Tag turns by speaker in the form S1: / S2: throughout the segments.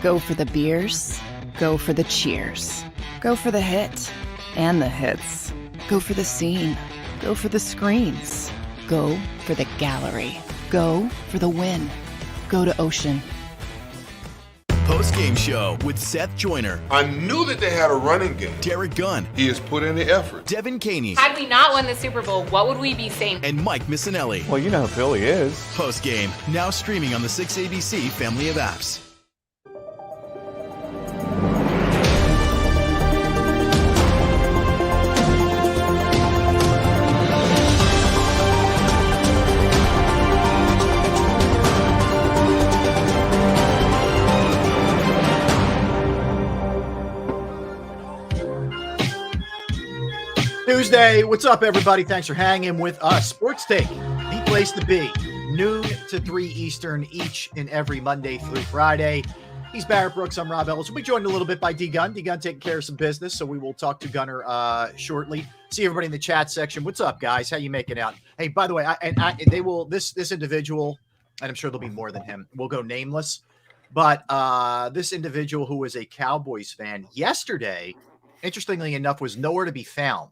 S1: Go for the beers. Go for the cheers. Go for the hit and the hits. Go for the scene. Go for the screens. Go for the gallery. Go for the win. Go to Ocean.
S2: Post-game show with Seth Joyner.
S3: I knew that they had a running game.
S2: Derek Gunn.
S3: He has put in the effort.
S2: Devin Caney.
S4: Had we not won the Super Bowl, what would we be saying?
S2: And Mike Missinelli.
S5: Well, you know who Philly is.
S2: Post-game, now streaming on the 6ABC family of apps.
S6: Tuesday, what's up, everybody? Thanks for hanging with us. Sports Take, the place to be, noon to 3 Eastern each and every Monday through Friday. He's Barrett Brooks. I'm Rob Ellis. We'll be joined a little bit by D-Gun. D-Gun taking care of some business, so we will talk to Gunner shortly. See everybody in the chat section. What's up, guys? How you making out? Hey, by the way, they will this individual, and I'm sure there'll be more than him, will go nameless. But this individual who was a Cowboys fan yesterday, interestingly enough, was nowhere to be found.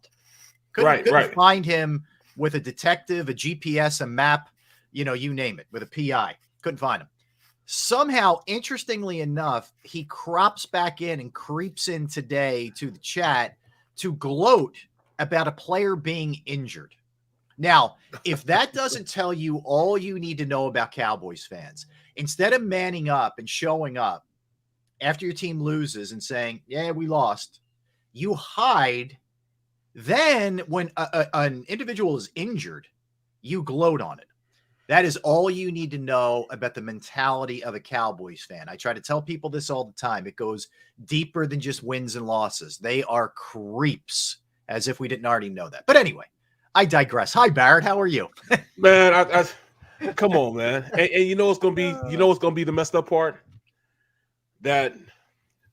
S6: Couldn't find him with a detective, a GPS, a map, you name it, with a PI. Couldn't find him. Somehow, interestingly enough, he crops back in and creeps in today to the chat to gloat about a player being injured. Now, if that doesn't tell you all you need to know about Cowboys fans, instead of manning up and showing up after your team loses and saying, yeah, we lost, you hide. Then when an individual is injured, you gloat on it. That is all you need to know about the mentality of a Cowboys fan. I try to tell people this all the time. It goes deeper than just wins and losses. They are creeps, as if we didn't already know that. But anyway, I digress. Hi, Barrett. How are you?
S5: Man, I come on, man. And you know what's gonna be, the messed up part? That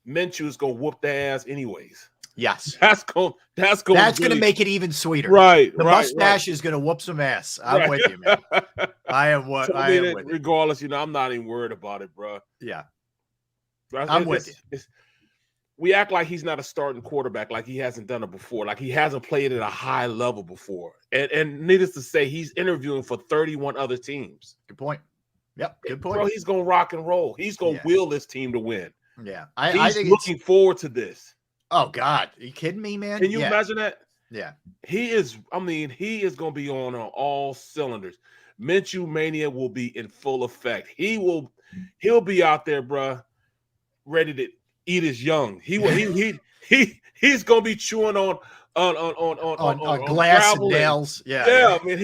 S5: Minshew is gonna whoop their ass anyways.
S6: Yes,
S5: that's going
S6: to make it even sweeter.
S5: Right,
S6: the mustache is going to whoop some ass. I'm with you, man. I am with you.
S5: Regardless, I'm not even worried about it, bro.
S6: Yeah, I'm with you.
S5: We act like he's not a starting quarterback, like he hasn't done it before, like he hasn't played at a high level before. And needless to say, he's interviewing for 31 other teams.
S6: Good point. Yep, good point.
S5: Bro, he's going to rock and roll. He's going to will this team to win.
S6: Yeah,
S5: I think looking forward to this.
S6: Oh, God. Are you kidding me, man?
S5: Can you imagine that?
S6: Yeah.
S5: He is going to be on all cylinders. Minshew Mania will be in full effect. He'll be out there, bro, ready to eat his young. He's going to be chewing on
S6: glass and nails.
S5: Yeah. I mean,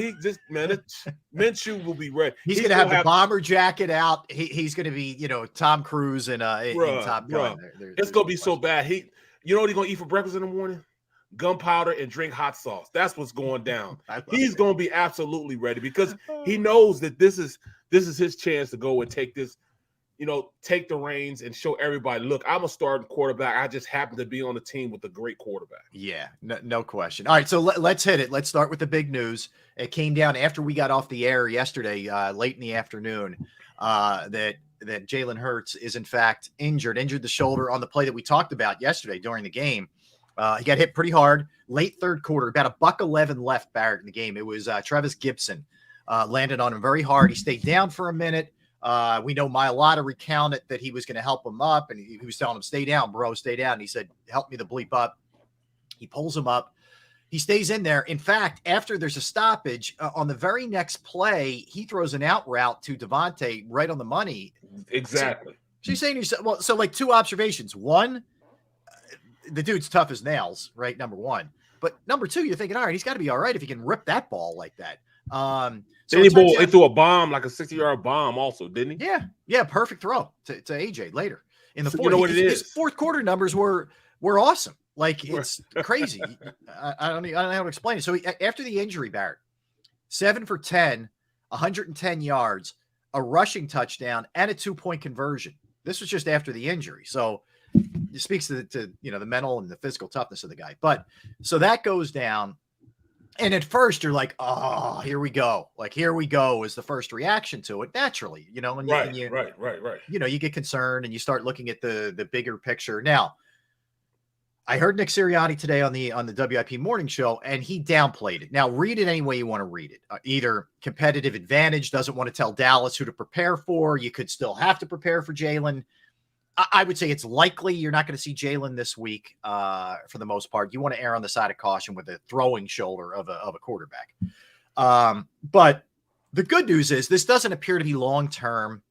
S5: Minshew will be ready.
S6: He's going to have the bomber jacket out. He's going to be, Tom Cruise in Top Gun.
S5: It's going to be so bad. You know what he's going to eat for breakfast in the morning? Gunpowder and drink hot sauce. That's what's going down. He's going to be absolutely ready because he knows that this is his chance to go and take this, take the reins and show everybody, look, I'm a starting quarterback. I just happen to be on the team with a great quarterback.
S6: Yeah, no question. All right, so let's hit it. Let's start with the big news. It came down after we got off the air yesterday, late in the afternoon, that Jalen Hurts is in fact injured the shoulder on the play that we talked about yesterday during the game. He got hit pretty hard late third quarter, about $1:11 left, Barrett, in the game. It was Travis Gibson landed on him very hard. He stayed down for a minute. We know Mailata recounted that he was going to help him up, and he was telling him, stay down, bro, stay down. And he said, help me the bleep up. He pulls him up. He stays in there. In fact, after there's a stoppage, on the very next play, he throws an out route to Devontae right on the money.
S5: Exactly.
S6: So you're saying, so like two observations. One, the dude's tough as nails, right? Number one. But number two, you're thinking, all right, he's got to be all right if he can rip that ball like that.
S5: So he threw a bomb, like a 60-yard bomb also, didn't he?
S6: Yeah, perfect throw to AJ later in the fourth.
S5: You know what it is?
S6: His fourth quarter numbers were awesome. Like, it's crazy. I don't know how to explain it. So after the injury, Barrett, 7 for 10, 110 yards, a rushing touchdown, and a 2-point conversion. This was just after the injury. So it speaks to the mental and the physical toughness of the guy. But so that goes down. And at first you're like, oh, here we go. Like, here we go is the first reaction to it naturally, you know, and
S5: Right,
S6: you,
S5: right.
S6: you know, you get concerned and you start looking at the bigger picture. Now, I heard Nick Sirianni today on the WIP morning show, and he downplayed it. Now, read it any way you want to read it. Either competitive advantage, doesn't want to tell Dallas who to prepare for. You could still have to prepare for Jalen. I would say it's likely you're not going to see Jalen this week for the most part. You want to err on the side of caution with a throwing shoulder of a quarterback. But the good news is this doesn't appear to be long-term.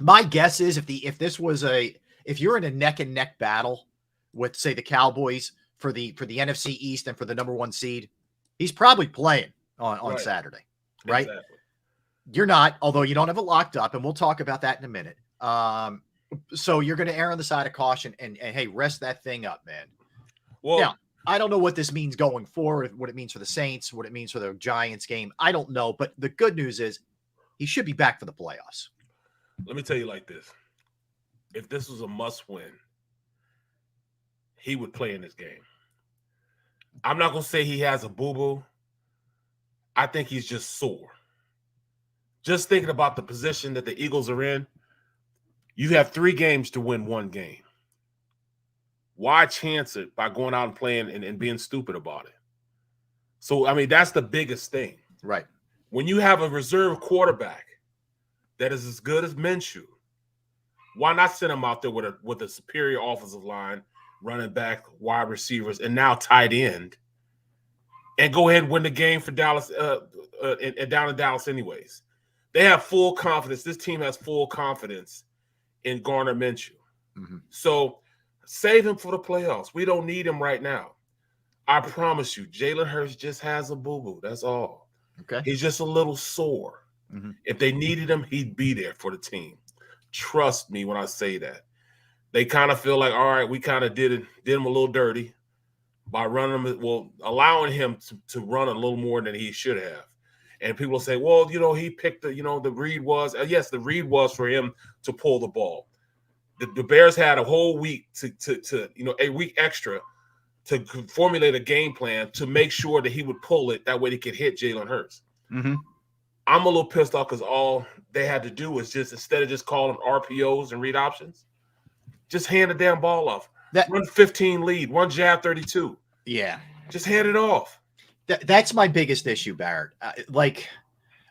S6: My guess is if you're in a neck and neck battle with, say, the Cowboys for the NFC East and for the number 1 seed, he's probably playing on Saturday, right?
S5: Exactly.
S6: You're not, although you don't have it locked up, and we'll talk about that in a minute. So you're going to err on the side of caution and hey, rest that thing up, man.
S5: Well,
S6: now, I don't know what this means going forward, what it means for the Saints, what it means for the Giants game. I don't know, but the good news is he should be back for the playoffs.
S5: let me tell you like this. If this was a must-win, he would play in this game. I'm not going to say he has a boo-boo. I think he's just sore. Just thinking about the position that the Eagles are in, you have 3 games to win 1 game. Why chance it by going out and playing and being stupid about it? So, I mean, that's the biggest thing.
S6: Right.
S5: When you have a reserve quarterback that is as good as Minshew, why not send him out there with a superior offensive line, running back, wide receivers, and now tight end, and go ahead and win the game for Dallas and down in Dallas anyways? They have full confidence. This team has full confidence in Gardner Minshew.
S6: Mm-hmm.
S5: So save him for the playoffs. We don't need him right now. I promise you, Jalen Hurts just has a boo-boo. That's all.
S6: Okay.
S5: He's just a little sore.
S6: Mm-hmm.
S5: If they needed him, he'd be there for the team. Trust me when I say that. They kind of feel like, all right, we kind of did him a little dirty by allowing him to run a little more than he should have. And people will say, well, he picked the read was. Yes, the read was for him to pull the ball. The Bears had a whole week a week extra to formulate a game plan to make sure that he would pull it. That way he could hit Jalen Hurts.
S6: Mm-hmm.
S5: I'm a little pissed off because all they had to do was just, instead of just calling RPOs and read options, just hand the damn ball off. Run 15 lead, one jab 32.
S6: Yeah.
S5: Just hand it off.
S6: That's my biggest issue, Barrett.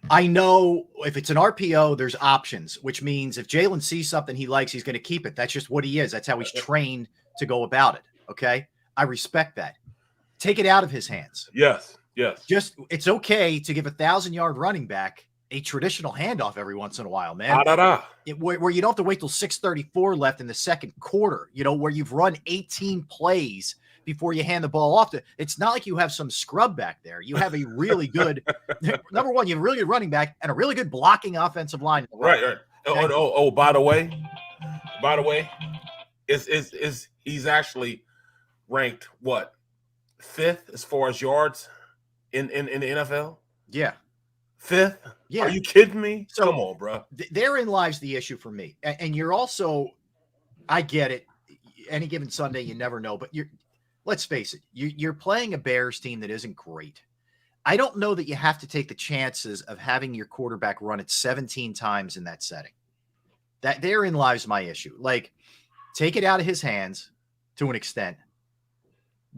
S6: I know if it's an RPO, there's options, which means if Jalen sees something he likes, he's going to keep it. That's just what he is. That's how he's trained to go about it. Okay. I respect that. Take it out of his hands.
S5: Yes.
S6: It's okay to give 1,000-yard running back a traditional handoff every once in a while, man. Where you don't have to wait till 6:34 left in the second quarter, where you've run 18 plays before you hand the ball off. It's not like you have some scrub back there. You have a really good, number one, you have a really good running back and a really good blocking offensive line.
S5: Right. Okay? Oh, by the way, is he's actually ranked what, 5th as far as yards in the NFL?
S6: Yeah.
S5: 5th?
S6: Yeah.
S5: Are you kidding me?
S6: So,
S5: come on, bro.
S6: Therein lies the issue for me. And you're also, I get it. Any given Sunday, you never know. But let's face it, you're playing a Bears team that isn't great. I don't know that you have to take the chances of having your quarterback run it 17 times in that setting. Therein lies my issue. Take it out of his hands to an extent.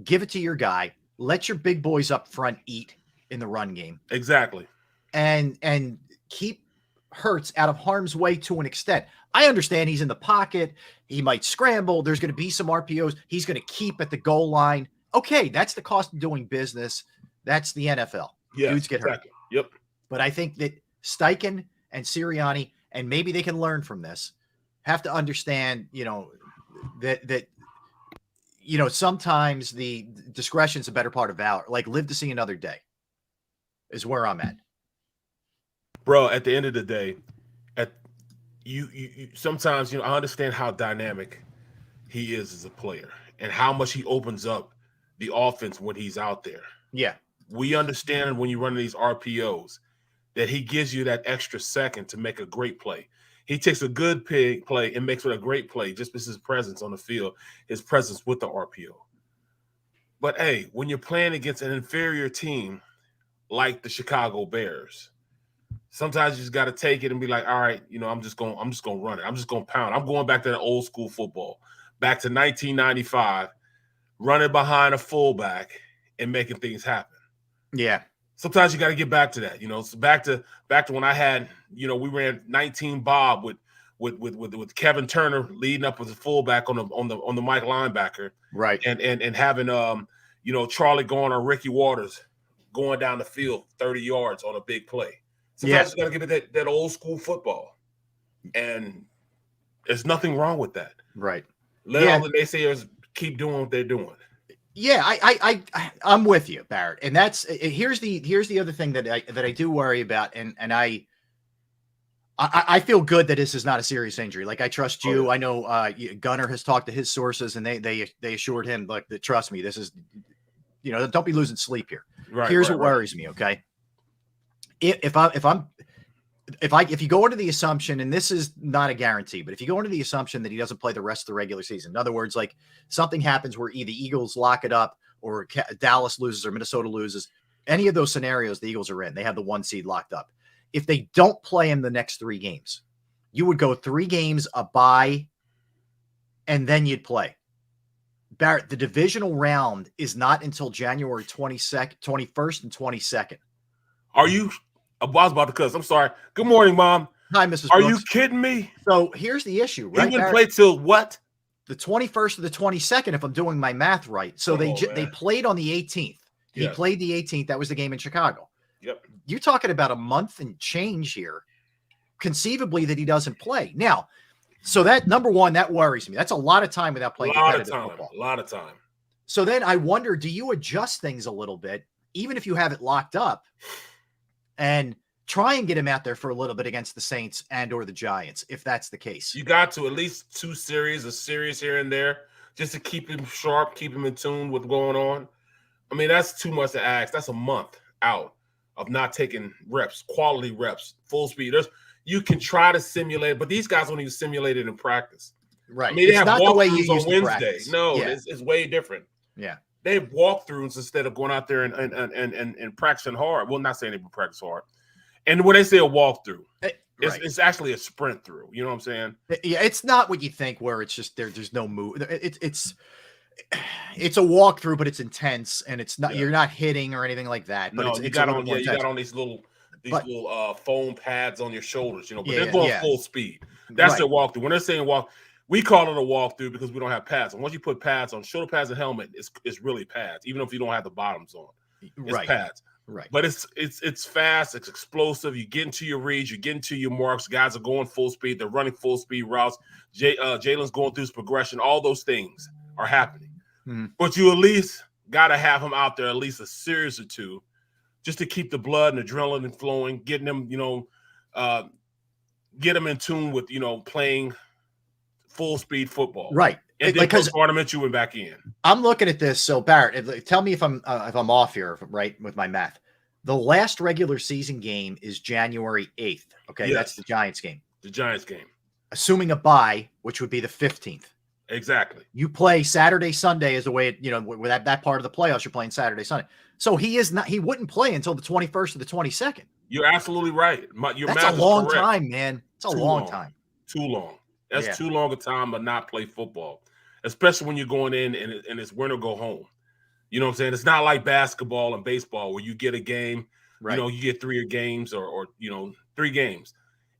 S6: Give it to your guy. Let your big boys up front eat in the run game.
S5: Exactly.
S6: And keep Hurts out of harm's way to an extent. I understand he's in the pocket. He might scramble. There's going to be some RPOs. He's going to keep at the goal line. Okay, that's the cost of doing business. That's the NFL.
S5: Yeah,
S6: dudes get hurt.
S5: Yep. But
S6: I think that Steichen and Sirianni, and maybe they can learn from this, have to understand, that sometimes the discretion's a better part of valor. Live to see another day is where I'm at.
S5: Bro, at the end of the day, you sometimes, I understand how dynamic he is as a player and how much he opens up the offense when he's out there.
S6: Yeah.
S5: We understand when you run these RPOs that he gives you that extra second to make a great play. He takes a good play and makes it a great play just because his presence on the field, his presence with the RPO. But, hey, when you're playing against an inferior team, like the Chicago Bears. Sometimes you just got to take it and be like, all right, I'm just going to run it. I'm just going to pound. I'm going back to the old school football, back to 1995, running behind a fullback and making things happen.
S6: Yeah.
S5: Sometimes you got to get back to that. So back to when I had, we ran 19 Bob with Kevin Turner leading up as a fullback on the Mike linebacker,
S6: right?
S5: And having Charlie Garner or Ricky Waters going down the field 30 yards on a big play. Sometimes you got to give it that old school football, and there's nothing wrong with that.
S6: Right.
S5: Let all the naysayers keep doing what they're doing.
S6: Yeah, I'm with you, Barrett. And that's here's the other thing that I do worry about, and I feel good that this is not a serious injury. Like, I trust you. Oh, yeah. I know Gunner has talked to his sources, and they assured him, like, that, trust me, this is, don't be losing sleep here.
S5: Right.
S6: Here's what worries me. Okay. If you go into the assumption, and this is not a guarantee, but if you go into the assumption that he doesn't play the rest of the regular season, in other words, like something happens where either Eagles lock it up or Dallas loses or Minnesota loses, any of those scenarios the Eagles are in, they have the 1 seed locked up. If they don't play him the next 3 games, you would go 3 games, a bye, and then you'd play. Barrett, the divisional round is not until January 21st and 22nd.
S5: Are you? I was about to cuss. I'm sorry. Good morning, Mom.
S6: Hi, Mrs.
S5: Are
S6: Brooks.
S5: you kidding me?
S6: So here's the issue, right?
S5: He wouldn't play till what?
S6: The 21st or the 22nd, if I'm doing my math right. So they played on the 18th. He played the 18th. That was the game in Chicago.
S5: Yep.
S6: You're talking about a month and change here, conceivably, that he doesn't play. Now, so that, number one, that worries me. That's a lot of time without playing competitive football.
S5: A lot of time.
S6: So then I wonder, do you adjust things a little bit, even if you have it locked up, and try and get him out there for a little bit against the Saints and or the Giants, if that's the case?
S5: You got to at least 2 series, a series here and there, just to keep him sharp, keep him in tune with what's going on. I mean, that's too much to ask. That's a month out of not taking reps, quality reps, full speed. You can try to simulate, but these guys don't even simulate it in practice.
S6: Right.
S5: I mean, they have
S6: not the way you
S5: walkthroughs
S6: use
S5: on Wednesday. No, it's way different.
S6: Yeah.
S5: They have walkthroughs instead of going out there and practicing hard. Well, not saying they practice hard. And when they say a walkthrough, it's actually a sprint through. You know what I'm saying?
S6: Yeah, it's not what you think, where it's just there's no move. It's a walkthrough, but it's intense, and it's not you're not hitting or anything like that. But
S5: no, you got on these little foam pads on your shoulders, but they're going full speed. That's their walkthrough. When they're saying walk, we call it a walkthrough because we don't have pads. And once you put pads on, shoulder pads and helmet, it's really pads, even if you don't have the bottoms on. It's pads.
S6: Right.
S5: But it's fast, it's explosive. You get into your reads, you get into your marks. Guys are going full speed, they're running full speed routes. Jalen's going through his progression. All those things are happening. Mm-hmm. But you at least got to have him out there at least a series or 2 just to keep the blood and adrenaline flowing, getting them, get them in tune with, playing full speed football.
S6: Right.
S5: And then because you went back in.
S6: I'm looking at this. So Barrett, tell me if I'm off here, right, with my math. The last regular season game is January 8th. Okay. Yes. That's the Giants game.
S5: The Giants game. Assuming
S6: a bye, which would be the 15th.
S5: Exactly.
S6: You play Saturday, Sunday is the way, with that part of the playoffs, you're playing Saturday, Sunday. So he wouldn't play until the 21st or the 22nd.
S5: You're absolutely right.
S6: That's a long time, man. It's a long time.
S5: Too long. That's too long a time to not play football, especially when you're going in and it's win or go home. You know what I'm saying? It's not like basketball and baseball where you get a game,
S6: right.
S5: You get 3 games or 3 games.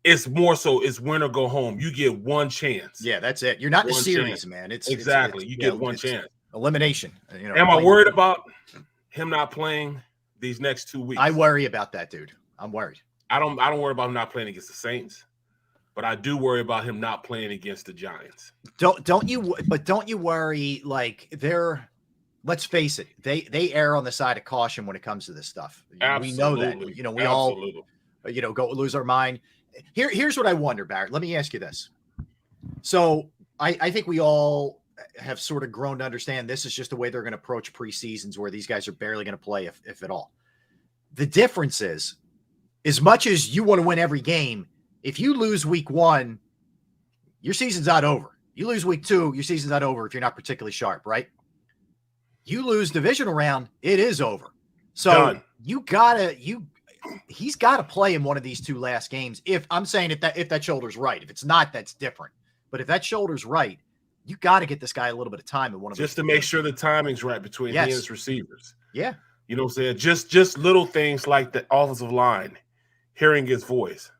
S5: It's more so it's win or go home. You get one chance.
S6: Yeah, that's it. You're not in a series, man. It's
S5: exactly. You get one chance.
S6: Elimination.
S5: Am I worried about him not playing these next 2 weeks?
S6: I worry about that, dude. I'm worried.
S5: I don't worry about him not playing against the Saints. But I do worry about him not playing against the Giants. Don't
S6: you worry, like let's face it, they err on the side of caution when it comes to this stuff.
S5: Absolutely.
S6: We know that. We all go lose our mind. Here's what I wonder, Barrett. Let me ask you this. So I think we all have sort of grown to understand this is just the way they're going to approach preseasons, where these guys are barely going to play, if at all. The difference is, as much as you want to win every game, if you lose week 1, your season's not over. You lose week 2, your season's not over if you're not particularly sharp, right? You lose divisional round, it is over. So he's got to play in one of these 2 last games. If I'm saying if that shoulder's right, if it's not, that's different. But if that shoulder's right, you got to get this guy a little bit of time in one of
S5: just
S6: those
S5: to make sure the timing's right between he and his receivers.
S6: Yeah.
S5: You know what I'm saying? Just little things like the offensive line, hearing his voice.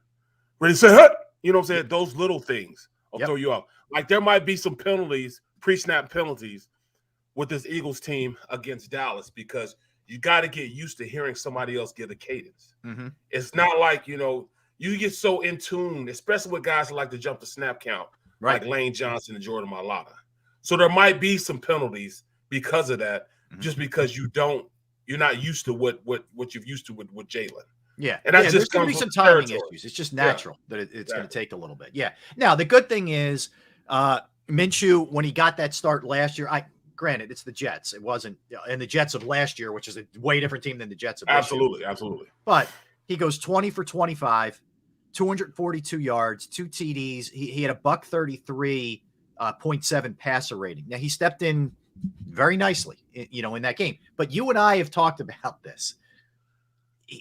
S5: Ready to say, "Hut!" You know what I'm saying? Those little things will throw you off. Like there might be some penalties, pre-snap penalties with this Eagles team against Dallas because you got to get used to hearing somebody else give a cadence.
S6: Mm-hmm.
S5: It's not like, you get so in tune, especially with guys that like to jump the snap count, like Lane Johnson and Jordan Mailata. So there might be some penalties because of that, just because you're not used to what you've used to with Jalen.
S6: Yeah,
S5: and that's
S6: there's going to be some timing issues. It's just natural that it's going to take a little bit. Yeah. Now the good thing is, Minshew, when he got that start last year, granted it's the Jets. It wasn't, and the Jets of last year, which is a way different team than the Jets of this year. Absolutely. But he goes 20 for 25, 242 yards, 2 TDs. He had a $133.7 passer rating. Now he stepped in very nicely, in that game. But you and I have talked about this.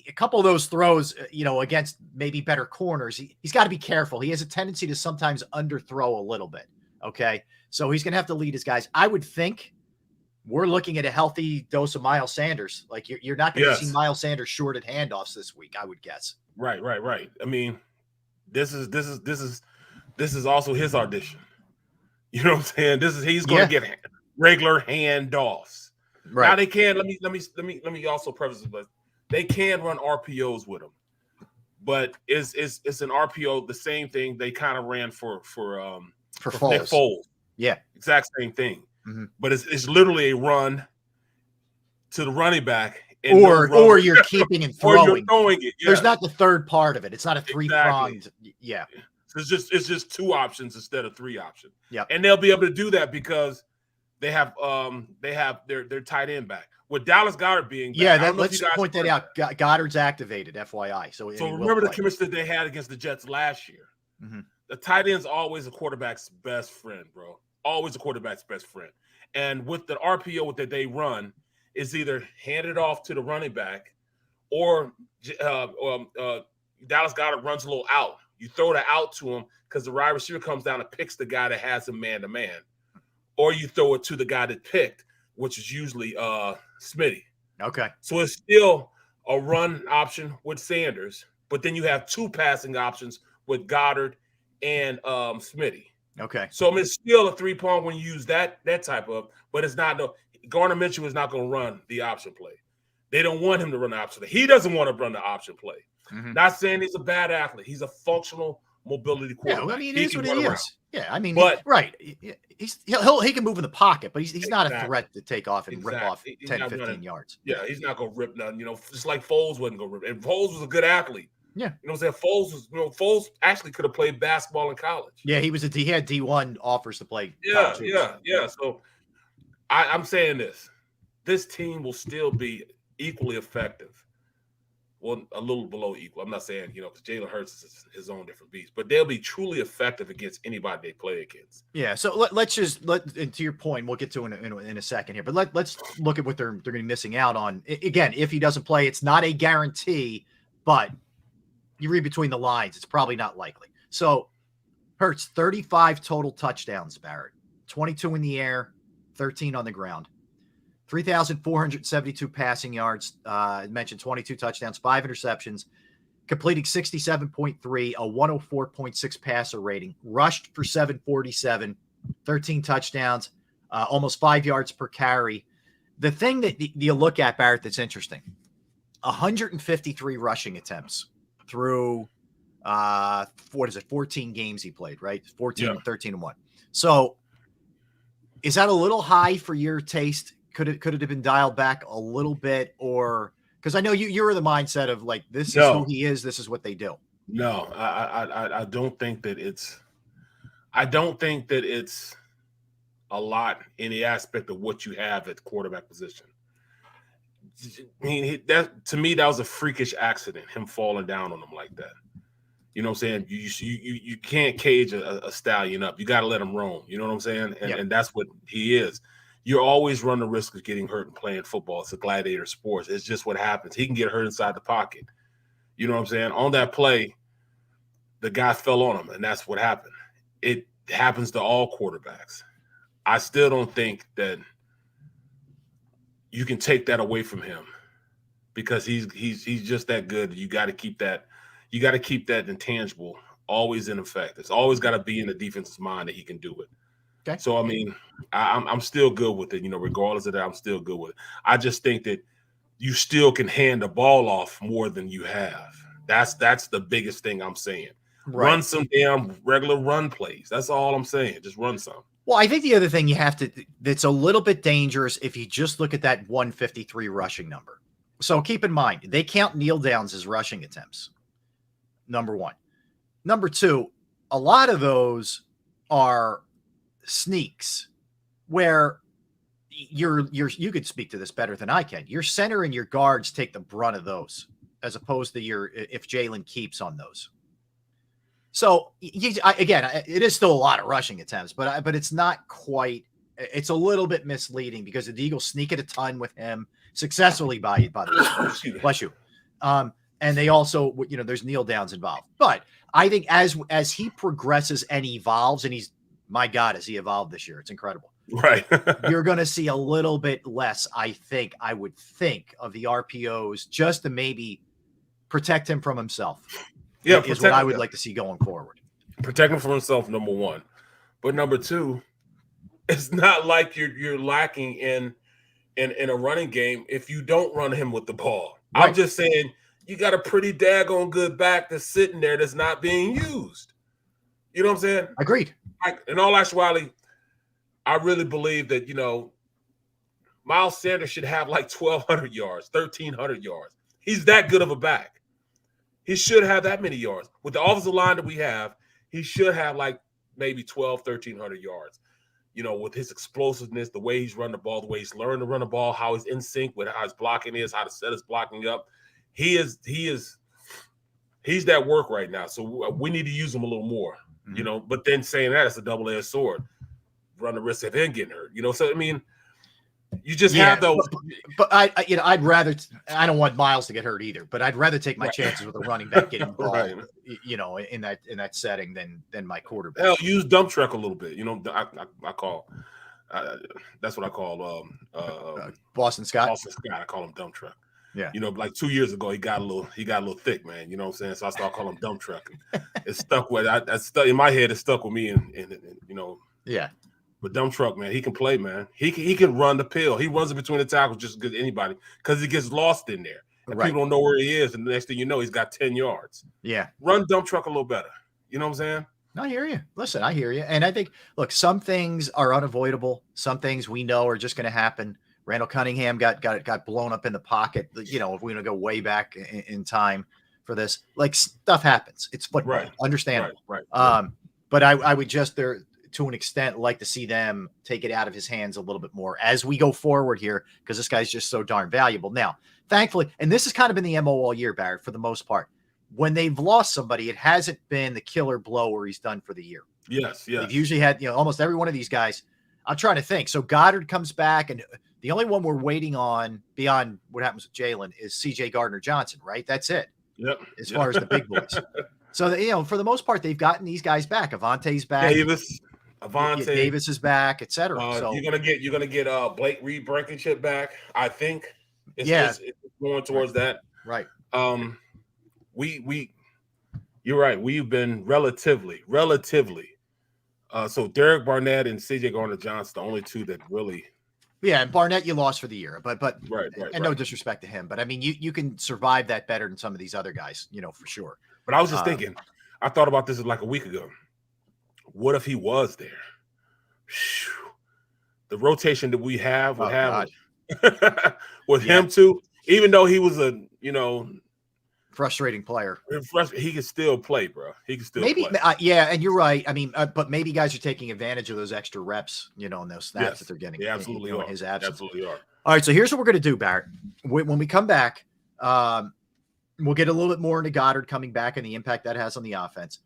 S6: A couple of those throws, against maybe better corners, he's got to be careful. He has a tendency to sometimes underthrow a little bit. Okay. So he's going to have to lead his guys. I would think we're looking at a healthy dose of Miles Sanders. Like you're not going to see Miles Sanders shorted handoffs this week, I would guess. Right.
S5: I mean, this is also his audition. You know what I'm saying? He's going to get regular handoffs. Right. Now they can, let me also preface this, but they can run RPOs with him, but it's an RPO, the same thing they kind of ran for Nick Foles. Yeah, exact same thing. Mm-hmm. But it's literally a run to the running back,
S6: or you're keeping and throwing.
S5: Or you're throwing it. Yeah.
S6: There's not the third part of it. It's not a 3-pronged. Exactly. Yeah.
S5: So it's just 2 options instead of 3 options.
S6: Yeah,
S5: and they'll be able to do that because they have their tight end back. With Dallas Goedert being back,
S6: let's point that out. Goddard's activated, FYI. So
S5: remember the chemistry they had against the Jets last year. Mm-hmm. The tight end's always a quarterback's best friend, bro. Always a quarterback's best friend. And with the RPO that they run, is either hand it off to the running back, or Dallas Goedert runs a little out. You throw the out to him because the wide receiver comes down and picks the guy that has him man to man, or you throw it to the guy that picked, which is usually Smitty.
S6: Okay.
S5: So it's still a run option with Sanders, but then you have 2 passing options with Goddard and Smitty.
S6: Okay.
S5: So it's still a 3-prong when you use that type of, but it's not Gardner Minshew is not going to run the option play. They don't want him to run the option play. He doesn't want to run the option play. Mm-hmm. Not saying he's a bad athlete. He's a functional mobility quarterback.
S6: Yeah, I mean, it is what it is. Yeah, I mean, he can move in the pocket, but he's not a threat to take off and rip off 10, 15 yards.
S5: Yeah, he's not going to rip nothing. Just like Foles wasn't going to rip. And Foles was a good athlete.
S6: Yeah,
S5: you know what I'm saying? Foles actually could have played basketball in college.
S6: Yeah, he had D1 offers to play.
S5: Yeah. So I'm saying this team will still be equally effective. Well, a little below equal. I'm not saying, because Jalen Hurts is his own different beast, but they'll be truly effective against anybody they play against.
S6: Yeah. So let's to your point, we'll get to in a second here, but let's look at what they're going to be missing out on. Again, if he doesn't play, it's not a guarantee, but you read between the lines, it's probably not likely. So Hurts, 35 total touchdowns, Barrett, 22 in the air, 13 on the ground. 3,472 passing yards. I mentioned 22 touchdowns, 5 interceptions, completing 67.3, a 104.6 passer rating, rushed for 747, 13 touchdowns, almost 5 yards per carry. The thing that you look at, Barrett, that's interesting, 153 rushing attempts through 14 games he played, right? 14, 13 and 1. So is that a little high for your taste? Could it have been dialed back a little bit, or because I know you're in the mindset of like, this is who he is, this is what they do.
S5: No, I don't think that it's a lot in the aspect of what you have at the quarterback position. I mean, to me, that was a freakish accident, him falling down on him like that. You know what I'm saying? You can't cage a stallion up. You got to let him roam. You know what I'm saying? And that's what he is. you're always run the risk of getting hurt and playing football. It's a gladiator sport. It's just what happens. He can get hurt inside the pocket. You know what I'm saying? On that play, the guy fell on him, and that's what happened. It happens to all quarterbacks. I still don't think that you can take that away from him because he's just that good. You got to keep that. You got to keep that intangible always in effect. It's always got to be in the defense's mind that he can do it.
S6: Okay.
S5: So I mean, I'm still good with it. You know, regardless of that, I'm still good with it. I just think that you still can hand the ball off more than you have. That's the biggest thing I'm saying.
S6: Right.
S5: Run some damn regular run plays. That's all I'm saying. Just run some.
S6: Well, I think the other thing you have to that's a little bit dangerous if you just look at that 153 rushing number. So keep in mind, they count kneel downs as rushing attempts. Number one. Number two, a lot of those are sneaks where you could speak to this better than I can. Your center and your guards take the brunt of those as opposed to if Jalen keeps on those. So again, it is still a lot of rushing attempts, but it's not quite. It's a little bit misleading because the Eagles sneak it a ton with him successfully. By the way, bless you. And they also, there's kneel downs involved. But I think as he progresses and evolves, and my God, has he evolved this year? It's incredible.
S5: Right.
S6: You're going to see a little bit less, I would think, of the RPOs just to maybe protect him from himself.
S5: Yeah,
S6: is what I would like to see going forward.
S5: Protect him from himself, number one. But number two, it's not like you're lacking in a running game if you don't run him with the ball. Right. I'm just saying you got a pretty daggone good back that's sitting there that's not being used. You know what I'm saying?
S6: Agreed.
S5: In all actuality, I really believe that, Miles Sanders should have like 1,200 yards, 1,300 yards. He's that good of a back. He should have that many yards. With the offensive line that we have, he should have like maybe 1,300 yards. With his explosiveness, the way he's run the ball, the way he's learned to run the ball, how he's in sync with how his blocking is, how to set his blocking up. He's that work right now. So we need to use him a little more, But then saying that, it's a double-edged sword. Run the risk of him getting hurt, So I mean, you just have those.
S6: But I'd rather. I don't want Miles to get hurt either. But I'd rather take my chances with a running back getting ball, in that setting than my quarterback.
S5: Hell, use dump truck a little bit. I call. That's what I call
S6: Boston Scott.
S5: Boston Scott. I call him dump truck.
S6: Yeah.
S5: Like 2 years ago, he got a little thick, man. You know what I'm saying? So I started calling him dump truck. It stuck with. I stuck in my head. It stuck with me, and
S6: Yeah.
S5: But dump truck, man, he can play, man. He can run the pill. He runs it between the tackles just as good as anybody because he gets lost in there. And people don't know where he is. And the next thing you know, he's got 10 yards.
S6: Yeah.
S5: Run dump truck a little better. You know what I'm saying?
S6: I hear you. Listen, I hear you. And I think, look, some things are unavoidable. Some things we know are just going to happen. Randall Cunningham got blown up in the pocket. If we want to go way back in time for this, like stuff happens. It's football.
S5: Right.
S6: Understandable.
S5: Right.
S6: But I would just to an extent, like to see them take it out of his hands a little bit more as we go forward here, because this guy's just so darn valuable. Now, thankfully, and this has kind of been the MO all year, Barrett, for the most part. When they've lost somebody, it hasn't been the killer blow where he's done for the year.
S5: Yes.
S6: They've usually had, almost every one of these guys. I'm trying to think. So Goddard comes back, and the only one we're waiting on beyond what happens with Jalen is C.J. Gardner-Johnson, right? That's it.
S5: Yep.
S6: As far as the big boys. So, for the most part, they've gotten these guys back. Avante's back. Davis is back, etc. So
S5: you're gonna get Blake Reed Blankenship back. I think. It's going towards that.
S6: Right.
S5: You're right. We've been relatively. So Derek Barnett and C.J. Gardner-Johnson, the only two that really.
S6: Yeah, and Barnett you lost for the year, but
S5: right.
S6: No disrespect to him, but I mean you can survive that better than some of these other guys, for sure.
S5: But I was just thinking, I thought about this like a week ago. What if he was there? Whew. The rotation that we have would have with him too, even though he was a
S6: frustrating player.
S5: He can still play, bro. He can still
S6: play. And you're right. I mean, but maybe guys are taking advantage of those extra reps, in those snaps that they're getting.
S5: Yeah, absolutely.
S6: In his absence.
S5: Absolutely are.
S6: All right, so here's what we're going to do, Barrett. When we come back, we'll get a little bit more into Goddard coming back and the impact that has on the offense.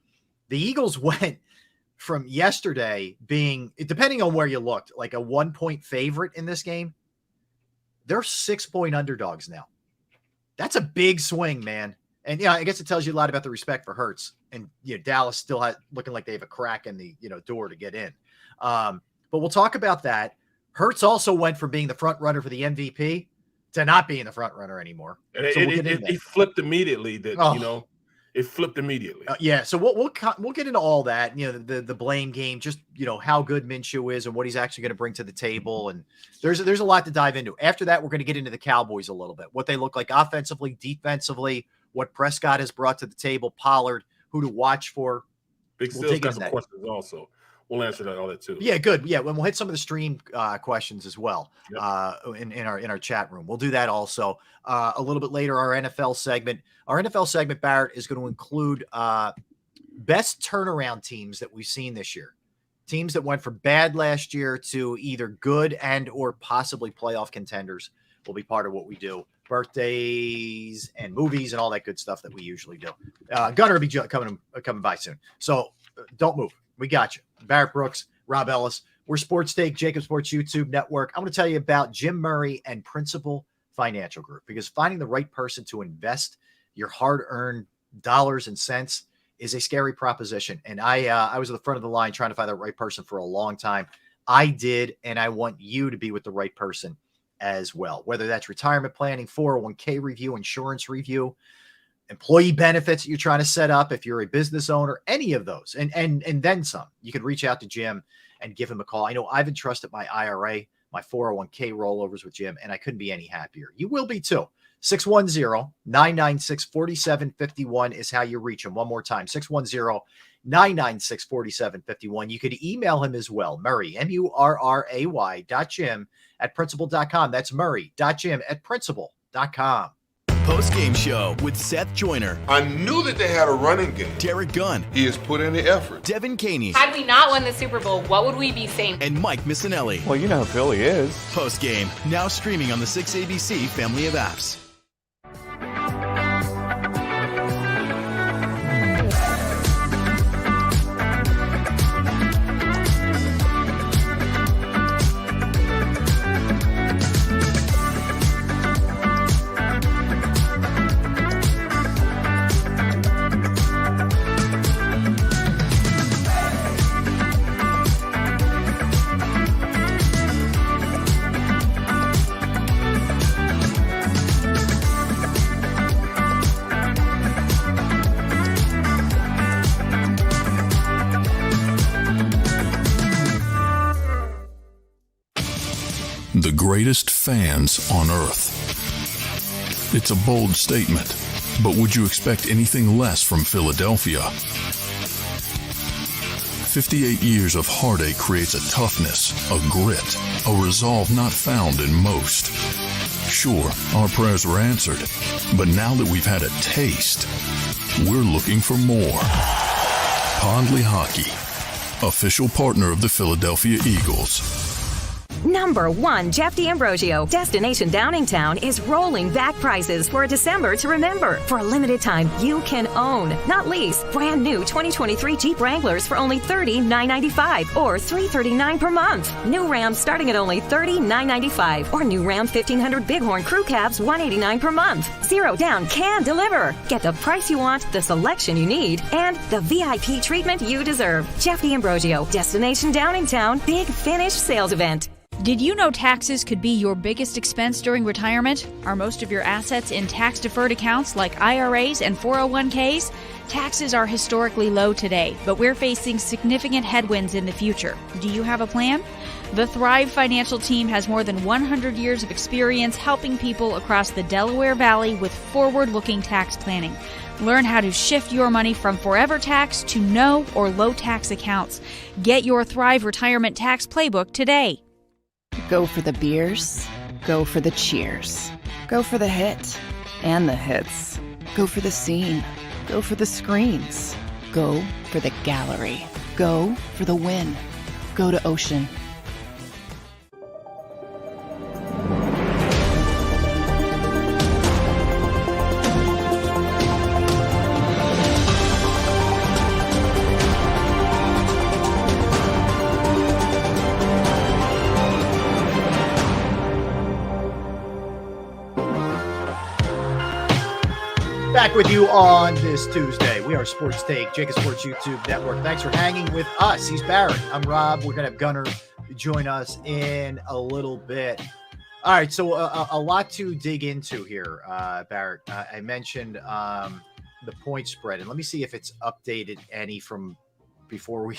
S6: The Eagles went from yesterday being, depending on where you looked, like a 1-point favorite in this game, they're 6-point underdogs now. That's a big swing, man. And yeah, I guess it tells you a lot about the respect for Hurts. And Dallas still looking like they have a crack in the door to get in. But we'll talk about that. Hurts also went from being the front runner for the MVP to not being the front runner anymore.
S5: And it flipped immediately. It flipped immediately.
S6: Yeah, so we'll get into all that. The blame game, just how good Minshew is and what he's actually going to bring to the table. And there's a lot to dive into. After that, we're going to get into the Cowboys a little bit, what they look like offensively, defensively, what Prescott has brought to the table, Pollard, who to watch for.
S5: Big Steel's got some questions also. We'll answer all that too.
S6: Yeah, good. Yeah, we'll hit some of the stream questions as well. Yep. In our chat room. We'll do that also a little bit later. Our NFL segment. Our NFL segment, Barrett, is going to include best turnaround teams that we've seen this year. Teams that went from bad last year to either good and or possibly playoff contenders will be part of what we do. Birthdays and movies and all that good stuff that we usually do. Gunner will be coming by soon. So don't move. We got you. Barrett Brooks, Rob Ellis. We're Sports Take, JAKIB Sports YouTube Network. I'm going to tell you about Jim Murray and Principal Financial Group, because finding the right person to invest your hard-earned dollars and cents is a scary proposition. And I was at the front of the line trying to find the right person for a long time. I did, and I want you to be with the right person as well, whether that's retirement planning, 401k review, insurance review, employee benefits that you're trying to set up. If you're a business owner, any of those, and then some, you can reach out to Jim and give him a call. I know I've entrusted my IRA, my 401k rollovers with Jim, and I couldn't be any happier. You will be too. 610-996-4751 is how you reach him. One more time, 610-996-4751. You could email him as well, Murray, MURRAY.Jim@principal.com. That's Murray.Jim@principal.com.
S2: Post-game show with Seth Joyner,
S3: I knew that they had a running game.
S2: Derek Gunn,
S3: He has put in the effort.
S2: Devin Caney,
S4: Had we not won the Super Bowl, what would we be saying?
S2: and Mike Missinelli.
S7: Well, you know how Philly is.
S2: Post-game, now streaming on the 6ABC family of apps.
S8: The greatest fans on earth. It's a bold statement, but would you expect anything less from Philadelphia? 58 years of heartache creates a toughness, a grit, a resolve not found in most. Sure, our prayers were answered, but now that we've had a taste, we're looking for more. Pondley Hockey, official partner of the Philadelphia Eagles.
S9: Number 1, Jeff D'Ambrosio. Destination Downingtown is rolling back prices for a December to remember. For a limited time, you can own, not lease, brand new 2023 Jeep Wranglers for only $30,995 or $339 per month. New Ram starting at only $30,995 or new Ram 1500 Bighorn Crew Cabs $189 per month. Zero down can deliver. Get the price you want, the selection you need, and the VIP treatment you deserve. Jeff D'Ambrosio, Destination Downingtown, Big Finish Sales Event.
S10: Did you know taxes could be your biggest expense during retirement? Are most of your assets in tax-deferred accounts like IRAs and 401ks? Taxes are historically low today, but we're facing significant headwinds in the future. Do you have a plan? The Thrive Financial team has more than 100 years of experience helping people across the Delaware Valley with forward-looking tax planning. Learn how to shift your money from forever tax to no or low tax accounts. Get your Thrive Retirement Tax Playbook today.
S1: Go for the beers, go for the cheers, go for the hit and the hits, go for the scene, go for the screens, go for the gallery, go for the win, go to Ocean.
S6: Back with you on this Tuesday. We are Sports Take, JAKIB Sports YouTube Network. Thanks for hanging with us. He's Barrett. I'm Rob. We're going to have Gunnar join us in a little bit. All right, so a lot to dig into here, Barrett. I mentioned the point spread, and let me see if it's updated any from before we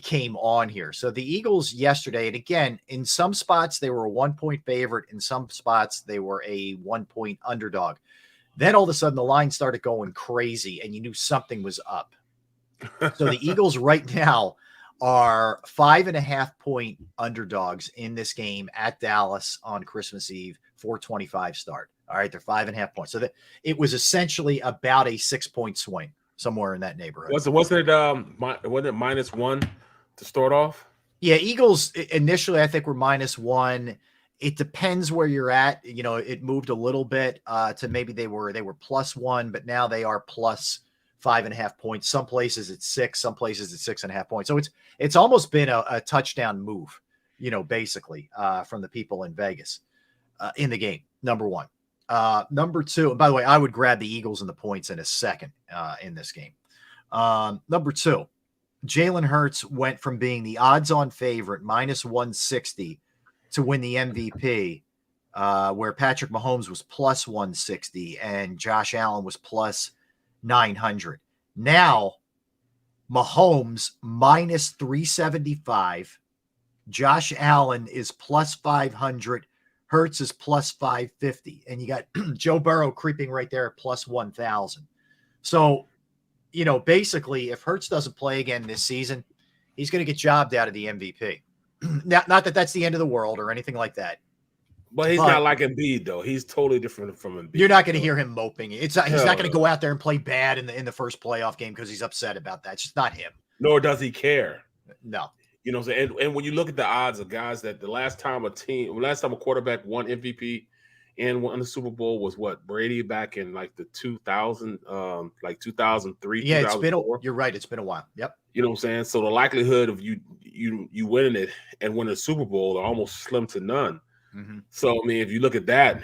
S6: came on here. So the Eagles yesterday, and again, in some spots they were a 1-point favorite, in some spots they were a 1-point underdog. Then all of a sudden the line started going crazy and you knew something was up. So the Eagles right now are 5.5-point underdogs in this game at Dallas on Christmas Eve, 4:25 start. All right, they're 5.5 points. So it was essentially about a 6-point swing somewhere in that neighborhood.
S5: Wasn't it -1 to start off?
S6: Yeah, Eagles initially I think were -1. It depends where you're at. You know, it moved a little bit to maybe they were +1, but now they are plus 5.5 points. Some places it's 6, some places it's 6.5 points. So it's almost been a touchdown move, you know, basically from the people in Vegas in the game. Number one. Number two, and by the way, I would grab the Eagles and the points in a second in this game. Number two, Jalen Hurts went from being the odds-on favorite, -160, to win the MVP, where Patrick Mahomes was +160 and Josh Allen was +900. Now, Mahomes -375, Josh Allen is +500, Hurts is +550, and you got Joe Burrow creeping right there at +1,000. So, you know, basically, if Hurts doesn't play again this season, he's going to get jobbed out of the MVP. Not that that's the end of the world or anything like that.
S5: But he's not like Embiid, though. He's totally different from Embiid.
S6: You're not going to hear him moping. He's not going to go out there and play bad in the first playoff game because he's upset about that. It's just not him.
S5: Nor does he care.
S6: No.
S5: You know what I'm saying? And when you look at the odds of guys that the last time a quarterback won MVP and won the Super Bowl was what? Brady back in like the 2000, like 2003.
S6: Yeah, you're right. It's been a while. Yep.
S5: You know what I'm saying? So the likelihood of you winning it and winning a Super Bowl are almost slim to none.
S6: Mm-hmm.
S5: So, I mean, if you look at that,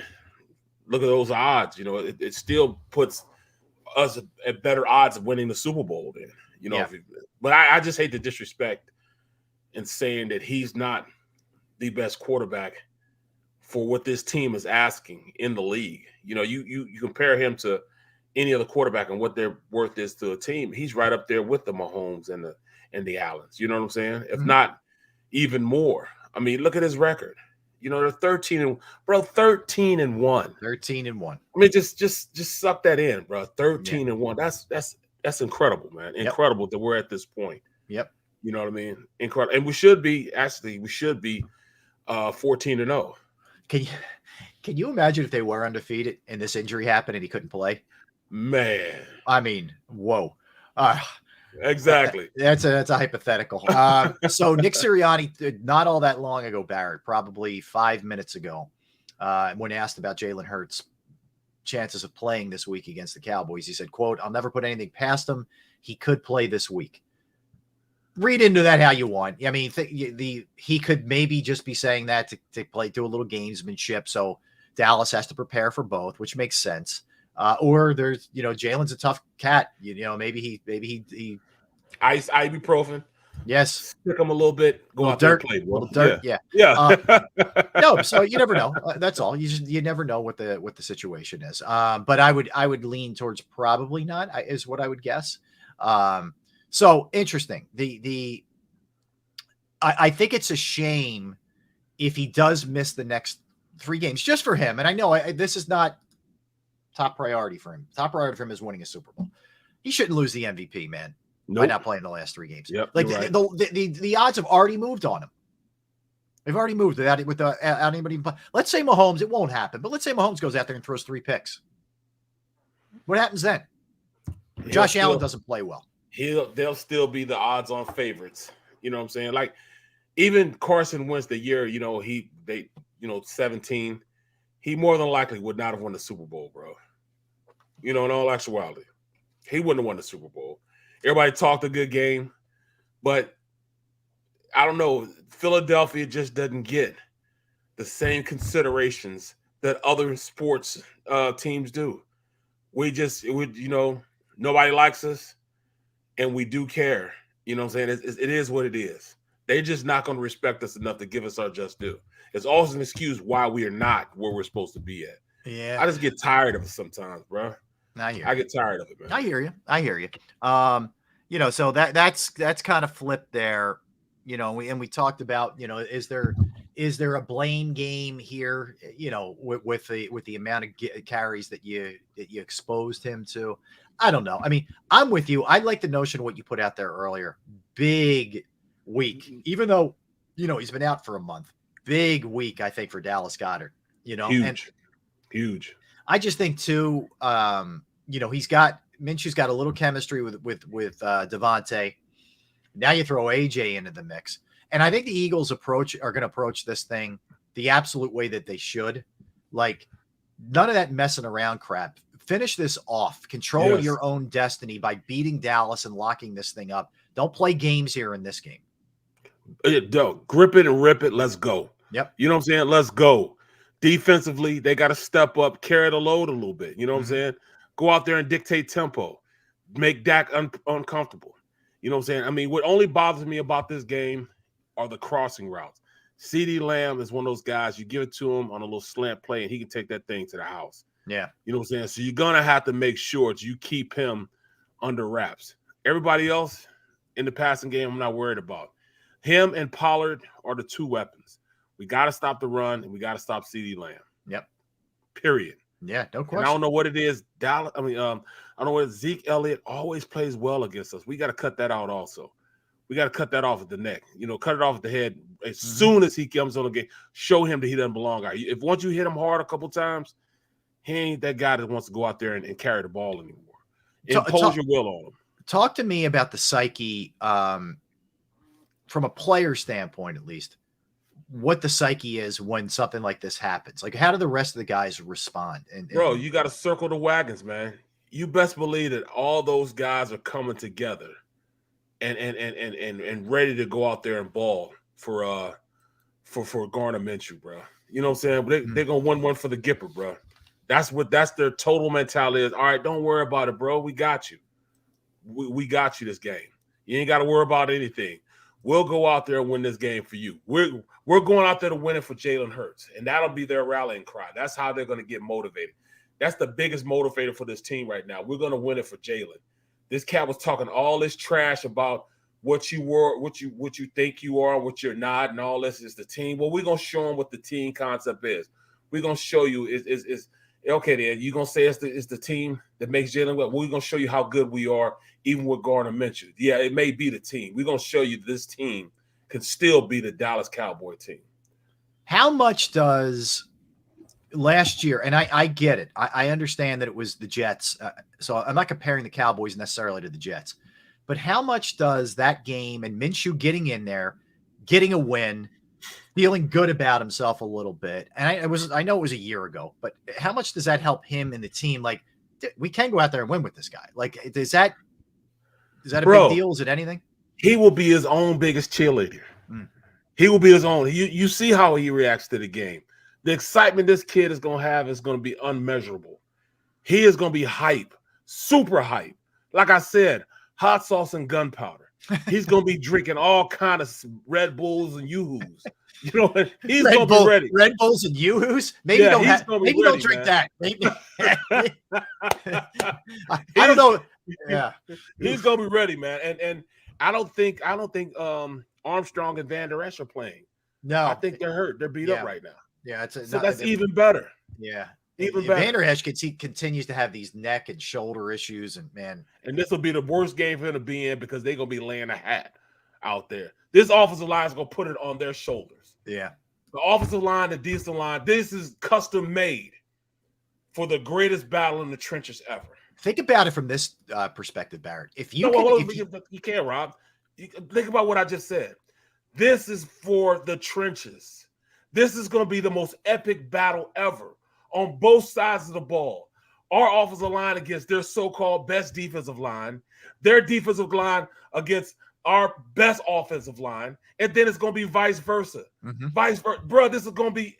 S5: look at those odds, you know, it still puts us at better odds of winning the Super Bowl then, you know.
S6: Yeah.
S5: But I just hate the disrespect in saying that he's not the best quarterback for what this team is asking in the league. You know, you compare him to any other quarterback and what their worth is to a team. He's right up there with the Mahomes and the Allens. You know what I'm saying? If not even more. I mean, look at his record. You know, they're 13-1.
S6: 13-1.
S5: I mean, just suck that in, bro. 13-1. That's incredible, man. Incredible that we're at this point.
S6: Yep.
S5: You know what I mean? Incredible. And we should be 14-0.
S6: Can you imagine if they were undefeated and this injury happened and he couldn't play?
S5: Man.
S6: I mean, whoa.
S5: Exactly.
S6: That's a hypothetical. So Nick Sirianni, not all that long ago, Barrett, probably 5 minutes ago, when asked about Jalen Hurts' chances of playing this week against the Cowboys, he said, quote, "I'll never put anything past him. He could play this week." Read into that how you want. I mean, he could maybe just be saying that to do a little gamesmanship. So Dallas has to prepare for both, which makes sense. Or there's, you know, Jalen's a tough cat. You know, maybe he
S5: ice ibuprofen.
S6: Yes,
S5: stick him a little bit. Go out there and play.
S6: Little dirt. Yeah. No, so you never know. That's all. You never know what the situation is. But I would lean towards probably not. Is what I would guess. So interesting. I think it's a shame if he does miss the next 3 games just for him. And I know this is not top priority for him. Top priority for him is winning a Super Bowl. He shouldn't lose the MVP, man. By not playing the last 3 games.
S5: Yep,
S6: like
S5: right.
S6: the odds have already moved on him. They've already moved without anybody. Let's say Mahomes, it won't happen, but let's say Mahomes goes out there and throws 3 picks. What happens then? Josh Allen doesn't play well.
S5: They'll still be the odds-on favorites. You know what I'm saying? Like even Carson Wentz the year, you know, 17, he more than likely would not have won the Super Bowl, bro. You know, in all actuality, he wouldn't have won the Super Bowl. Everybody talked a good game, but I don't know. Philadelphia just doesn't get the same considerations that other sports teams do. nobody likes us, and we do care. You know what I'm saying? It is what it is. They're just not going to respect us enough to give us our just due. It's also an excuse why we are not where we're supposed to be at.
S6: Yeah.
S5: I just get tired of it sometimes, bro. I get tired of it, man.
S6: I hear you. So that's kind of flipped there. We talked about, is there a blame game here, with the amount of carries that you exposed him to? I don't know. I mean, I'm with you. I like the notion of what you put out there earlier. Big week, even though, he's been out for a month. Big week, I think, for Dallas Goedert. Huge. I just think too, Minshew's got a little chemistry with Devontae. Now you throw AJ into the mix. And I think the Eagles are going to approach this thing the absolute way that they should. Like, none of that messing around crap. Finish this off. Control your own destiny by beating Dallas and locking this thing up. Don't play games here in this game.
S5: Grip it and rip it. Let's go.
S6: Yep.
S5: You know what I'm saying? Let's go. Defensively, they got to step up, carry the load a little bit. You know what I'm saying? Go out there and dictate tempo. Make Dak uncomfortable. You know what I'm saying? I mean, what only bothers me about this game are the crossing routes. CeeDee Lamb is one of those guys, you give it to him on a little slant play, and he can take that thing to the house.
S6: Yeah.
S5: You know what I'm saying? So you're going to have to make sure that you keep him under wraps. Everybody else in the passing game, I'm not worried about. Him and Pollard are the two weapons. We got to stop the run, and we got to stop CeeDee Lamb.
S6: Yep.
S5: Period.
S6: Yeah, no question.
S5: And I don't know what it is. I don't know what Zeke Elliott always plays well against us. We got to cut that out also. We got to cut that off at the neck. Cut it off at the head as soon as he comes on the game. Show him that he doesn't belong out. If once you hit him hard a couple times, he ain't that guy that wants to go out there and carry the ball anymore. Impose your will on him.
S6: Talk to me about the psyche, from a player standpoint, at least, what the psyche is when something like this happens. Like, how do the rest of the guys respond?
S5: Bro, you got to circle the wagons, man. You best believe that all those guys are coming together and ready to go out there and ball for Gardner Minshew, bro. You know what I'm saying? They're gonna win one for the Gipper, bro. That's their total mentality is. All right, don't worry about it, bro. We got you. We got you this game. You ain't got to worry about anything. We'll go out there and win this game for you. We're going out there to win it for Jalen Hurts, and that'll be their rallying cry. That's how they're going to get motivated. That's the biggest motivator for this team right now. We're going to win it for Jalen. This cat was talking all this trash about what you were, what you think you are, what you're not, and all this is the team. Well, we're going to show him what the team concept is. We're going to show you is okay, then you're going to say it's the team that makes Jalen well. We're going to show you how good we are, even with Gardner Minshew. Yeah, it may be the team. We're going to show you this team can still be the Dallas Cowboy team.
S6: How much does last year, and I get it. I understand that it was the Jets. So I'm not comparing the Cowboys necessarily to the Jets. But how much does that game and Minshew getting in there, getting a win, feeling good about himself a little bit, and I know it was a year ago, but how much does that help him and the team? Like, we can go out there and win with this guy. Like, is that a big deal? Is it anything?
S5: He will be his own biggest cheerleader. He will be his own. You see how he reacts to the game. The excitement this kid is going to have is going to be unmeasurable. He is going to be hype, super hype. Like I said, hot sauce and gunpowder. He's going to be drinking all kind of Red Bulls and Yoo-Hoos. You know, he's going to be ready.
S6: Red Bulls and Yoo-Hoos? Maybe don't drink that. Maybe. I don't know. Yeah.
S5: He's going to be ready, man. And I don't think Armstrong and Van Der Esch are playing.
S6: No.
S5: I think they're hurt. They're beat up right now.
S6: Yeah,
S5: that's even better.
S6: Yeah.
S5: Even better.
S6: Van Der Esch continues to have these neck and shoulder issues, and
S5: this will be the worst game for him to be in because they're gonna be laying a hat out there. This offensive line is gonna put it on their shoulders.
S6: Yeah.
S5: The offensive line, the defensive line, this is custom made for the greatest battle in the trenches ever.
S6: Think about it from this perspective, Barrett.
S5: You can't, Rob. Think about what I just said. This is for the trenches. This is going to be the most epic battle ever on both sides of the ball. Our offensive line against their so-called best defensive line, their defensive line against our best offensive line, and then it's going to be vice versa. Vice versa. Bro, this is going to be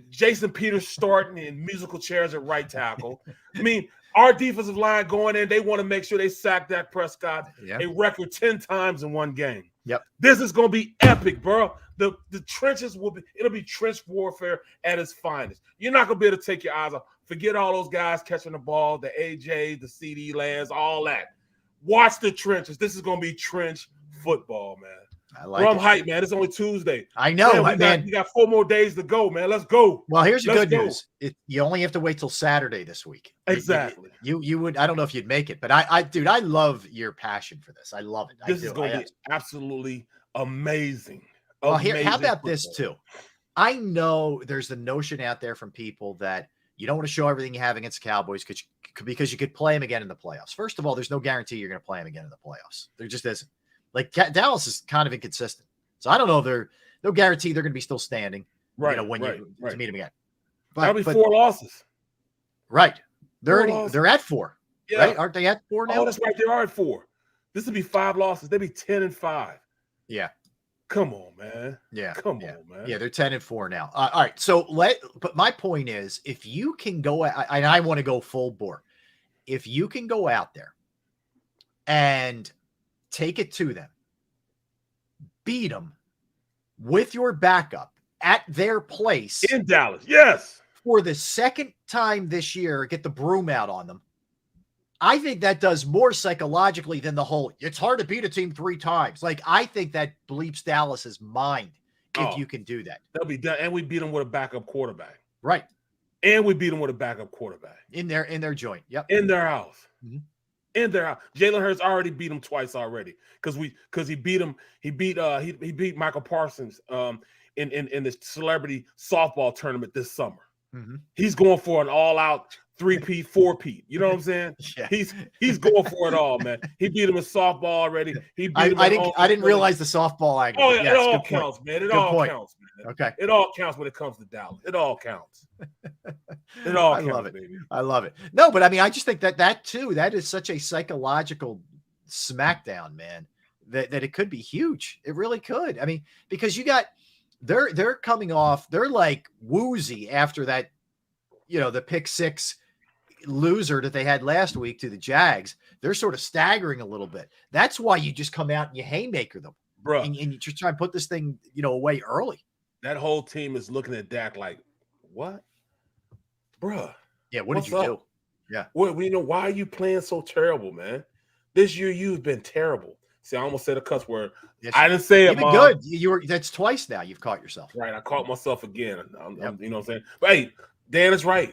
S5: Jason Peters starting in musical chairs at right tackle. I mean, Our defensive line going in, they want to make sure they sack Dak Prescott
S6: Yeah.
S5: a record 10 times in one game.
S6: Yep.
S5: This is going to be epic, bro. The trenches it'll be trench warfare at its finest. You're not going to be able to take your eyes off. Forget all those guys catching the ball, the AJ, the CD lands, all that. Watch the trenches. This is going to be trench football, man.
S6: I like
S5: I'm
S6: it.
S5: hyped, man. It's only Tuesday.
S6: I know, man.
S5: We got 4 more days to go, man. Let's go.
S6: Well, here's the good
S5: go.
S6: news. You only have to wait till Saturday this week.
S5: Exactly.
S6: You would. I don't know if you'd make it, but dude, I love your passion for this. I love it.
S5: This is going to be absolutely amazing.
S6: Well, how
S5: Amazing
S6: about
S5: football.
S6: this too? I know there's the notion out there from people that you don't want to show everything you have against the Cowboys because you could play them again in the playoffs. First of all, there's no guarantee you're going to play them again in the playoffs. There just isn't. Like Dallas is kind of inconsistent. So I don't know if they're no guarantee they're going to be still standing,
S5: right?
S6: You to meet them again.
S5: That'll be 4 losses,
S6: right? They're at 4, right? Aren't they at 4 now?
S5: Oh, that's right. They are at 4. This would be 5 losses. They'd be 10-5.
S6: Yeah.
S5: Come on, man.
S6: Yeah.
S5: Come on, man.
S6: Yeah, they're 10-4 now. All right. So but my point is, if you can go, and I want to go full bore, if you can go out there and take it to them, beat them with your backup at their place
S5: in Dallas, yes,
S6: for the second time this year, get the broom out on them. I think that does more psychologically than the whole, it's hard to beat a team 3 times. Like, I think that bleeps Dallas's mind if you can do that.
S5: They'll be done. And we beat them with a backup quarterback.
S6: Right.
S5: And we beat them with a backup quarterback.
S6: In their joint. Yep.
S5: In their house.
S6: Mm-hmm.
S5: In their house. Jalen Hurts already beat him twice already. Because he beat him, he beat Michael Parsons in the celebrity softball tournament this summer.
S6: Mm-hmm.
S5: He's going for an all-out 3-peat, 4-peat. You know what I'm saying?
S6: Yeah.
S5: He's going for it all, man. He beat him in softball already. He beat him.
S6: I didn't realize the softball angle.
S5: Oh,
S6: yes,
S5: it all counts, man. It all counts, man.
S6: Okay.
S5: It all counts when it comes to Dallas. It all counts. It all counts,
S6: love it.
S5: baby.
S6: I love it. No, but I mean, I just think that too, that is such a psychological smackdown, man, that it could be huge. It really could. I mean, because you got they're coming off, they're like woozy after that, the pick 6 loser that they had last week to the Jags. They're sort of staggering a little bit. That's why you just come out and you haymaker them,
S5: bro,
S6: and you just try and put this thing, away early.
S5: That whole team is looking at Dak like, what, bro?
S6: Yeah, what did you do? Yeah,
S5: well, why are you playing so terrible, man? This year you've been terrible. See, I almost said a cuss word. Yes, I didn't say it,
S6: Mom. Good. That's twice now you've caught yourself.
S5: Right, I caught myself again. You know what I'm saying? But hey, Dan is right.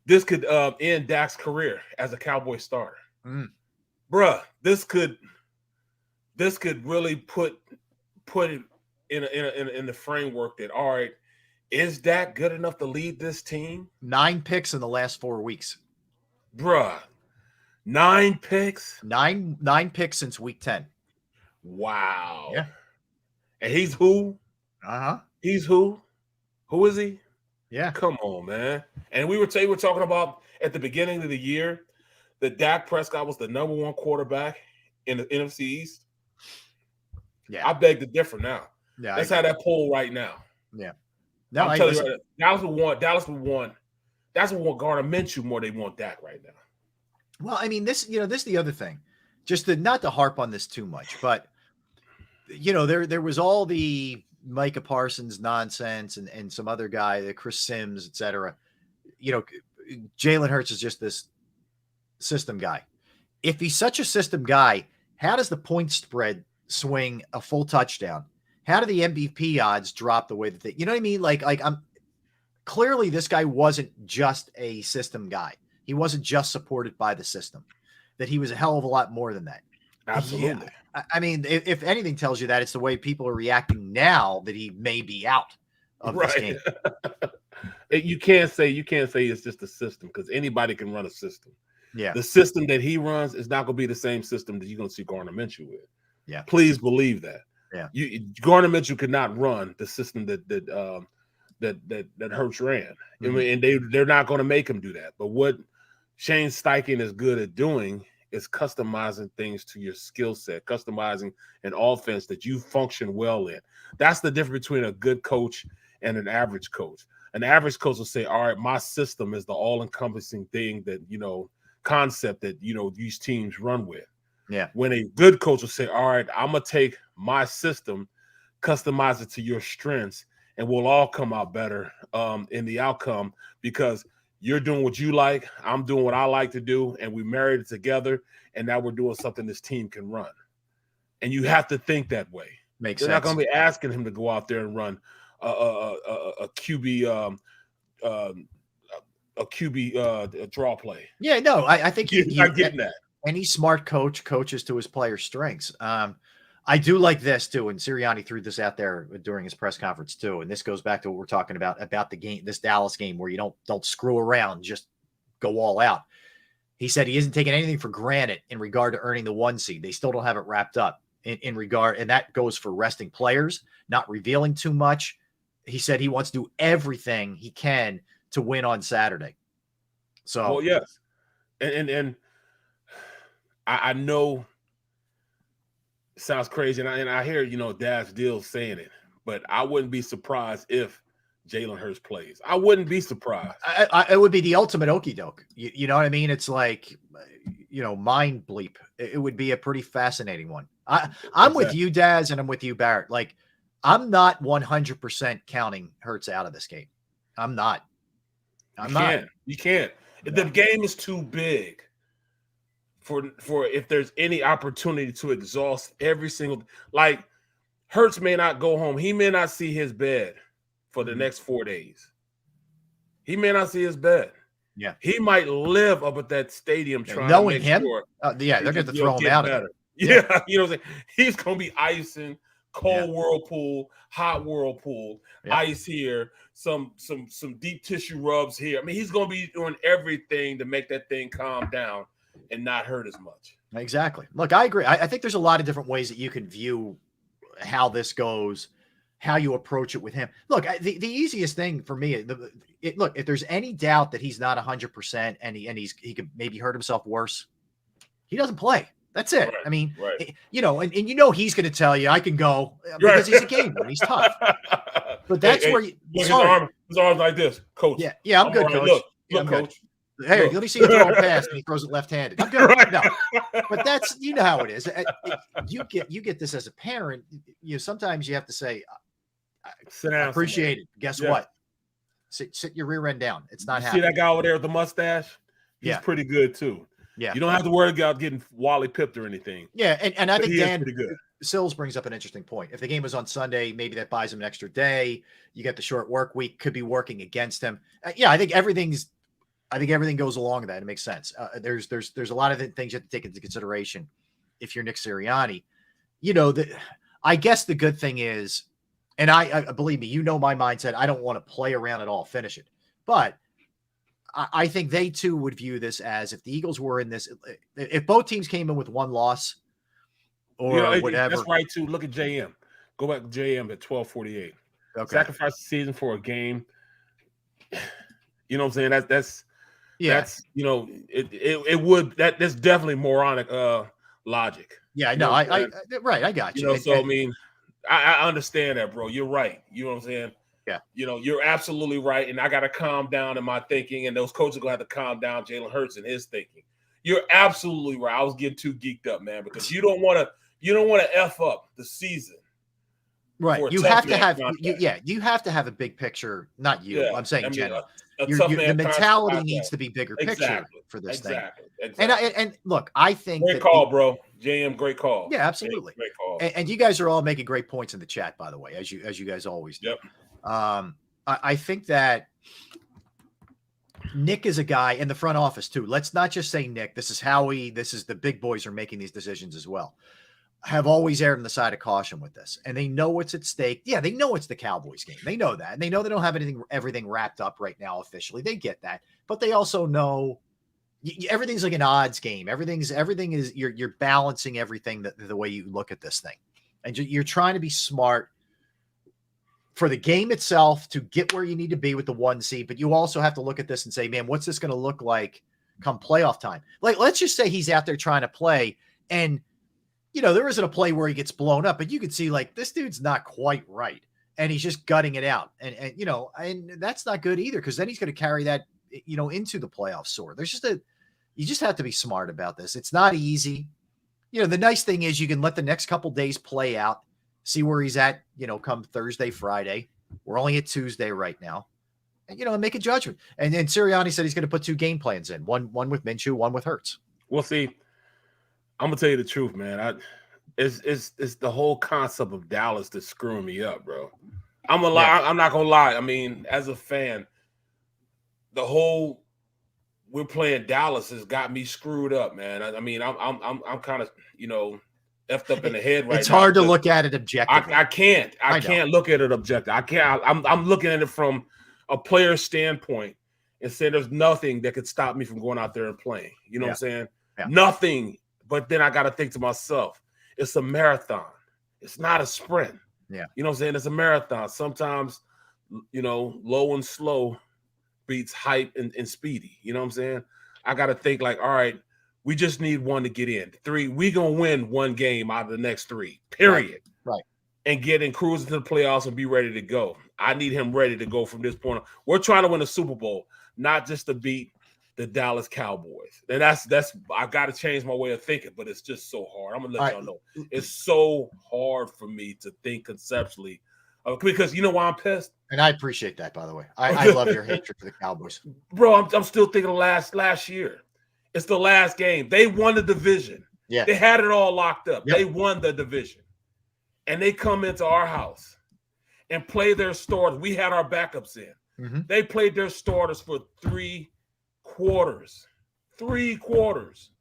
S5: This could end Dak's career as a Cowboy starter. Bruh, this could really put it in the framework that, all right, is Dak good enough to lead this team?
S6: 9 picks in the last 4 weeks.
S5: Bruh, 9 picks?
S6: 9 picks since week 10.
S5: Wow.
S6: Yeah.
S5: And he's who?
S6: Uh-huh.
S5: He's who? Who is he?
S6: Yeah.
S5: Come on, man. And we were talking about at the beginning of the year that Dak Prescott was the number 1 quarterback in the NFC East.
S6: Yeah.
S5: I beg to differ now.
S6: Yeah.
S5: Let's have that poll right now.
S6: Yeah. No,
S5: I'm telling you right now, Dallas would want Gardner Minshew more than they want Dak right now.
S6: Well, I mean, this is the other thing. Just not to harp on this too much, but there was all the Micah Parsons nonsense and some other guy, the Chris Sims, et cetera. Jalen Hurts is just this system guy. If he's such a system guy, how does the point spread swing a full touchdown? How do the MVP odds drop the way that they, you know what I mean? Like I'm clearly this guy wasn't just a system guy. He wasn't just supported by the system, that he was a hell of a lot more than that.
S5: Absolutely.
S6: Yeah. I mean, if anything tells you that, it's the way people are reacting now that he may be out of this game.
S5: You can't say it's just a system, because anybody can run a system.
S6: Yeah.
S5: The system that he runs is not going to be the same system that you're going to see Gardner Minshew with.
S6: Yeah.
S5: Please believe that.
S6: Yeah.
S5: Gardner Minshew could not run the system that Hurts ran.
S6: Mm-hmm.
S5: And they're not going to make him do that. But what Shane Steichen is good at doing is customizing things to your skill set, customizing an offense that you function well in. That's the difference between a good coach and an average coach. An average coach will say, all right, my system is the all-encompassing thing that, concept that these teams run with.
S6: Yeah.
S5: When a good coach will say, all right, I'm gonna take my system, customize it to your strengths, and we'll all come out better in the outcome because you're doing what you like, I'm doing what I like to do, and we married it together, and now we're doing something this team can run. And you have to think that way.
S6: Makes
S5: They're
S6: sense.
S5: not going to be asking him to go out there and run a QB draw play.
S6: Yeah, no, I think
S5: He's not getting that.
S6: Any smart coach coaches to his players' strengths. I do like this too, and Sirianni threw this out there during his press conference too. And this goes back to what we're talking about the game, this Dallas game, where you don't screw around, just go all out. He said he isn't taking anything for granted in regard to earning the 1 seed. They still don't have it wrapped up in regard, and that goes for resting players, not revealing too much. He said he wants to do everything he can to win on Saturday. So,
S5: well, yes, and I know it sounds crazy, and I hear Dash Deal saying it, but I wouldn't be surprised if Jalen Hurts plays. I wouldn't be surprised.
S6: It would be the ultimate okie doke. You know what I mean? It's like, mind bleep. It would be a pretty fascinating one. I'm with you, Daz, and I'm with you, Barrett. Like, I'm not 100% counting Hurts out of this game. I'm not.
S5: You can't. The game is too big for if there's any opportunity to exhaust every single. Like, Hurts may not go home. He may not see his bed for the next 4 days. He may not see his bed.
S6: Yeah.
S5: He might live up at that stadium trying
S6: knowing
S5: to make
S6: him.
S5: sure.
S6: They're going to throw him out.
S5: Yeah, you know what I'm saying? He's going to be icing, cold whirlpool, hot whirlpool, ice here, some deep tissue rubs here. I mean, he's going to be doing everything to make that thing calm down and not hurt as much.
S6: Exactly. Look, I agree. I think there's a lot of different ways that you can view how this goes, how you approach it with him. Look, the easiest thing for me, look, if there's any doubt that he's not 100% and he could maybe hurt himself worse, he doesn't play. That's it.
S5: Right,
S6: I mean,
S5: right.
S6: And he's going to tell you I can go because he's a gamer and he's tough. But that's where
S5: his arms like this, coach.
S6: Yeah, I'm good, coach.
S5: Look, coach.
S6: Hey, let me see you throw a pass and he throws it left-handed. I'm good. Right. No, but that's how it is. You get this as a parent. Sometimes you have to say,
S5: sit down.
S6: I appreciate it. Guess what? Sit your rear end down. It's not happening.
S5: See that guy over there with the mustache? He's pretty good too.
S6: Yeah,
S5: you don't have to worry about getting Wally pipped or anything.
S6: Yeah, and I think Dan
S5: pretty good.
S6: Sills brings up an interesting point. If the game was on Sunday, maybe that buys him an extra day. You get the short work week, could be working against him. I think everything goes along with that. It makes sense. There's a lot of things you have to take into consideration if you're Nick Sirianni. I guess the good thing is, and I believe me, my mindset. I don't want to play around at all, finish it. But I think they too would view this as if the Eagles were in this, if both teams came in with one loss or whatever.
S5: That's right too. Look at JM. Go back to JM at 12:48.
S6: Okay.
S5: Sacrifice the season for a game. You know what I'm saying? That's that's that's definitely moronic logic.
S6: Yeah, no, I got you.
S5: I mean, I understand that, bro. You're right. You know what I'm saying?
S6: Yeah.
S5: You're absolutely right. And I got to calm down in my thinking, and those coaches are going to have to calm down Jalen Hurts in his thinking. You're absolutely right. I was getting too geeked up, man, because you don't want to F up the season.
S6: Right. You have to have you have to have a big picture. Not you. Yeah. I'm saying general. The mentality needs to be bigger picture for this thing. Exactly. And look, I think
S5: great call, bro. JM, great call.
S6: Yeah, absolutely.
S5: Great call.
S6: And you guys are all making great points in the chat, by the way, as you guys always do.
S5: Yep.
S6: I think that Nick is a guy in the front office too. Let's not just say Nick. This is Howie. This is the big boys are making these decisions as well. Have always erred on the side of caution with this, and they know what's at stake. Yeah, they know it's the Cowboys game. They know that, and they know they don't have everything wrapped up right now officially. They get that, but they also know everything's like an odds game. Everything is you're balancing everything the way you look at this thing, and you're trying to be smart for the game itself to get where you need to be with the 1 seed. But you also have to look at this and say, man, what's this going to look like come playoff time? Like, let's just say he's out there trying to play, and there isn't a play where he gets blown up, but you could see like this dude's not quite right, and he's just gutting it out, and that's not good either, because then he's going to carry that into the playoff sword. There's just you just have to be smart about this. It's not easy. You know, the nice thing is you can let the next couple days play out, see where he's at, you know, come Thursday, Friday. We're only at Tuesday right now. And, you know, make a judgment. And then Sirianni said he's going to put 2 game plans in, one with Minshew, one with Hurts.
S5: Well, see, I'm gonna tell you the truth, man. It's the whole concept of Dallas that's screwing me up, bro. I'm not gonna lie. I mean, as a fan, the whole we're playing Dallas has got me screwed up, man. I mean, I'm kind of, you know, effed up in the head right now.
S6: It's hard to look at it objectively.
S5: I can't look at it objectively. I can't. I'm looking at it from a player standpoint and saying there's nothing that could stop me from going out there and playing. You know what I'm saying?
S6: Yeah.
S5: Nothing. But then I got to think to myself, it's a marathon. It's not a sprint.
S6: Yeah.
S5: You know what I'm saying? It's a marathon. Sometimes, you know, low and slow beats hype and speedy. You know what I'm saying? I got to think like, all right, we just need 1 to get in. 3, we going to win 1 game out of the next 3, period.
S6: Right.
S5: And get in, cruise into the playoffs and be ready to go. I need him ready to go from this point on. We're trying to win a Super Bowl, not just to beat the Dallas Cowboys. And that's I've got to change my way of thinking, but it's just so hard. I'm going to let y'all know. It's so hard for me to think conceptually because you know why I'm pissed?
S6: And I appreciate that, by the way. I love your hatred for the Cowboys.
S5: Bro, I'm still thinking of last year. It's the last game. They won the division.
S6: Yeah.
S5: They had it all locked up.
S6: Yep.
S5: They won the division. And they come into our house and play their starters. We had our backups in.
S6: Mm-hmm.
S5: They played their starters for 3 quarters. 3 quarters.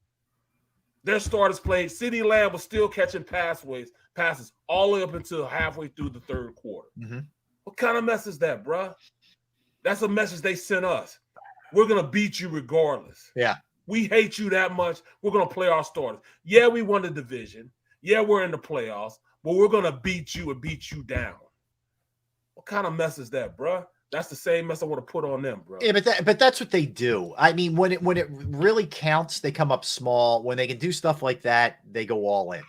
S5: Their starters played. CeeDee Lamb was still catching passes all the way up until halfway through the 3rd quarter.
S6: Mm-hmm.
S5: What kind of mess is that, bro? That's a message they sent us. We're going to beat you regardless.
S6: Yeah.
S5: We hate you that much. We're going to play our starters. Yeah, we won the division. Yeah, we're in the playoffs, but we're going to beat you and beat you down. What kind of mess is that, bro? That's the same mess I want to put on them, bro.
S6: Yeah, but that's what they do. I mean, when it really counts, they come up small. When they can do stuff like that, they go all in.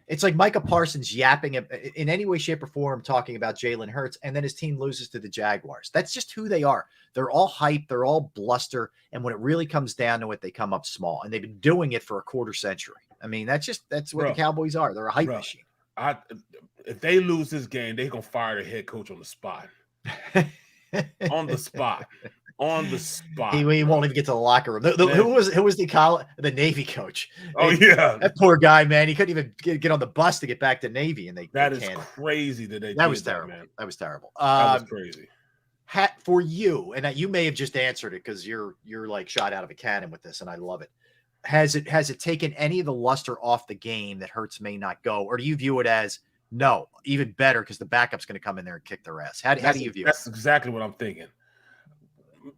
S6: It's like Micah Parsons yapping in any way, shape, or form talking about Jalen Hurts, and then his team loses to the Jaguars. That's just who they are. They're all hype. They're all bluster. And when it really comes down to it, they come up small. And they've been doing it for a quarter century. I mean, that's what the Cowboys are. They're a hype machine.
S5: If they lose this game, they're going to fire the head coach on the spot. On the spot. On the spot.
S6: He won't even get to the locker room. Who was the Navy coach?
S5: Oh, yeah.
S6: That poor guy, man. He couldn't even get on the bus to get back to Navy. And
S5: that is crazy that
S6: was terrible.
S5: Man.
S6: That was terrible.
S5: That was crazy.
S6: For you, and you may have just answered it because you're like shot out of a cannon with this, and I love it. Has it taken any of the luster off the game that Hurts may not go, or do you view it as no, even better because the backup's going to come in there and kick their ass? How do you view it?
S5: That's exactly what I'm thinking.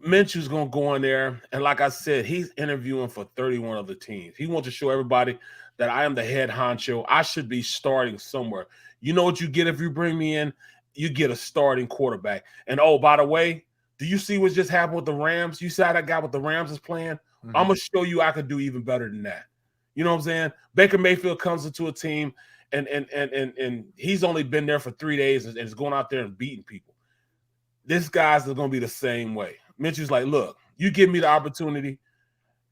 S5: Minshew's going to go in there, and like I said, he's interviewing for 31 other teams. He wants to show everybody that I am the head honcho. I should be starting somewhere. You know what you get if you bring me in? You get a starting quarterback. And, oh, by the way, do you see what just happened with the Rams? You see how that guy with the Rams is playing? Mm-hmm. I'm going to show you I could do even better than that. You know what I'm saying? Baker Mayfield comes into a team, and he's only been there for 3 days and is going out there and beating people. This guy's going to be the same way. Minshew's like, look, you give me the opportunity,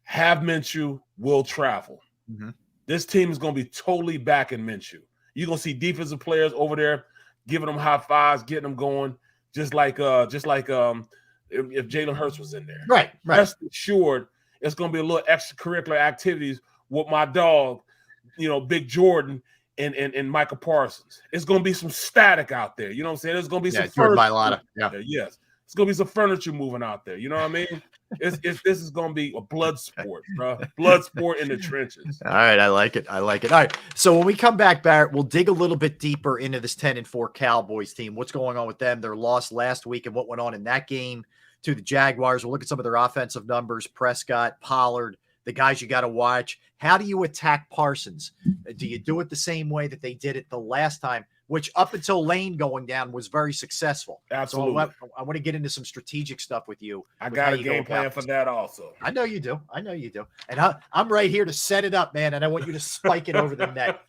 S5: have Minshew, we'll travel.
S6: Mm-hmm.
S5: This team is going to be totally back in Minshew. You're going to see defensive players over there giving them high fives, getting them going, just like if Jalen Hurts was in there.
S6: Right.
S5: Rest assured, it's going to be a little extracurricular activities with my dog, Big Jordan and Micah Parsons. It's going to be some static out there. You know what I'm saying? There's going to be some
S6: Jordan Mailata. Yeah.
S5: Yes. It's going to be some furniture moving out there. You know what I mean? This is going to be a blood sport, bro. Blood sport in the trenches.
S6: All right. I like it. All right. So when we come back, Barrett, we'll dig a little bit deeper into this 10-4 Cowboys team. What's going on with them? Their loss last week and what went on in that game to the Jaguars. We'll look at some of their offensive numbers, Prescott, Pollard, the guys you got to watch. How do you attack Parsons? Do you do it the same way that they did it the last time, which up until Lane going down was very successful?
S5: Absolutely.
S6: So I want to get into some strategic stuff with you.
S5: I got a game plan for that also.
S6: I know you do. And I'm right here to set it up, man, and I want you to spike it over the net.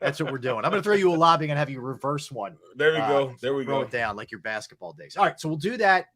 S6: That's what we're doing. I'm going to throw you a lobbing and have you reverse one.
S5: There we go.
S6: Throw it down like your basketball days. All right, so we'll do that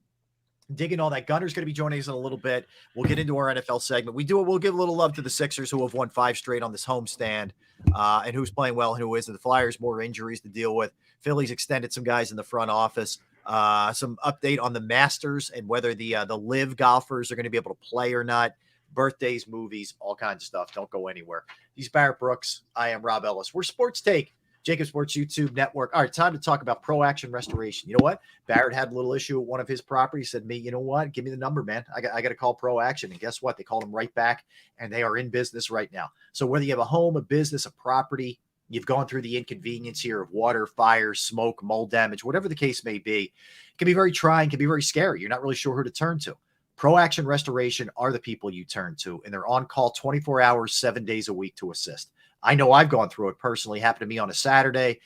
S6: digging all that. Gunner's going to be joining us in a little bit. We'll get into our NFL segment. We'll give a little love to the Sixers, who have won 5 straight on this homestand, and who's playing well and who isn't. The Flyers, more injuries to deal with. Philly's extended some guys in the front office. Some update on the Masters and whether the live golfers are going to be able to play or not. Birthdays, movies, all kinds of stuff. Don't go anywhere. He's Barrett Brooks. I am Rob Ellis. We're Sports Take, JAKIB Sports YouTube Network. All right, time to talk about Pro Action Restoration. You know what? Barrett had a little issue at one of his properties. Said to me, you know what? Give me the number, man. I got to call Pro Action. And guess what? They called him right back, and they are in business right now. So whether you have a home, a business, a property, you've gone through the inconvenience here of water, fire, smoke, mold damage, whatever the case may be, it can be very trying, can be very scary. You're not really sure who to turn to. Pro Action Restoration are the people you turn to, and they're on call 24 hours, 7 days a week to assist. I know I've gone through it personally. Happened to me on a Saturday.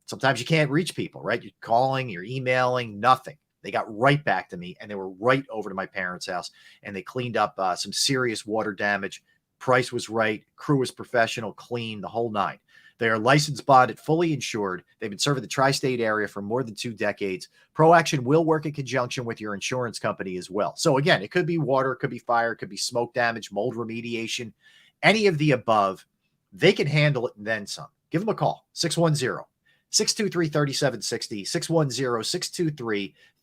S6: Sometimes you can't reach people, right? You're calling, you're emailing, nothing. They got right back to me, and they were right over to my parents' house, and they cleaned up some serious water damage. Price was right. Crew was professional, clean, the whole nine. They are licensed, bonded, fully insured. They've been serving the tri-state area for more than 2 decades. Pro Action will work in conjunction with your insurance company as well. So again, it could be water, it could be fire, it could be smoke damage, mold remediation, any of the above. They can handle it and then some. Give them a call, 610-623-3760,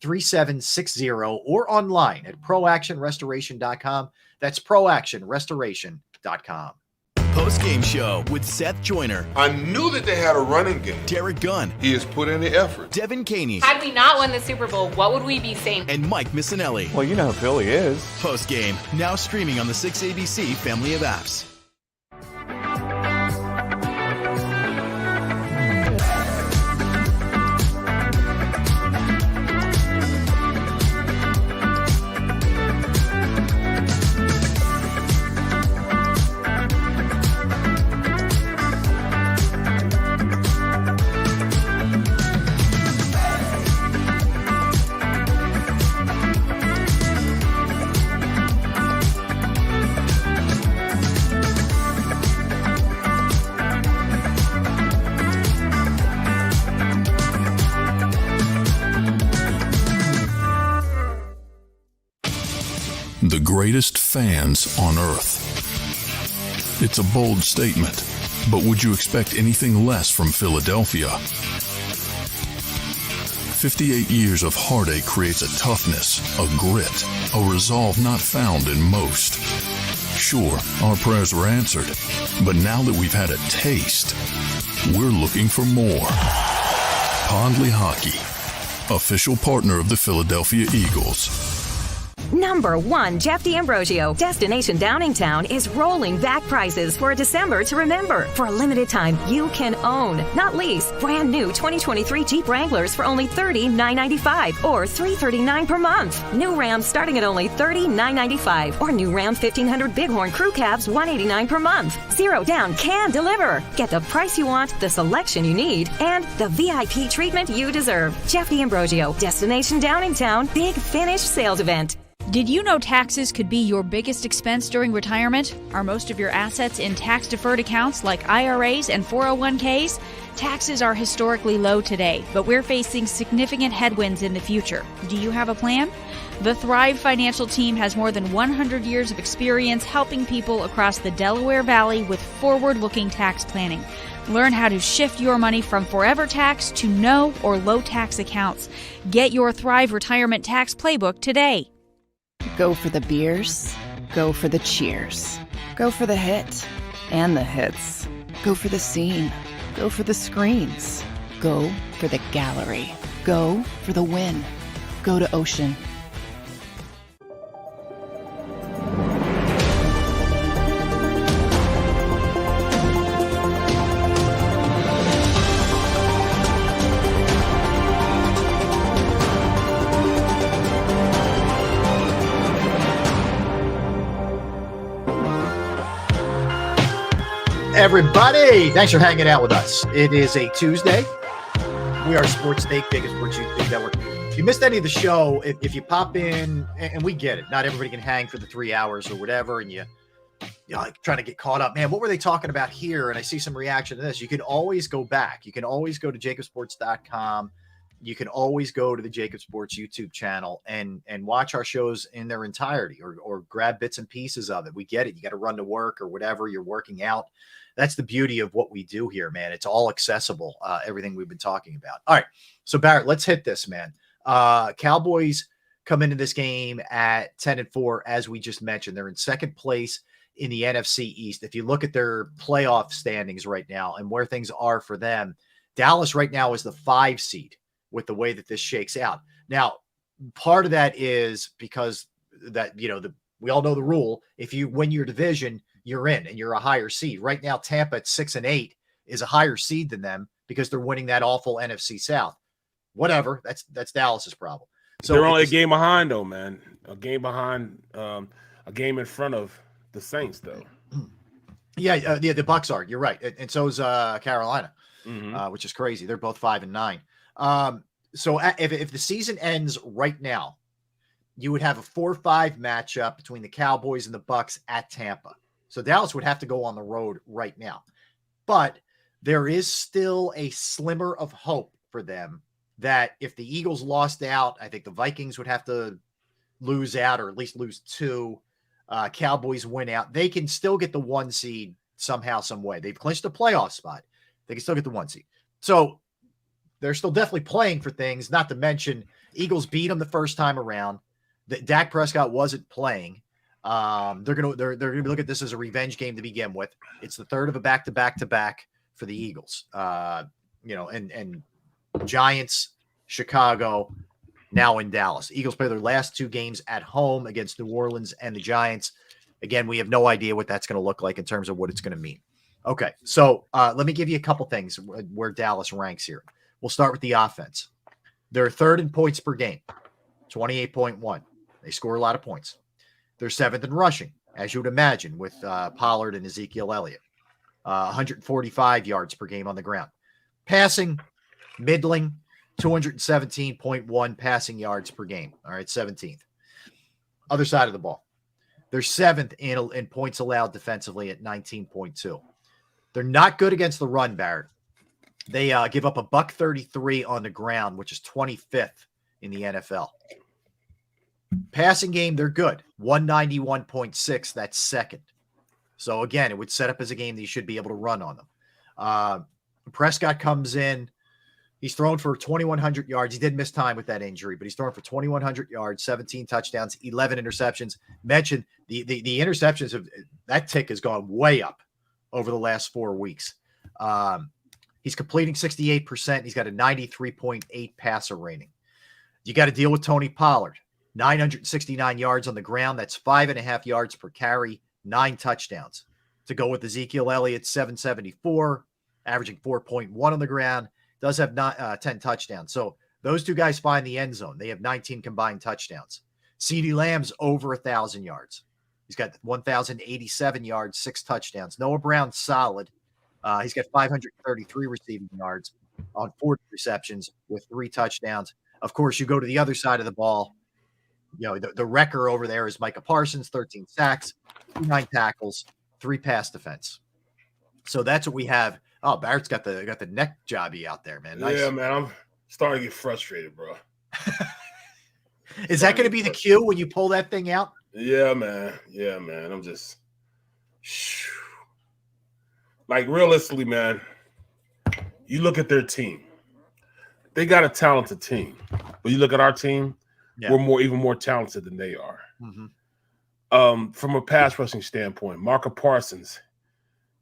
S6: 610-623-3760, or online at proactionrestoration.com. That's proactionrestoration.com.
S2: Post-game show with Seth Joyner,
S3: I knew that they had a running game.
S2: Derek Gunn,
S3: He has put in the effort.
S2: Devin Caney,
S4: Had we not won the Super Bowl, what would we be saying?
S2: and Mike Missinelli.
S7: Well, you know who Philly is.
S2: Post-game, now streaming on the 6ABC family of apps.
S8: The greatest fans on earth. It's a bold statement, but would you expect anything less from Philadelphia? 58 years of heartache creates a toughness, a grit, a resolve not found in most. Sure, our prayers were answered, but now that we've had a taste, we're looking for more. Pondley Hockey, official partner of the Philadelphia Eagles.
S9: Number 1, Jeff D'Ambrosio. Destination Downingtown is rolling back prices for a December to remember. For a limited time, you can own, not lease, brand new 2023 Jeep Wranglers for only $30,995 or $339 per month. New Ram starting at only $30,995 or new Ram 1500 Bighorn Crew Cabs $189 per month. Zero down can deliver. Get the price you want, the selection you need, and the VIP treatment you deserve. Jeff D'Ambrosio, Destination Downingtown, Big Finish Sales Event.
S10: Did you know taxes could be your biggest expense during retirement? Are most of your assets in tax-deferred accounts like IRAs and 401ks? Taxes are historically low today, but we're facing significant headwinds in the future. Do you have a plan? The Thrive Financial team has more than 100 years of experience helping people across the Delaware Valley with forward-looking tax planning. Learn how to shift your money from forever tax to no or low tax accounts. Get your Thrive Retirement Tax Playbook today.
S1: Go for the beers, go for the cheers, go for the hit and the hits, go for the scene, go for the screens, go for the gallery, go for the win, go to Ocean.
S6: Everybody, thanks for hanging out with us. It is a Tuesday. We are Sports Take, JAKIB Sports YouTube Network. If you missed any of the show, if you pop in, and we get it, not everybody can hang for the 3 hours or whatever, and you like trying to get caught up. Man, what were they talking about here? And I see some reaction to this. You can always go back. You can always go to jakibsports.com you can always go to the JAKIB Sports YouTube channel and watch our shows in their entirety, or grab bits and pieces of it. We get it. You got to run to work or whatever, you're working out. That's the beauty of what we do here, man. It's all accessible, everything we've been talking about. All right. So Barrett, let's hit this, man. Cowboys come into this game at 10-4, as we just mentioned. They're in second place in the NFC East. If you look at their playoff standings right now and where things are for them, Dallas right now is the 5 seed with the way that this shakes out. Now, part of that is because that, we all know the rule. If you win your division, you're in and you're a higher seed. Right now, Tampa at 6-8 is a higher seed than them because they're winning that awful NFC South. Whatever. That's Dallas's problem. So
S5: they're only a game behind, though, man. A game behind, a game in front of the Saints, though.
S6: Yeah, the Bucks are. You're right, and so is Carolina, which is crazy. They're both 5-9. So if the season ends right now, you would have a 4-5 matchup between the Cowboys and the Bucks at Tampa. So Dallas would have to go on the road right now, but there is still a slimmer of hope for them that if the Eagles lost out, I think the Vikings would have to lose out, or at least lose 2. Cowboys win out. They can still get the 1 seed somehow, some way. They've clinched a playoff spot. They can still get the 1 seed. So they're still definitely playing for things, not to mention Eagles beat them the first time around. Dak Prescott wasn't playing. They're gonna be looking at this as a revenge game to begin with. It's the third of a back-to-back for the Eagles. And Giants, Chicago, now in Dallas. Eagles play their last 2 games at home against New Orleans and the Giants. Again, we have no idea what that's going to look like in terms of what it's going to mean. Okay, so let me give you a couple things where Dallas ranks here. We'll start with the offense. They're third in points per game, 28.1. They score a lot of points. They're 7th in rushing, as you would imagine, with Pollard and Ezekiel Elliott. 145 yards per game on the ground. Passing, middling, 217.1 passing yards per game. All right, 17th. Other side of the ball. They're 7th in points allowed defensively at 19.2. They're not good against the run, Barrett. They give up $133 on the ground, which is 25th in the NFL. Passing game, they're good. 191.6, that's second. So, again, it would set up as a game that you should be able to run on them. Prescott comes in. He's thrown for 2,100 yards. He did miss time with that injury, but he's thrown for 2,100 yards, 17 touchdowns, 11 interceptions. Mentioned the interceptions, that tick has gone way up over the last 4 weeks. He's completing 68%. He's got a 93.8 passer rating. You got to deal with Tony Pollard. 969 yards on the ground. That's 5.5 yards per carry, 9 touchdowns. To go with Ezekiel Elliott, 774, averaging 4.1 on the ground. Does have 10 touchdowns. So those 2 guys find the end zone. They have 19 combined touchdowns. CeeDee Lamb's over 1,000 yards. He's got 1,087 yards, 6 touchdowns. Noah Brown's solid. He's got 533 receiving yards on 40 receptions with 3 touchdowns. Of course, you go to the other side of the ball. The wrecker over there is Micah Parsons, 13 sacks, 9 tackles, 3 pass defense. So that's what we have. Oh, Barrett's got the neck jobby out there, man. Nice.
S5: Yeah, man. I'm starting to get frustrated, bro.
S6: Is that going to be the cue when you pull that thing out?
S5: Yeah, man. Yeah, man. I'm just like, realistically, man, you look at their team. They got a talented team. But you look at our team, we're even more talented than they are. Mm-hmm. From a pass rushing standpoint, Micah Parsons,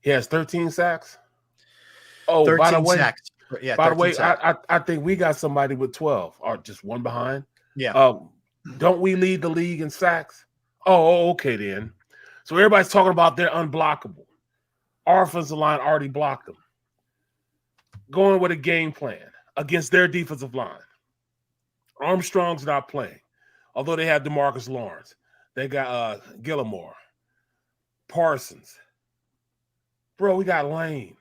S5: he has 13 sacks. Oh, by the way, sacks. Yeah, by the way, I think we got somebody with 12 or just one behind.
S6: Yeah.
S5: Don't we lead the league in sacks? Oh, okay then. So everybody's talking about they're unblockable. Our offensive line already blocked them. Going with a game plan against their defensive line. Armstrong's not playing, although they have DeMarcus Lawrence. They got Gillimore, Parsons. Bro, we got Lane.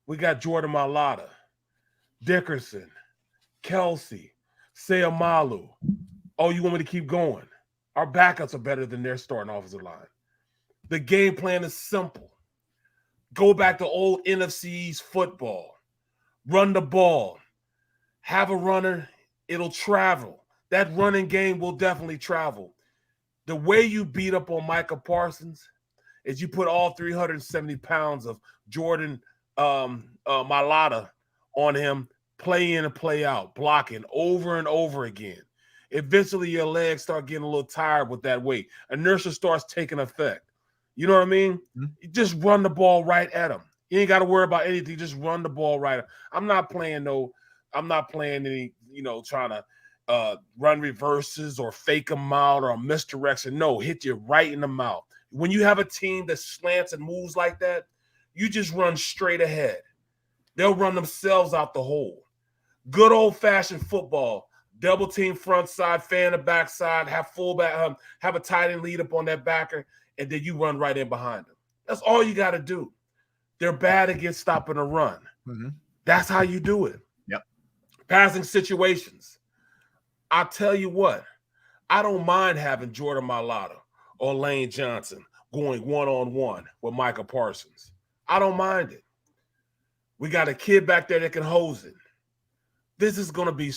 S5: We got Jordan Mailata, Dickerson, Kelsey, Seumalo. Oh, you want me to keep going? Our backups are better than their starting offensive line. The game plan is simple. Go back to old NFC East football. Run the ball. have a runner, it'll travel. That running game will definitely travel. The way you beat up on Micah Parsons is you put all 370 pounds of Jordan Mailata on him, play in and play out, blocking over and over again. Eventually, your legs start getting a little tired with that weight. Inertia starts taking effect. You know what I mean? You just run the ball right at him. You ain't got to worry about anything. Just run the ball right. I'm not playing any, trying to run reverses or fake them out or misdirection. No, hit you right in the mouth. When you have a team that slants and moves like that, you just run straight ahead. They'll run themselves out the hole. Good old-fashioned football. Double team front side, fan the back side, have fullback, have a tight end lead up on that backer, and then you run right in behind them. That's all you got to do. They're bad against stopping a run. Mm-hmm. That's how you do it.
S6: Yep.
S5: Passing situations. I'll tell you what, I don't mind having Jordan Mailata or Lane Johnson going one-on-one with Micah Parsons. I don't mind it. We got a kid back there that can hose it. This is going to be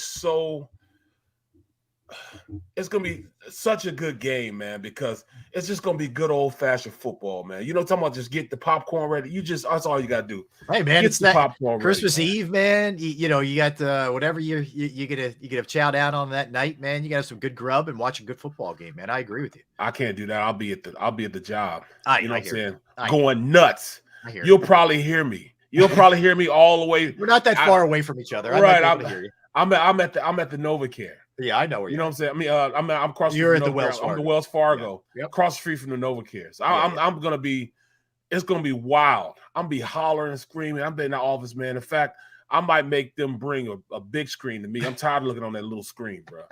S5: it's going to be such a good game, man, because it's just going to be good old-fashioned football, man. Talking about just get the popcorn ready. That's all you got to do.
S6: Hey, man,
S5: get
S6: it's that
S5: popcorn
S6: Christmas
S5: ready,
S6: Eve, man. You got whatever you get chow down on that night, man. You got some good grub and watch a good football game, man. I agree with you.
S5: I can't do that. I'll be at the job.
S6: You
S5: know what I'm saying? Going nuts. You'll probably hear me. You'll probably hear me all the way.
S6: We're not that far away from each other.
S5: Right. I'm at the NovaCare.
S6: Yeah, I know where
S5: you know what I'm saying. I mean, I'm across.
S6: You're at the Wells Fargo.
S5: I'm the Wells Fargo.
S6: Yep.
S5: Across the street from the NovaCare. So I'm gonna be. It's gonna be wild. I'm gonna be hollering and screaming. I'm in the office, man. In fact, I might make them bring a big screen to me. I'm tired of looking on that little screen, bro.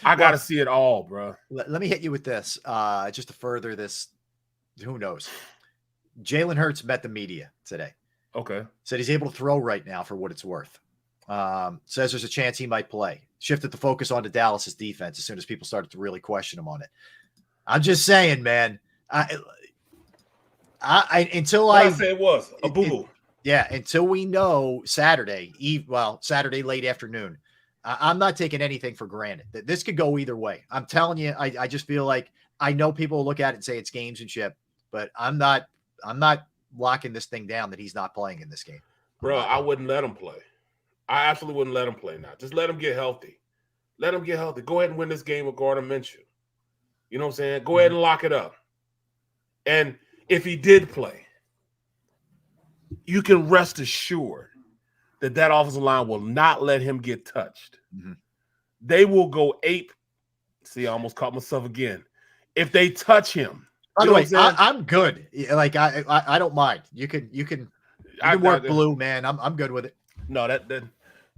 S5: I gotta see it all, bro.
S6: Let me hit you with this, just to further this. Who knows? Jalen Hurts met the media today.
S5: Okay.
S6: Said he's able to throw right now for what it's worth. Says there's a chance he might play. Shifted the focus onto Dallas's defense as soon as people started to really question him on it. I'm just saying, man. Until we know Saturday late afternoon, I'm not taking anything for granted. This could go either way. I'm telling you, I just feel like I know people will look at it and say it's gamesmanship, but I'm not locking this thing down that he's not playing in this game.
S5: Bro, I wouldn't let him play. I absolutely wouldn't let him play now. Just let him get healthy. Let him get healthy. Go ahead and win this game with Gardner Minshew. You know what I'm saying? Go ahead and lock it up. And if he did play, you can rest assured that offensive line will not let him get touched. Mm-hmm. They will go ape. See, I almost caught myself again. If they touch him.
S6: By the way, I'm good. Like I don't mind. You can work blue, man. I'm good with it.
S5: No,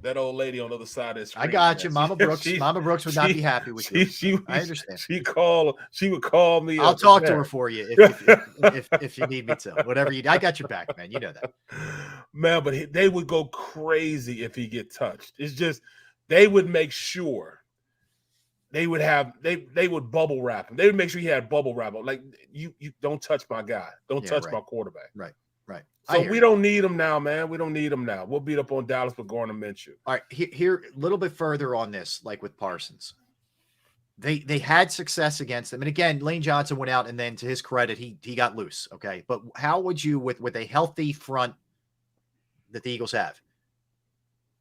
S5: that old lady on the other side of the screen.
S6: I got you, Mama Brooks. Mama Brooks would not be happy with you. I understand.
S5: She would call me.
S6: I'll talk to her for you if you need me to. Whatever you. I got your back, man. You know that.
S5: Man, but they would go crazy if he get touched. It's just they would make sure they would bubble wrap him. They would make sure he had bubble wrap. Like you don't touch my guy. Don't touch my quarterback.
S6: Right.
S5: So we don't need him now, man. We don't need him now. We'll beat up on Dallas with Gardner Minshew.
S6: All right, here a little bit further on this, like with Parsons. They had success against them. And again, Lane Johnson went out, and then to his credit, he got loose. Okay. But how would you, with a healthy front that the Eagles have,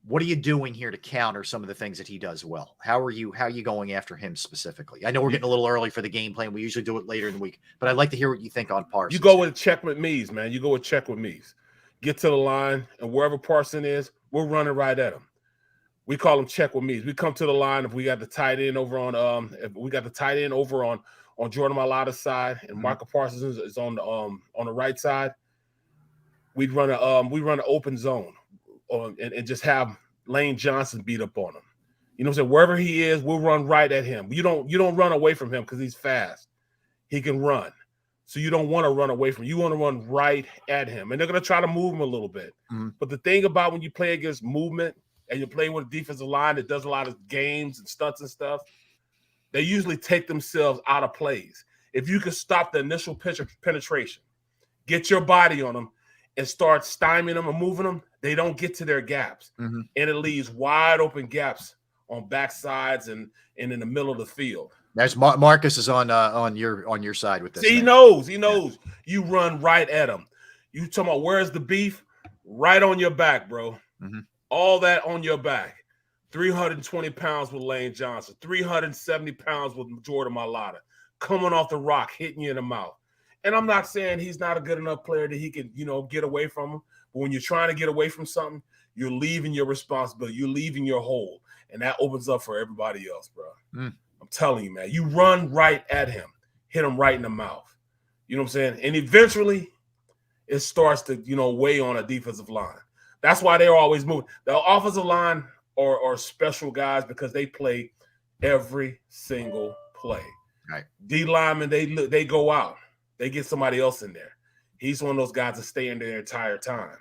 S6: what are you doing here to counter some of the things that he does well? How are you going after him specifically? I know we're getting a little early for the game plan. We usually do it later in the week, but I'd like to hear what you think on Parsons.
S5: You go with check with me's, man. You go with check with me's. Get to the line, and wherever Parsons is, we're running right at him. We call them check with me's. We come to the line if we got the tight end over on Jordan Mailata's side, and Micah Parsons is on the right side. We run an open zone. And just have Lane Johnson beat up on him. You know what I'm saying? Wherever he is, we'll run right at him. You don't run away from him because he's fast. He can run. So you don't want to run away from him. You want to run right at him. And they're going to try to move him a little bit. Mm-hmm. But the thing about when you play against movement and you're playing with a defensive line that does a lot of games and stunts and stuff, they usually take themselves out of plays. If you can stop the initial penetration, get your body on them, and start stymieing them or moving them, they don't get to their gaps.
S6: Mm-hmm.
S5: And it leaves wide open gaps on backsides and in the middle of the field.
S6: There's Marcus is on your side with this.
S5: See, he
S6: thing.
S5: knows. Yeah. You run right at him. You talking about where's the beef? Right on your back, bro.
S6: Mm-hmm.
S5: All that on your back. 320 pounds with Lane Johnson. 370 pounds with Jordan Mailata. Coming off the rock, hitting you in the mouth. And I'm not saying he's not a good enough player that he can, get away from him. But when you're trying to get away from something, you're leaving your responsibility. You're leaving your hole. And that opens up for everybody else, bro.
S6: Mm.
S5: I'm telling you, man. You run right at him. Hit him right in the mouth. You know what I'm saying? And eventually, it starts to, weigh on a defensive line. That's why they're always moving. The offensive line are special guys because they play every single play.
S6: Right.
S5: D linemen, they go out. They get somebody else in there. He's one of those guys that stay in there the entire time.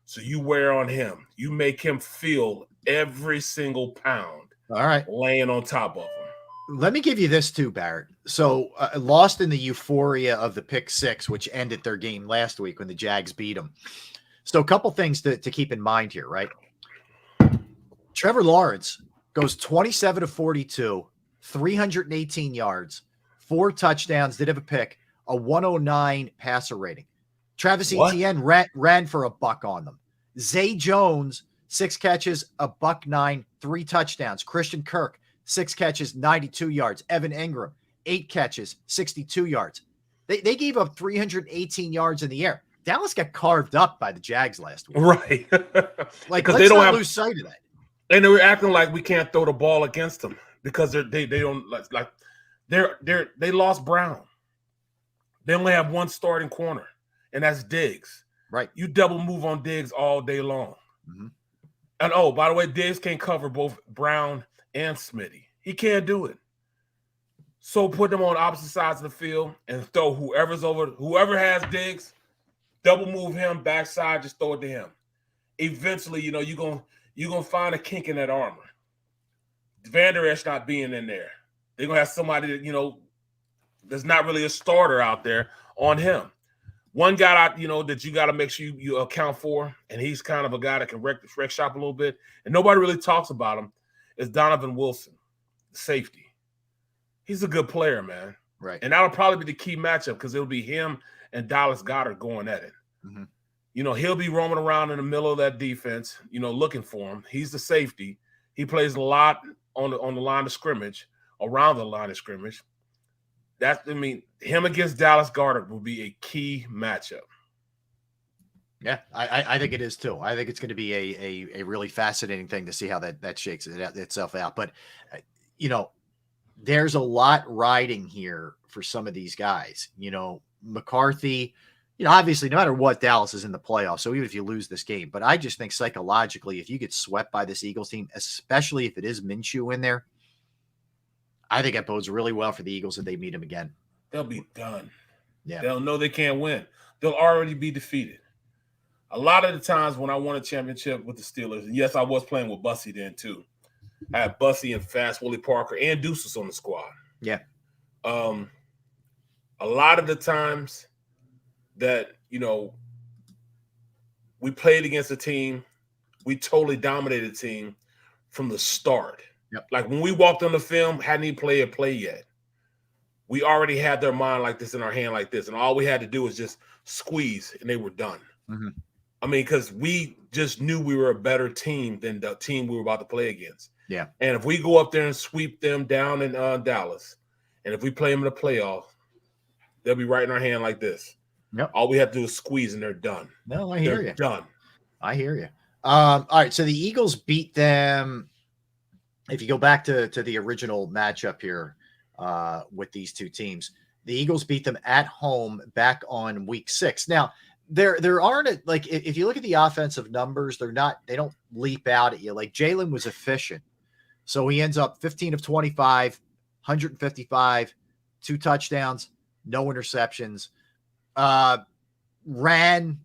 S5: So you wear on him. You make him feel every single pound.
S6: All right.
S5: Laying on top of him.
S6: Let me give you this too, Barrett. So lost in the euphoria of the pick six, which ended their game last week when the Jags beat them. So a couple things to keep in mind here, right? Trevor Lawrence goes 27 of 42, 318 yards, 4 touchdowns, did have a pick, a 109 passer rating. Travis Etienne ran for $1 on them. Zay Jones, 6 catches, $109, 3 touchdowns. Christian Kirk, 6 catches, 92 yards. Evan Ingram, 8 catches, 62 yards. They gave up 318 yards in the air. Dallas got carved up by the Jags last week.
S5: Right.
S6: Because they don't lose sight of that.
S5: And they were acting like we can't throw the ball against them because they don't like they lost Brown. They only have one starting corner, and that's Diggs.
S6: Right.
S5: You double move on Diggs all day long.
S6: Mm-hmm.
S5: And by the way, Diggs can't cover both Brown and Smitty. He can't do it. So put them on opposite sides of the field and throw whoever has Diggs, double move him backside, just throw it to him. Eventually, you're gonna find a kink in that armor. Van Der Esch not being in there. They're gonna have somebody that, there's not really a starter out there on him. One guy that you got to make sure you account for, and he's kind of a guy that can wreck shop a little bit, and nobody really talks about him, is Donovan Wilson, safety. He's a good player, man.
S6: Right.
S5: And that'll probably be the key matchup because it'll be him and Dallas Goedert going at it.
S6: Mm-hmm.
S5: He'll be roaming around in the middle of that defense, looking for him. He's the safety. He plays a lot on the line of scrimmage, around the line of scrimmage. Him against Dallas Goedert will be a key matchup.
S6: Yeah, I think it is too. I think it's going to be a really fascinating thing to see how that shakes itself out. But, there's a lot riding here for some of these guys. McCarthy, obviously no matter what, Dallas is in the playoffs. So even if you lose this game, but I just think psychologically, if you get swept by this Eagles team, especially if it is Minshew in there, I think that bodes really well for the Eagles if they meet him again.
S5: They'll be done.
S6: Yeah.
S5: They'll know they can't win. They'll already be defeated. A lot of the times when I won a championship with the Steelers, and yes, I was playing with Bussy then too. I had Bussy and Fast Willie Parker and Deuces on the squad.
S6: Yeah.
S5: A lot of the times that, we played against a team, we totally dominated the team from the start.
S6: Yep.
S5: Like when we walked on the film, hadn't even played a play yet. We already had their mind like this in our hand like this, and all we had to do was just squeeze, and they were done.
S6: Mm-hmm.
S5: Because we just knew we were a better team than the team we were about to play against.
S6: Yeah.
S5: And if we go up there and sweep them down in Dallas, and if we play them in the playoff, they'll be right in our hand like this.
S6: Yep.
S5: All we have to do is squeeze, and they're done.
S6: No, I hear
S5: they're
S6: you.
S5: Done.
S6: I hear you. All right, so the Eagles beat them. If you go back to the original matchup here with these two teams, the Eagles beat them at home back on week 6. Now, there aren't if you look at the offensive numbers, they don't leap out at you. Like Jalen was efficient. So he ends up 15 of 25, 155, 2 touchdowns, no interceptions. Ran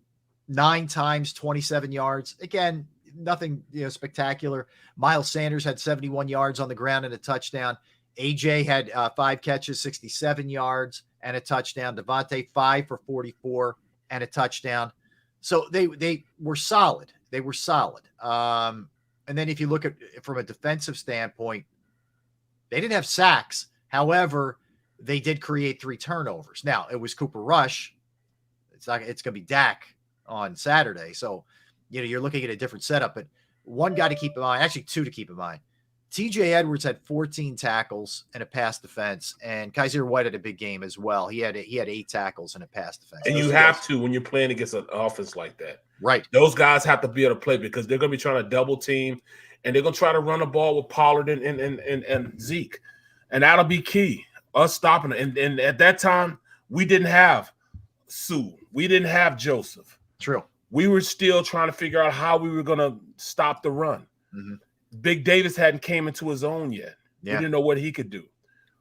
S6: 9 times, 27 yards. Again, nothing spectacular. Miles Sanders had 71 yards on the ground and a touchdown. AJ had 5 catches, 67 yards and a touchdown. Devontae 5 for 44 and a touchdown. So they were solid. They were solid. And then if you look at from a defensive standpoint, they didn't have sacks. However, they did create 3 turnovers. Now, it was Cooper Rush. It's going to be Dak on Saturday. So, you're looking at a different setup, but one guy to keep in mind, actually 2 to keep in mind. TJ Edwards had 14 tackles and a pass defense, and Kaiser White had a big game as well. He had 8 tackles and a pass defense.
S5: And you have to when you're playing against an offense like that.
S6: Right.
S5: Those guys have to be able to play because they're going to be trying to double team, and they're going to try to run the ball with Pollard and Zeke. And that'll be key, us stopping it. And at that time, we didn't have Sue. We didn't have Joseph.
S6: True.
S5: We were still trying to figure out how we were going to stop the run.
S6: Mm-hmm.
S5: Big Davis hadn't came into his own yet.
S6: Yeah.
S5: We didn't know what he could do.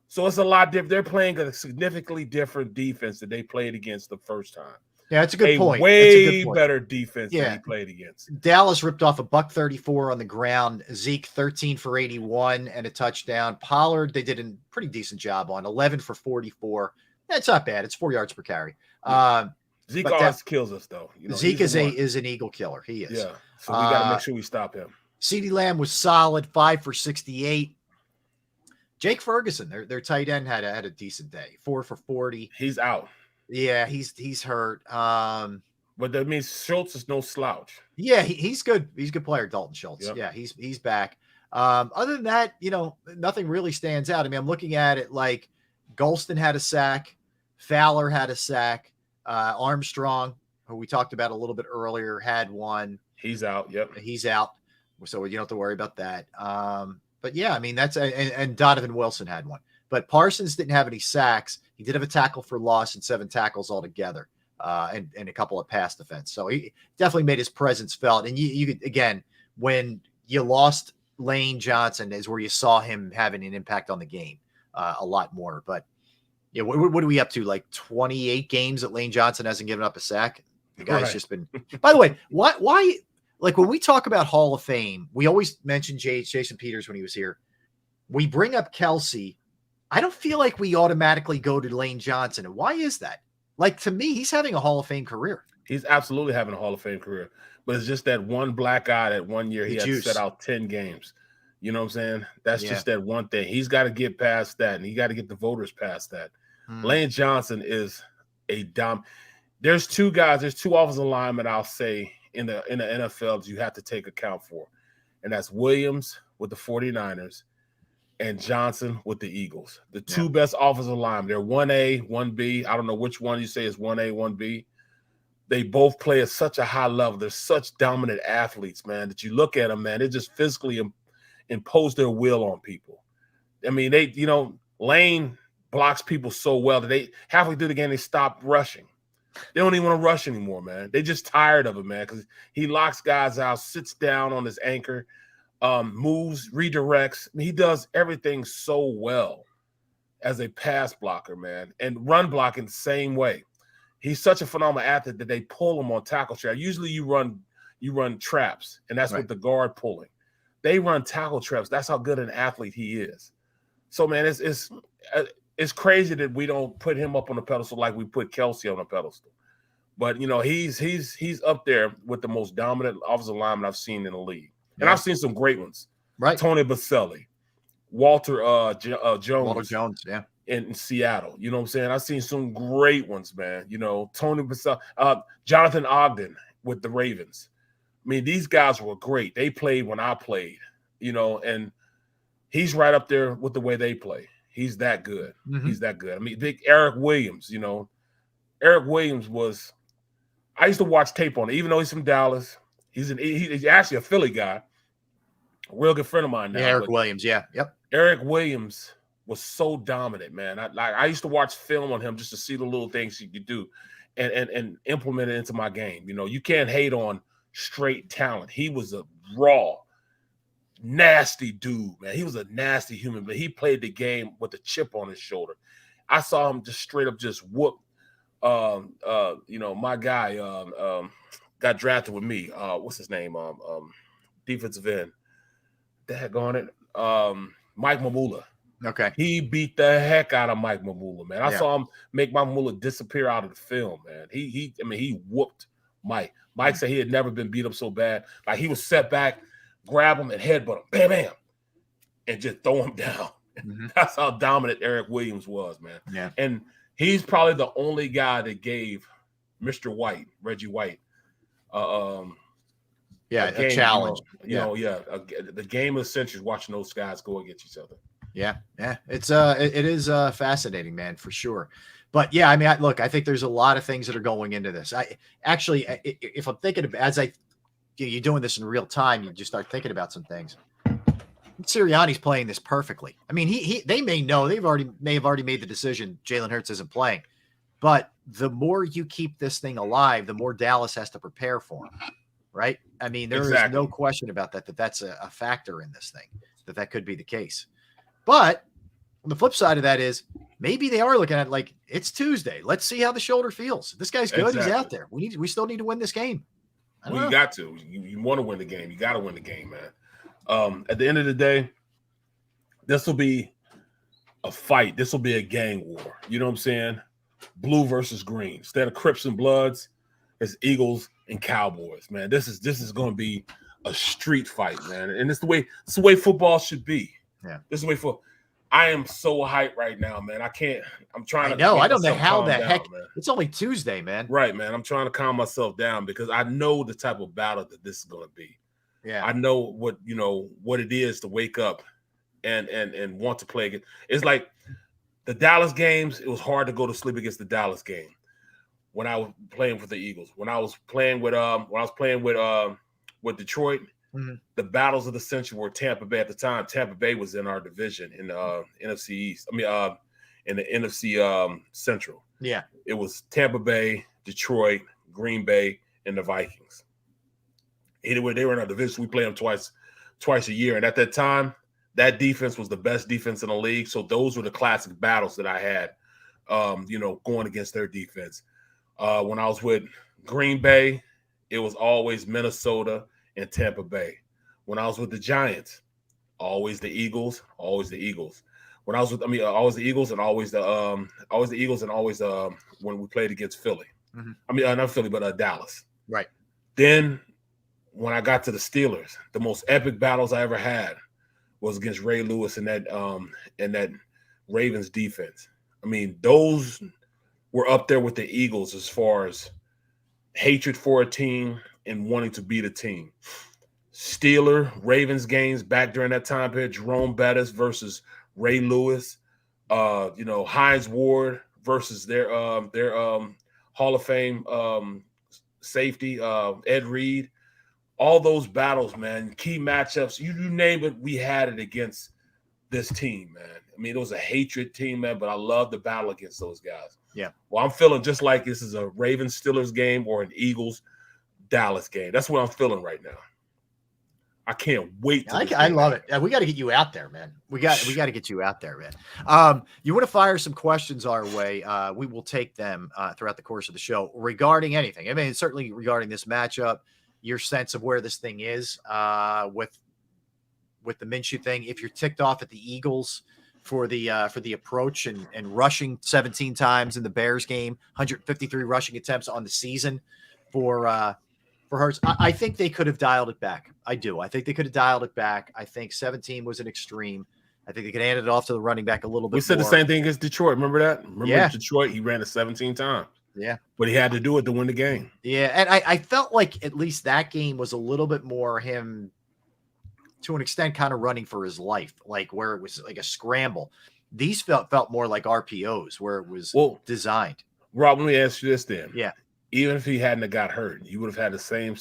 S5: So it's a lot different. They're playing a significantly different defense that they played against the first time.
S6: Yeah, it's a good point.
S5: Way better defense than he played against.
S6: Dallas ripped off a $134 on the ground. Zeke 13 for 81 and a touchdown. Pollard, they did a pretty decent job on 11 for 44. That's not bad. It's 4 yards per carry.
S5: Zeke always kills us, though.
S6: Zeke is an eagle killer. He is.
S5: Yeah. So we got to make sure we stop him.
S6: CeeDee Lamb was solid, 5 for 68. Jake Ferguson, their tight end, had a decent day, 4 for 40.
S5: He's out.
S6: Yeah, he's hurt.
S5: But that means Schultz is no slouch.
S6: Yeah, he's good. He's a good player, Dalton Schultz.
S5: Yep.
S6: Yeah, he's back. Other than that, nothing really stands out. I mean, I'm looking at it like Golston had a sack, Fowler had a sack, Armstrong, who we talked about a little bit earlier, had one.
S5: He's out. Yep,
S6: he's out. So you don't have to worry about that. But yeah, I mean, that's and Donovan Wilson had one. But Parsons didn't have any sacks. He did have a tackle for loss and 7 tackles altogether, and a couple of pass defense. So he definitely made his presence felt. And you could, again, when you lost Lane Johnson is where you saw him having an impact on the game a lot more. But yeah, what are we up to? Like 28 games that Lane Johnson hasn't given up a sack. The guy's just been. By the way, why? Like when we talk about Hall of Fame, we always mention Jason Peters when he was here. We bring up Kelsey. I don't feel like we automatically go to Lane Johnson. And why is that? Like, to me, he's having a Hall of Fame career.
S5: He's absolutely having a Hall of Fame career. But it's just that one black guy that one year he had to set out 10 games. You know what I'm saying? That's just that one thing. He's got to get past that, and he got to get the voters past that. Lane Johnson is a There's 2 guys, there's 2 offensive linemen, I'll say, in the NFL that you have to take account for. And that's Williams with the 49ers and Johnson with the Eagles. The 2 best offensive linemen. They're 1A, 1B. I don't know which one you say is 1A, 1B. They both play at such a high level. They're such dominant athletes, man, that you look at them, man, they just physically impose their will on people. I mean, Lane blocks people so well that they halfway through the game, they stop rushing. They don't even want to rush anymore, man. They just tired of it, man, because he locks guys out, sits down on his anchor, moves, redirects. I mean, he does everything so well as a pass blocker, man, and run blocking the same way. He's such a phenomenal athlete that they pull him on tackle trap. Usually you run traps, and that's with the guard pulling. They run tackle traps. That's how good an athlete he is. So, man, it's crazy that we don't put him up on the pedestal like we put Kelsey on a pedestal. But, he's up there with the most dominant offensive lineman I've seen in the league. And I've seen some great ones. Right. Tony Baselli, Walter Jones. In Seattle. You know what I'm saying? I've seen some great ones, man. Tony Baselli, Jonathan Ogden with the Ravens. I mean, these guys were great. They played when I played, and he's right up there with the way they play. He's that good. Mm-hmm. He's that good. I mean, big Eric Williams, Eric Williams I used to watch tape on it, even though he's from Dallas. He's actually a Philly guy. A real good friend of mine now.
S6: Yeah, Eric Williams, yeah. Yep.
S5: Eric Williams was so dominant, man. I used to watch film on him just to see the little things he could do and implement it into my game. You can't hate on straight talent. He was a raw, nasty dude, man. He was a nasty human, but he played the game with a chip on his shoulder. I saw him just straight up just whoop. My guy got drafted with me. What's his name? Defensive end. Daggone it. Mike Mamula.
S6: Okay.
S5: He beat the heck out of Mike Mamula, man. I saw him make Mike Mamula disappear out of the film, man. He whooped Mike. Mike said he had never been beat up so bad. Like he was set back, grab him and headbutt him, bam, bam, and just throw him down. Mm-hmm. That's how dominant Eric Williams was, man.
S6: Yeah. And
S5: he's probably the only guy that gave Mr. White, Reggie White,
S6: a challenge.
S5: The game of the century, watching those guys go against each other.
S6: Yeah. It is fascinating, man, for sure. But yeah, I mean, I think there's a lot of things that are going into this. If I'm thinking about, you're doing this in real time, you just start thinking about some things. Sirianni's playing this perfectly. I mean, they may know may have already made the decision Jalen Hurts isn't playing, but the more you keep this thing alive, the more Dallas has to prepare for him, right? I mean, there is no question about that's a factor in this thing, that could be the case. But on the flip side of that is maybe they are looking at like, it's Tuesday. Let's see how the shoulder feels. This guy's good. Exactly. He's out there. We still need to win this game.
S5: You got to. You want to win the game. You got to win the game, man. At the end of the day, this will be a fight. This will be a gang war. You know what I'm saying? Blue versus green. Instead of Crips and Bloods, it's Eagles and Cowboys, man. This is going to be a street fight, man. And it's the way football should be.
S6: Yeah.
S5: This is the way I am so hyped right now, man. I'm trying to.
S6: I don't know how the heck. Man. It's only Tuesday, man.
S5: Right, man. I'm trying to calm myself down because I know the type of battle that this is going to be.
S6: Yeah.
S5: I know what it is to wake up and want to play again. It's like the Dallas games. It was hard to go to sleep against the Dallas game when I was playing for the Eagles. When I was playing with Detroit. Mm-hmm. The battles of the century were Tampa Bay at the time. Tampa Bay was in our division in the NFC East. In the NFC Central.
S6: Yeah,
S5: it was Tampa Bay, Detroit, Green Bay, and the Vikings. Anyway, they were in our division. We played them twice a year, and at that time, that defense was the best defense in the league. So those were the classic battles that I had, going against their defense. When I was with Green Bay, it was always Minnesota and Tampa Bay. When I was with the Giants, always the Eagles, always the Eagles. When I was with, always the Eagles and always the Eagles and always when we played against Philly. Mm-hmm. Not Philly, but Dallas.
S6: Right. Then
S5: when I got to the Steelers, the most epic battles I ever had was against Ray Lewis and that Ravens defense. I mean, those were up there with the Eagles as far as hatred for a team and wanting to beat a team. Ravens games back during that time period, Jerome Bettis versus Ray Lewis, Hines Ward versus their Hall of Fame safety, Ed Reed. All those battles, man, key matchups, you name it, we had it against this team, man. I mean, it was a hatred team, man, but I love the battle against those guys.
S6: Yeah.
S5: Well, I'm feeling just like this is a Ravens-Steelers game or an Eagles-Dallas game. That's what I'm feeling right now. I can't wait.
S6: I love it. We got to get you out there, man. We got to get you out there, man. You want to fire some questions our way? We will take them throughout the course of the show regarding anything. I mean, certainly regarding this matchup, your sense of where this thing is with the Minshew thing. If you're ticked off at the Eagles for the approach and rushing 17 times in the Bears game, 153 rushing attempts on the season for Hurts. I think they could have dialed it back. I do. I think they could have dialed it back. I think 17 was an extreme. I think they could hand it off to the running back a little bit.
S5: We said
S6: more.
S5: The same thing against Detroit. Remember that? Detroit? He ran it 17 times.
S6: Yeah.
S5: But he had to do it to win the game.
S6: Yeah. And I felt like at least that game was a little bit more him, to an extent, kind of running for his life, like where it was like a scramble. These felt more like RPOs where it was designed.
S5: Rob, let me ask you this then.
S6: Yeah.
S5: Even if he hadn't have got hurt, you would have had the same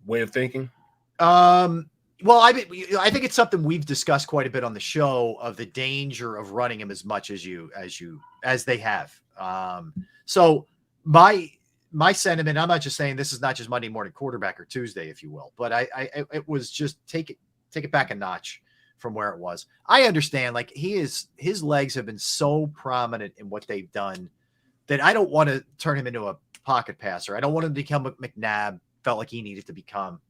S5: way of thinking?
S6: Well, I think it's something we've discussed quite a bit on the show of the danger of running him as much as they have. So my sentiment, I'm not just saying this is not just Monday morning quarterback or Tuesday, if you will, but it was just take it back a notch from where it was. I understand, like his legs have been so prominent in what they've done that I don't want to turn him into a pocket passer. I don't want him to become what McNabb felt like he needed to become.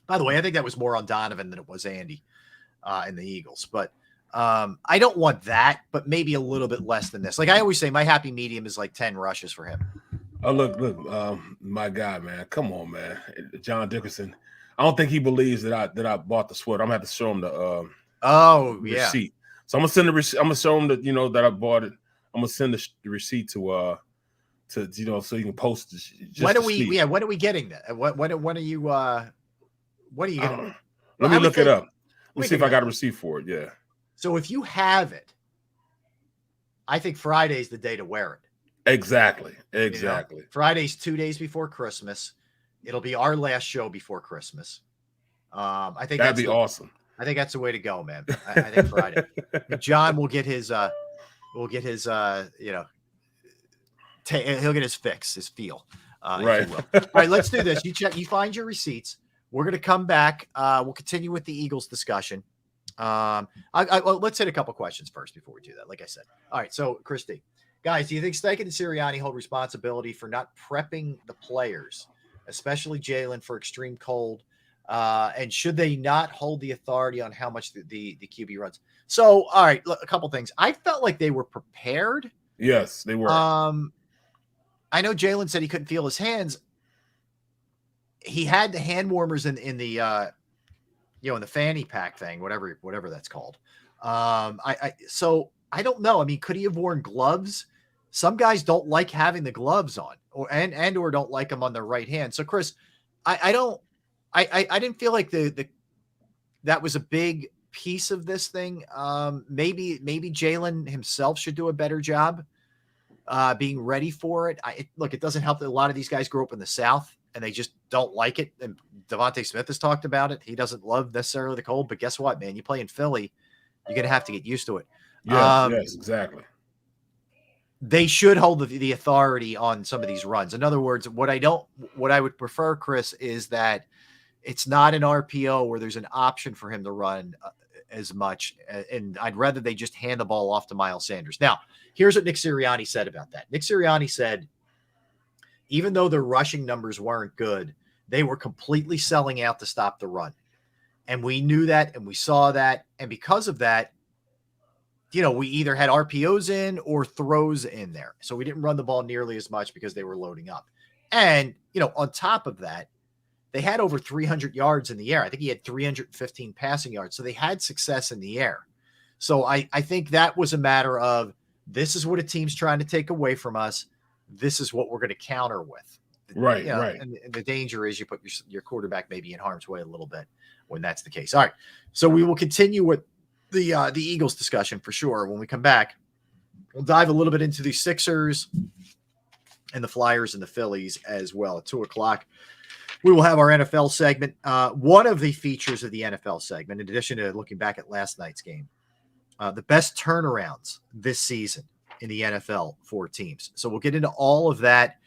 S6: By the way, I think that was more on Donovan than it was Andy in the Eagles. But I don't want that, but maybe a little bit less than this. Like I always say, my happy medium is like 10 rushes for him.
S5: Look, my guy, man. Come on, man. John Dickerson. I don't think he believes that I bought the sweater. I'm gonna have to show him the receipt. So I'm gonna send the receipt. I'm gonna show him that that I bought it. I'm gonna send the receipt to so you can post it.
S6: When are we getting that? What are you getting?
S5: Let me look it up. Let me see if I got a receipt for it. Yeah.
S6: So if you have it, I think Friday's the day to wear it.
S5: Exactly.
S6: Friday's 2 days before Christmas. It'll be our last show before Christmas. I think
S5: that'd be awesome.
S6: I think that's the way to go, man. I think Friday. John will get his he'll get his fix, his feel.
S5: Right.
S6: All right, let's do this. You find your receipts. We're going to come back. We'll continue with the Eagles discussion. Let's hit a couple questions first before we do that. Like I said. All right. So, Christy, guys, do you think Steichen and Sirianni hold responsibility for not prepping the players, especially Jalen, for extreme cold? And should they not hold the authority on how much the QB runs? So, all right, look, a couple things. I felt like they were prepared.
S5: Yes, they were.
S6: I know Jalen said he couldn't feel his hands. He had the hand warmers in the in the fanny pack thing, whatever that's called. So I don't know. I mean, could he have worn gloves? Some guys don't like having the gloves on, or don't like them on their right hand. So, Chris, I didn't feel like that was a big piece of this thing. Maybe Jalen himself should do a better job being ready for it. It doesn't help that a lot of these guys grew up in the South and they just don't like it. And Devontae Smith has talked about it. He doesn't love necessarily the cold, but guess what, man? You play in Philly, you're going to have to get used to it.
S5: Yes, exactly.
S6: They should hold the authority on some of these runs. In other words, what I would prefer, Chris, is that it's not an RPO where there's an option for him to run as much. And I'd rather they just hand the ball off to Miles Sanders. Now, here's what Nick Sirianni said about that. Nick Sirianni said, even though their rushing numbers weren't good, they were completely selling out to stop the run. And we knew that, and we saw that. And because of that, we either had RPOs in or throws in there. So we didn't run the ball nearly as much because they were loading up. And, on top of that, they had over 300 yards in the air. I think he had 315 passing yards. So they had success in the air. So I think that was a matter of, this is what a team's trying to take away from us. This is what we're going to counter with.
S5: Right, right.
S6: And the danger is you put your quarterback maybe in harm's way a little bit when that's the case. All right. So we will continue with the Eagles discussion for sure. When we come back, we'll dive a little bit into the Sixers and the Flyers and the Phillies as well. At 2:00, we will have our NFL segment. One of the features of the NFL segment, in addition to looking back at last night's game, the best turnarounds this season in the NFL for teams. So we'll get into all of that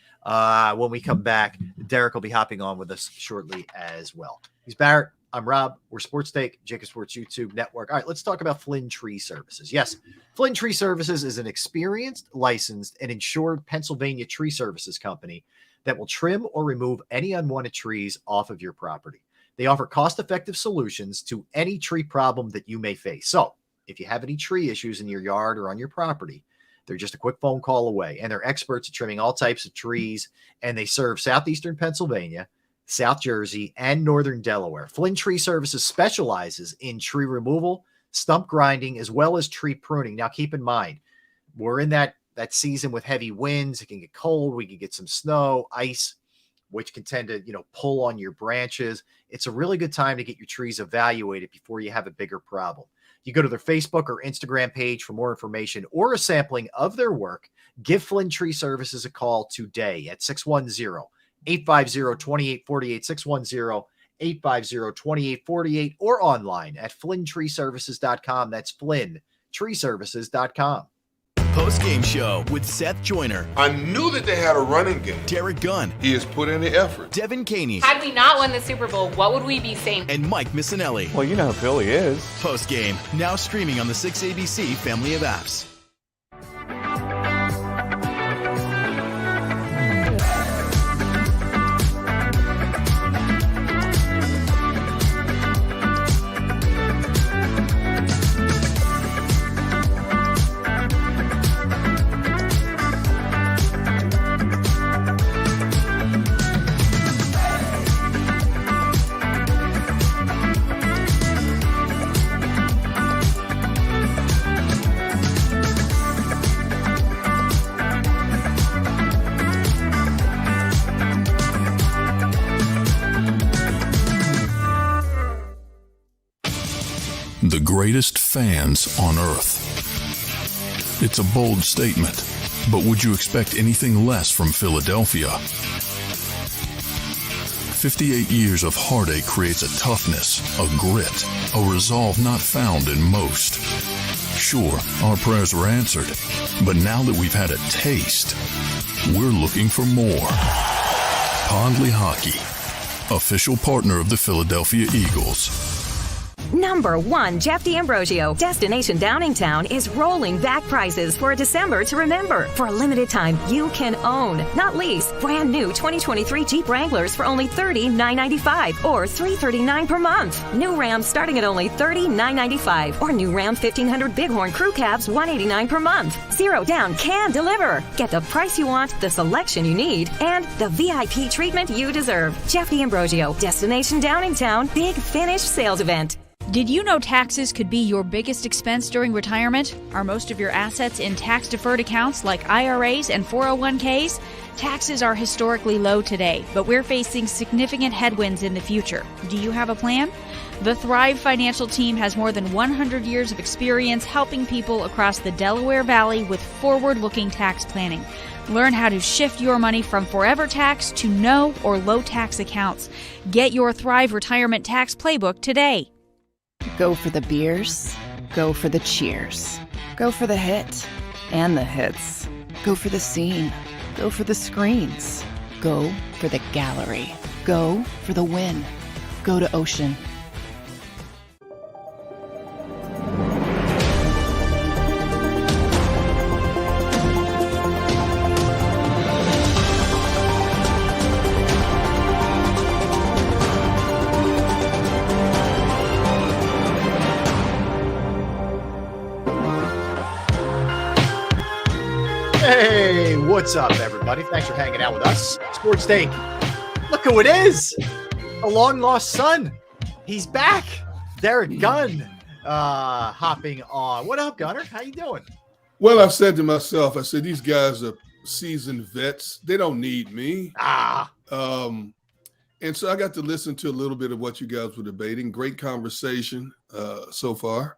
S6: when we come back. Derek will be hopping on with us shortly as well. He's Barrett. I'm Rob. We're Sports Take, JAKIB Sports YouTube Network. All right, let's talk about Flynn Tree Services. Yes, Flynn Tree Services is an experienced, licensed, and insured Pennsylvania tree services company that will trim or remove any unwanted trees off of your property. They offer cost-effective solutions to any tree problem that you may face. So if you have any tree issues in your yard or on your property, they're just a quick phone call away, and they're experts at trimming all types of trees, and they serve southeastern Pennsylvania, South Jersey, and northern Delaware. Flynn Tree Services specializes in tree removal, stump grinding, as well as tree pruning. Now, keep in mind, we're in that season with heavy winds. It can get cold. We can get some snow, ice, which can tend to, pull on your branches. It's a really good time to get your trees evaluated before you have a bigger problem. You go to their Facebook or Instagram page for more information or a sampling of their work. Give Flynn Tree Services a call today at 610-850-2848, 610-850-2848, or online at flynntreeservices.com. That's flynntreeservices.com.
S2: Post-game show with Seth Joyner.
S3: I knew that they had a running game.
S2: Derek Gunn.
S3: He has put in the effort.
S2: Devin Caney.
S4: Had we not won the Super Bowl, what would we be saying?
S2: And Mike Missinelli.
S7: Well, you know who Philly is.
S2: Post-game, now streaming on the 6ABC family of apps.
S8: greatest fans on earth. It's a bold statement, but would you expect anything less from Philadelphia? 58 years of heartache creates a toughness, a grit, a resolve not found in most. Sure, our prayers were answered, but now that we've had a taste, we're looking for more. Pondley Hockey, official partner of the Philadelphia Eagles.
S9: Number 1, Jeff D'Ambrosio. Destination Downingtown is rolling back prices for a December to remember. For a limited time, you can own, not lease, brand new 2023 Jeep Wranglers for only $30,995 or $339 per month. New Ram starting at only $30,995 or new Ram 1500 Bighorn Crew Cabs $189 per month. Zero down can deliver. Get the price you want, the selection you need, and the VIP treatment you deserve. Jeff D'Ambrosio, Destination Downingtown, Big Finish Sales Event.
S10: Did you know taxes could be your biggest expense during retirement? Are most of your assets in tax-deferred accounts like IRAs and 401ks? Taxes are historically low today, but we're facing significant headwinds in the future. Do you have a plan? The Thrive Financial team has more than 100 years of experience helping people across the Delaware Valley with forward-looking tax planning. Learn how to shift your money from forever tax to no or low tax accounts. Get your Thrive Retirement Tax Playbook today.
S1: Go for the beers. Go for the cheers. Go for the hit and the hits. Go for the scene. Go for the screens. Go for the gallery. Go for the win. Go to Ocean.
S6: Hey, what's up, everybody? Thanks for hanging out with us. Sports Take. Look who it is. A long-lost son. He's back. Derek Gunn hopping on. What up, Gunner? How you doing?
S3: Well, I've said to myself, I said, these guys are seasoned vets. They don't need me. And so I got to listen to a little bit of what you guys were debating. Great conversation so far.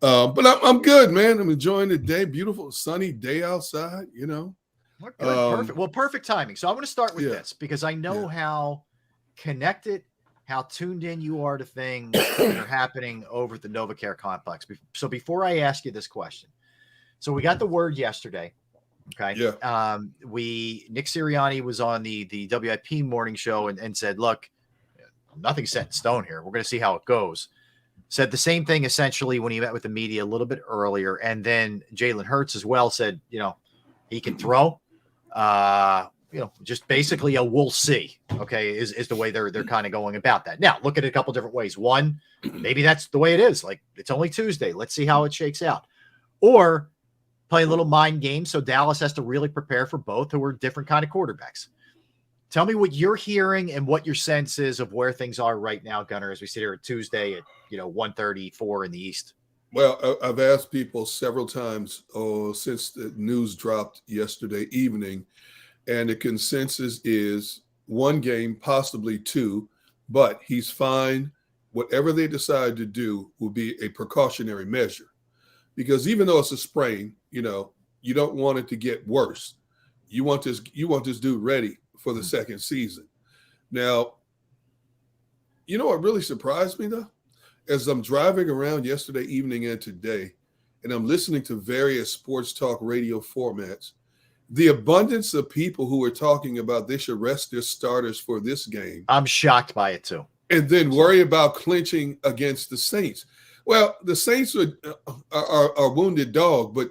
S3: But I'm good, man. I'm enjoying the day. Beautiful, sunny day outside, you know.
S6: Good. Perfect. Well, perfect timing. So I want to start with this because I know how connected, how tuned in you are to things that are happening over at the NovaCare complex. So before I ask you this question, so we got the word yesterday. Okay. Yeah. Nick Sirianni was on the WIP morning show and said, look, nothing's set in stone here. We're going to see how it goes. Said the same thing essentially when he met with the media a little bit earlier. And then Jalen Hurts as well said, he can throw, just basically a we'll see. Okay. Is the way they're kind of going about that. Now look at it a couple different ways. One, maybe that's the way it is. Like it's only Tuesday. Let's see how it shakes out. Or play a little mind game. So Dallas has to really prepare for both who are different kind of quarterbacks. Tell me what you're hearing and what your sense is of where things are right now, Gunner, as we sit here at Tuesday at 1:34 in the East.
S3: Well, I've asked people several times since the news dropped yesterday evening, and the consensus is one game, possibly two, but he's fine. Whatever they decide to do will be a precautionary measure, because even though it's a sprain, you don't want it to get worse. You want this dude ready for the second season. Now, what really surprised me though, as I'm driving around yesterday evening and today, and I'm listening to various sports talk radio formats, the abundance of people who are talking about they should rest their starters for this game.
S6: I'm shocked by it too.
S3: And then worry about clinching against the Saints. Well, the Saints are wounded dog, but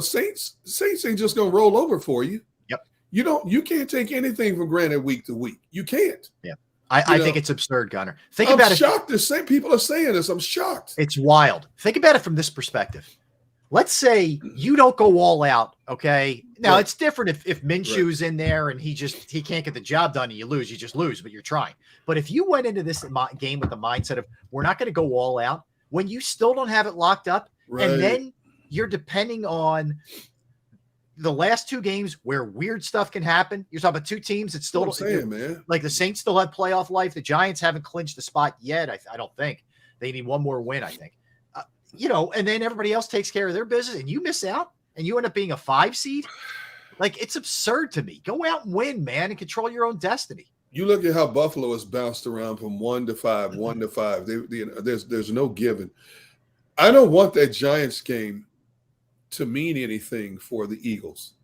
S3: Saints ain't just gonna roll over for you. You can't take anything for granted week to week. You can't. Yeah.
S6: I think it's absurd, Gunner.
S3: I'm shocked. The same people are saying this. I'm shocked.
S6: It's wild. Think about it from this perspective. Let's say you don't go all out. Okay. Now it's different if Minshew's in there and he can't get the job done and you lose. You just lose, but you're trying. But if you went into this game with the mindset of we're not going to go all out when you still don't have it locked up, and then you're depending on the last two games where weird stuff can happen. You're talking about two teams that still
S3: man.
S6: Like the Saints still have playoff life. The Giants haven't clinched the spot yet. I don't think they need one more win. I think and then everybody else takes care of their business and you miss out and you end up being a 5 seed. Like, it's absurd to me. Go out and win, man, and control your own destiny.
S3: You look at how Buffalo has bounced around from 1 to 5, 1 to 5. There's no giving. I don't want that Giants game to mean anything for the Eagles.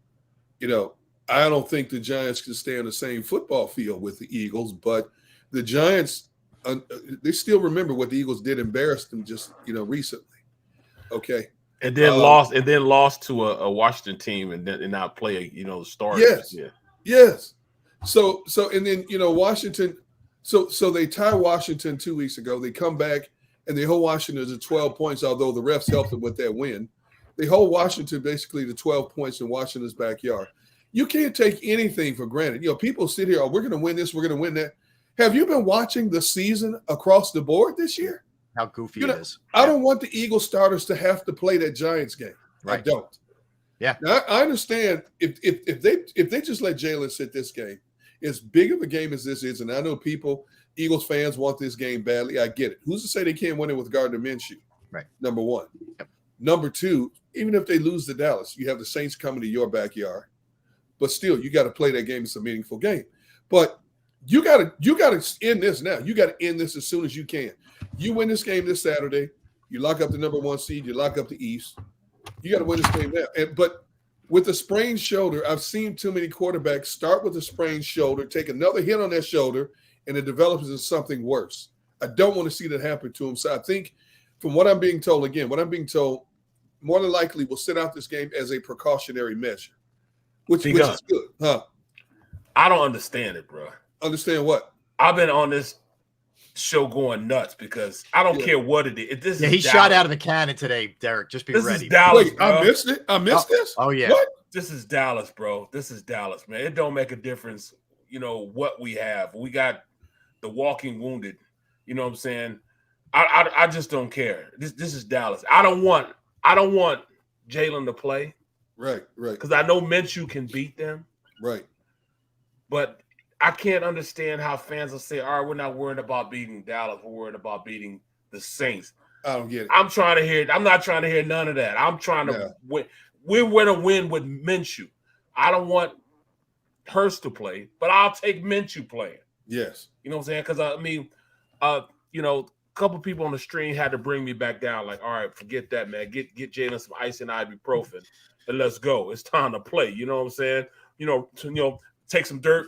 S3: I don't think the Giants can stay on the same football field with the Eagles, but the Giants, they still remember what the Eagles did, embarrassed them just, recently. Okay.
S5: And then lost to a Washington team and not play, the starters.
S3: Yes. Yeah. Yes. So and then, Washington, so they tie Washington 2 weeks ago. They come back and they hold Washington to 12 points, although the refs helped them with that win. They hold Washington basically to 12 points in Washington's backyard. You can't take anything for granted. People sit here, we're going to win this, we're going to win that. Have you been watching the season across the board this year?
S6: How goofy it is.
S3: I don't want the Eagles starters to have to play that Giants game.
S6: Right.
S3: I don't.
S6: Yeah.
S3: Now, I understand if they just let Jalen sit this game, as big of a game as this is, and I know Eagles fans want this game badly. I get it. Who's to say they can't win it with Gardner Minshew?
S6: Right.
S3: Number one.
S6: Yep.
S3: Number two, even if they lose to Dallas, you have the Saints coming to your backyard. But still, you got to play that game. It's a meaningful game. But you got to end this now. You got to end this as soon as you can. You win this game this Saturday. You lock up the number 1 seed. You lock up the East. You got to win this game now. But with a sprained shoulder, I've seen too many quarterbacks start with a sprained shoulder, take another hit on their shoulder, and it develops into something worse. I don't want to see that happen to him. So I think from what I'm being told, more than likely will sit out this game as a precautionary measure, which is good. Huh?
S5: I don't understand it, bro.
S3: Understand what?
S5: I've been on this show going nuts because I don't care what it is.
S6: He shot out of the cannon today, Derek. Just be ready.
S5: This is Dallas.
S3: Wait, I missed it. I missed this.
S6: Oh yeah.
S3: What?
S5: This is Dallas, bro. This is Dallas, man. It don't make a difference, what we have. We got the walking wounded. You know what I'm saying? I just don't care. This is Dallas. I don't want Jalen to play.
S3: Right.
S5: Because I know Minshew can beat them.
S3: Right.
S5: But I can't understand how fans will say, all right, we're not worried about beating Dallas. We're worried about beating the Saints.
S3: I don't get it.
S5: I'm not trying to hear none of that. I'm trying to win. We're going to win with Minshew. I don't want Hurst to play, but I'll take Minshew playing.
S3: Yes.
S5: You know what I'm saying? Because, a couple people on the stream had to bring me back down. Like, all right, forget that, man. Get Jalen some ice and ibuprofen, and let's go. It's time to play. You know what I'm saying? Take some dirt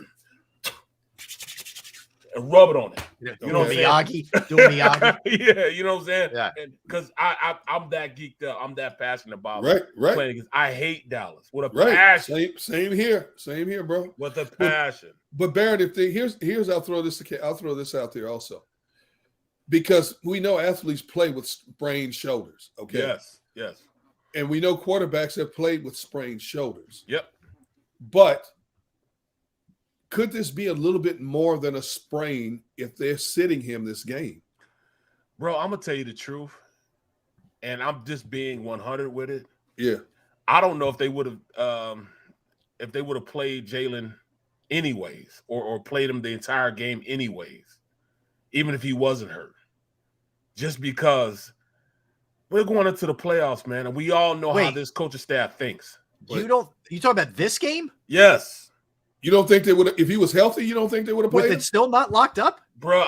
S5: and rub it on it. You know what I'm saying?
S6: Doing Miyagi.
S5: Yeah, you know what I'm saying?
S6: Yeah.
S5: Because I'm that geeked up. I'm that passionate about
S3: playing.
S5: Because I hate Dallas with a passion.
S3: Same here, bro.
S5: With a passion.
S3: But Barrett, here's I'll throw this out there also, because we know athletes play with sprained shoulders. Okay.
S5: Yes.
S3: And we know quarterbacks have played with sprained shoulders.
S5: Yep.
S3: But could this be a little bit more than a sprain if they're sitting him this game?
S5: Bro, I'm going to tell you the truth, and I'm just being 100 with it.
S3: Yeah.
S5: I don't know if they would have played Jalen anyways or played him the entire game anyways, even if he wasn't hurt. Just because we're going into the playoffs, man, and we all know how this coaching staff thinks.
S6: You talking about this game?
S5: Yes.
S3: You don't think they would have, if he was healthy, you don't think they would have played
S6: with
S3: him?
S6: it still not locked up?
S5: Bro,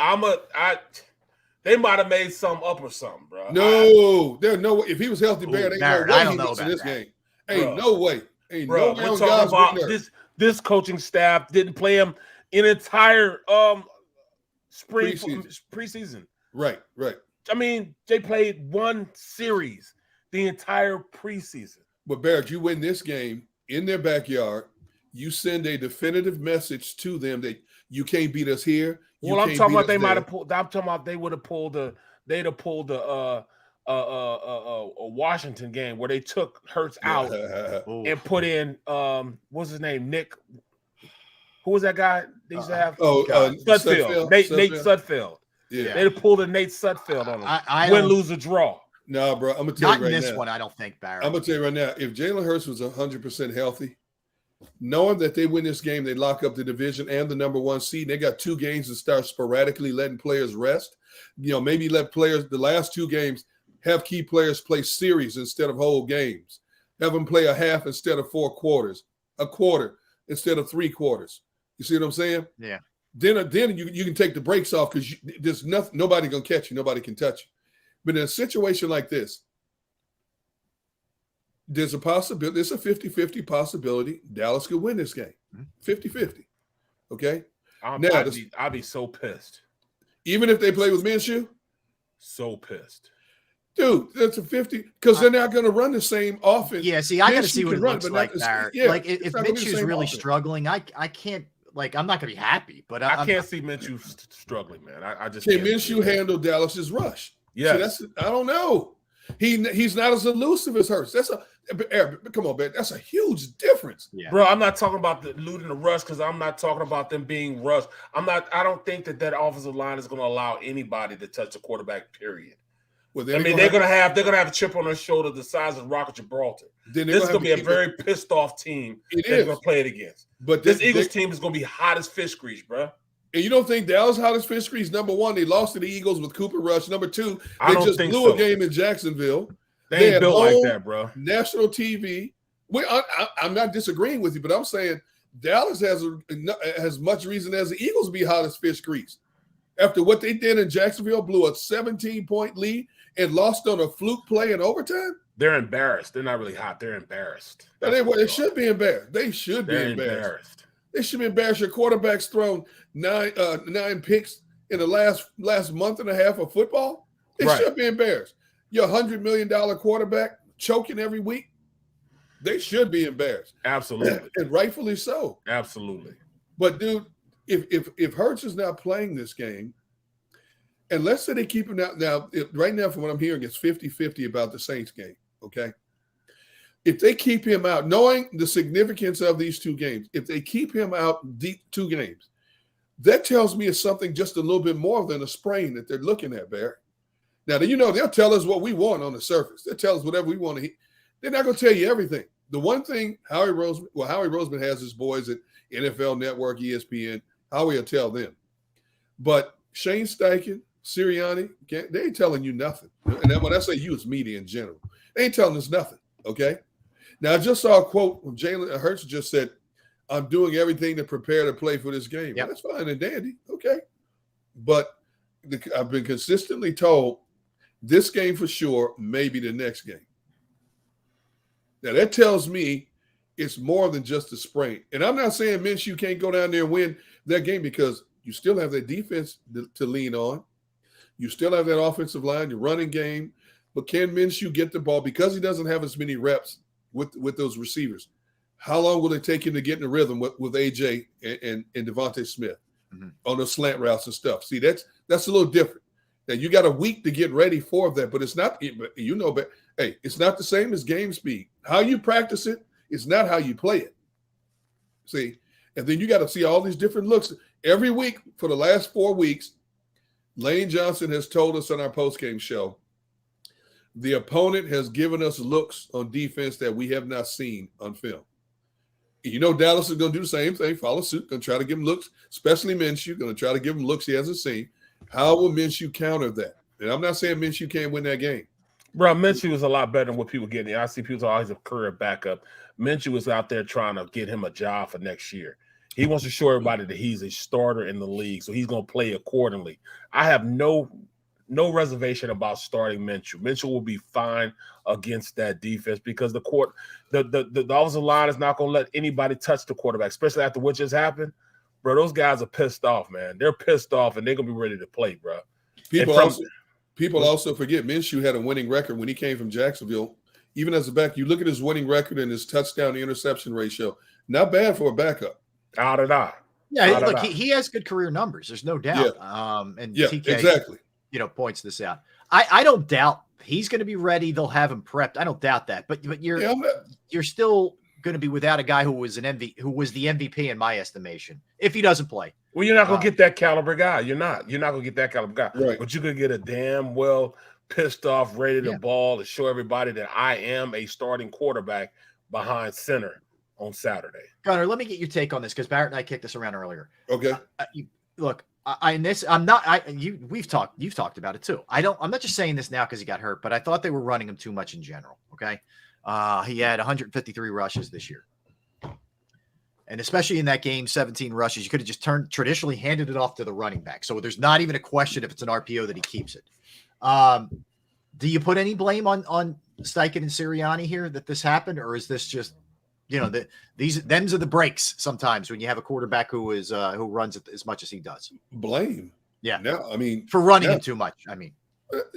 S5: they might have made something up or something, bro.
S3: No, there's no way. If he was healthy, Barrett, ain't
S6: Barrett,
S3: no way
S6: I don't
S3: he
S6: know
S3: gets in
S6: about
S3: this
S6: that.
S3: game. Ain't no way. Ain't
S5: Bro,
S3: no way
S5: we're
S3: on
S5: talking
S3: God's
S5: about
S3: green earth.
S5: this coaching staff didn't play him in entire spring preseason.
S3: Right.
S5: I mean, they played one series the entire preseason.
S3: But Barrett, you win this game in their backyard. You send a definitive message to them that you can't beat us here.
S5: Well, I'm talking about they might have pulled. I'm talking about they would have pulled they'd have pulled a Washington game where they took Hurts out and put in what's his name, Nick. Who was that guy they used to have? Sudfeld. Nate Sudfeld.
S3: Yeah,
S5: they'd have pulled a Nate Sudfeld on him. Win, lose, or draw.
S3: No, bro. I'm gonna tell you right now.
S6: Not in this one, I don't think, Barrett.
S3: I'm gonna tell you right now. If Jalen Hurts was 100% healthy, knowing that they win this game, they lock up the division and the number 1 seed. They got 2 games to start sporadically letting players rest. Maybe let players the last 2 games have key players play series instead of whole games. Have them play a half instead of 4 quarters, a quarter instead of 3 quarters. You see what I'm saying?
S6: Yeah.
S3: Then you can take the brakes off because there's nothing. Nobody gonna catch you. Nobody can touch you. But in a situation like this, there's a possibility. There's a 50-50 possibility Dallas could win this game. 50-50. Okay.
S5: I'd be so pissed.
S3: Even if they play with Minshew?
S5: So pissed.
S3: Dude, that's a 50 because they're not going to run the same offense.
S6: Yeah, see, I got to see what it looks like
S3: not,
S6: there.
S3: yeah,
S6: like if Minshew's really
S3: offense.
S6: Struggling, I can't. Like, I'm not going to be happy, but
S5: I can't see Minshew struggling, man. I just
S3: can
S5: can't.
S3: Minshew handle Dallas's rush?
S5: Yeah,
S3: I don't know. He's not as elusive as Hurts. Come on, man. That's a huge difference.
S6: Yeah.
S5: Bro, I'm not talking about eluding the rush because I'm not talking about them being rushed. I don't think that offensive line is going to allow anybody to touch the quarterback, period.
S3: Well,
S5: they're gonna have a chip on their shoulder the size of Rocket Gibraltar. This is gonna be a very pissed off team they're gonna play it against. But this Eagles team is gonna be hot as fish grease, bro.
S3: And you don't think Dallas hot as fish grease? Number one, they lost to the Eagles with Cooper Rush. Number two, they just blew a game in Jacksonville.
S5: They ain't built like that, bro.
S3: National TV. I'm not disagreeing with you, but I'm saying Dallas has as much reason as the Eagles to be hot as fish grease. After what they did in Jacksonville, blew a 17-point lead and lost on a fluke play in overtime?
S5: They're embarrassed. They're not really hot. They're embarrassed.
S3: They should be embarrassed. They should be embarrassed. They should be embarrassed. Your quarterback's thrown nine picks in the last month and a half of football. They should be embarrassed. Your $100 million quarterback choking every week. They should be embarrassed.
S5: Absolutely.
S3: And rightfully so.
S5: Absolutely.
S3: But, dude, if Hurts is not playing this game, and let's say they keep him out now, right now, from what I'm hearing, it's 50-50 about the Saints game, okay? If they keep him out, knowing the significance of these 2 games, if they keep him out 2 games, that tells me it's something just a little bit more than a sprain that they're looking at, Barry. Now, they'll tell us what we want on the surface. They'll tell us whatever we want to hear. They're not going to tell you everything. The one thing Howie Roseman has his boys at NFL Network, ESPN, Howie will tell them. But Shane Steichen, Sirianni, they ain't telling you nothing. And then when I say you, it's media in general. They ain't telling us nothing, okay? Now, I just saw a quote from Jalen Hurts just said, I'm doing everything to prepare to play for this game. Yep. Well, that's fine and dandy, okay? But I've been consistently told this game for sure, maybe the next game. Now, that tells me it's more than just a sprain. And I'm not saying Minshew can't go down there and win that game because you still have that defense to lean on. You still have that offensive line, your running game. But can Minshew get the ball because he doesn't have as many reps with those receivers? How long will it take him to get in the rhythm with AJ and Devontae Smith on those slant routes and stuff? See, that's a little different. Now, you got a week to get ready for that, but it's not, but hey, it's not the same as game speed. How you practice it is not how you play it. See, and then you got to see all these different looks. Every week for the last 4 weeks, Lane Johnson has told us on our postgame show, the opponent has given us looks on defense that we have not seen on film. Dallas is going to do the same thing, follow suit, going to try to give him looks, especially Minshew, going to try to give him looks he hasn't seen. How will Minshew counter that? And I'm not saying Minshew can't win that game.
S5: Bro, Minshew is a lot better than what people get. I see people always a career backup. Minshew is out there trying to get him a job for next year. He wants to show everybody that he's a starter in the league, so he's going to play accordingly. I have no reservation about starting Minshew. Minshew will be fine against that defense because the offensive line is not going to let anybody touch the quarterback, especially after what just happened. Bro, those guys are pissed off, man. They're pissed off, and they're going to be ready to play, bro.
S3: People also forget Minshew had a winning record when he came from Jacksonville. Even as a back, you look at his winning record and his touchdown-to-interception ratio. Not bad for a backup.
S6: Yeah, look, he has good career numbers. There's no doubt.
S3: Yeah.
S6: TK,
S3: exactly.
S6: Points this out. I don't doubt he's going to be ready. They'll have him prepped. I don't doubt that. But you're still going to be without a guy who was the MVP in my estimation if he doesn't play.
S5: Well, you're not going to get that caliber guy. You're not going to get that caliber guy.
S3: Right.
S5: But you could get a damn well pissed off, ready to ball to show everybody that I am a starting quarterback behind center on Saturday.
S6: Gunnar, let me get your take on this because Barrett and I kicked this around earlier.
S3: Okay.
S6: Look, You've talked about it too. I'm not just saying this now because he got hurt, but I thought they were running him too much in general. Okay. He had 153 rushes this year. And especially in that game, 17 rushes, you could have just traditionally handed it off to the running back. So there's not even a question if it's an RPO that he keeps it. Do you put any blame on Steichen and Sirianni here that this happened? Or is this just, them's are the breaks sometimes when you have a quarterback who runs it as much as he does?
S3: Blame.
S6: Yeah.
S3: No, I mean,
S6: for running him too much. I mean,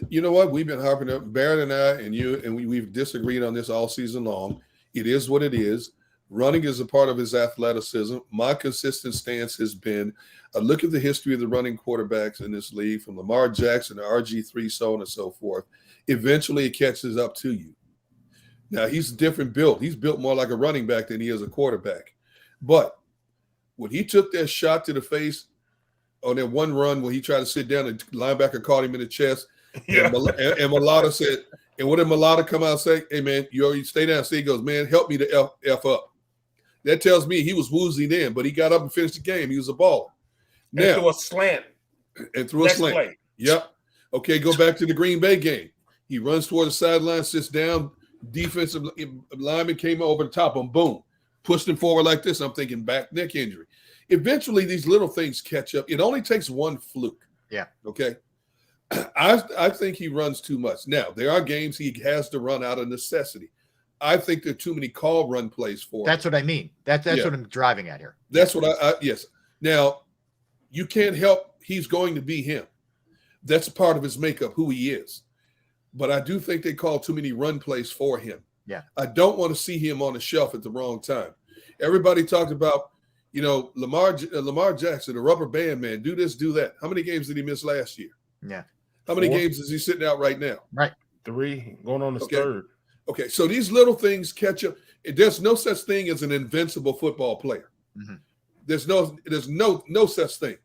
S3: you know what? We've been harping up, Barrett and I and you, and we've disagreed on this all season long. It is what it is. Running is a part of his athleticism. My consistent stance has been look at the history of the running quarterbacks in this league, from Lamar Jackson to RG3, so on and so forth. Eventually, it catches up to you. Now, he's different built. He's built more like a running back than he is a quarterback. But when he took that shot to the face on that one run where he tried to sit down and linebacker caught him in the chest, and Mailata said, and what did Mailata come out and say? Hey, man, you already stay down. So he goes, man, help me to F up. That tells me he was woozy then, but he got up and finished the game. He was a baller.
S5: Now, and threw a slant.
S3: And threw a slant. Play. Yep. Okay, go back to the Green Bay game. He runs toward the sideline, sits down. Defensive lineman came over the top of him. Boom. Pushed him forward like this. I'm thinking back, neck injury. Eventually, these little things catch up. It only takes one fluke.
S6: Yeah.
S3: Okay. I think he runs too much. Now, there are games he has to run out of necessity. I think there are too many call run plays for him.
S6: That's what I mean. That's what I'm driving at here.
S3: That's what yes. Now, you can't help. He's going to be him. That's part of his makeup, who he is. But I do think they call too many run plays for him.
S6: Yeah.
S3: I don't want to see him on the shelf at the wrong time. Everybody talked about, Lamar Jackson, the rubber band man, do this, do that. How many games did he miss last year?
S6: Yeah.
S3: How many games is he sitting out right now?
S6: Right.
S5: 3, going on his third.
S3: Okay, so these little things catch up. There's no such thing as an invincible football player.
S6: Mm-hmm.
S3: There's no such thing.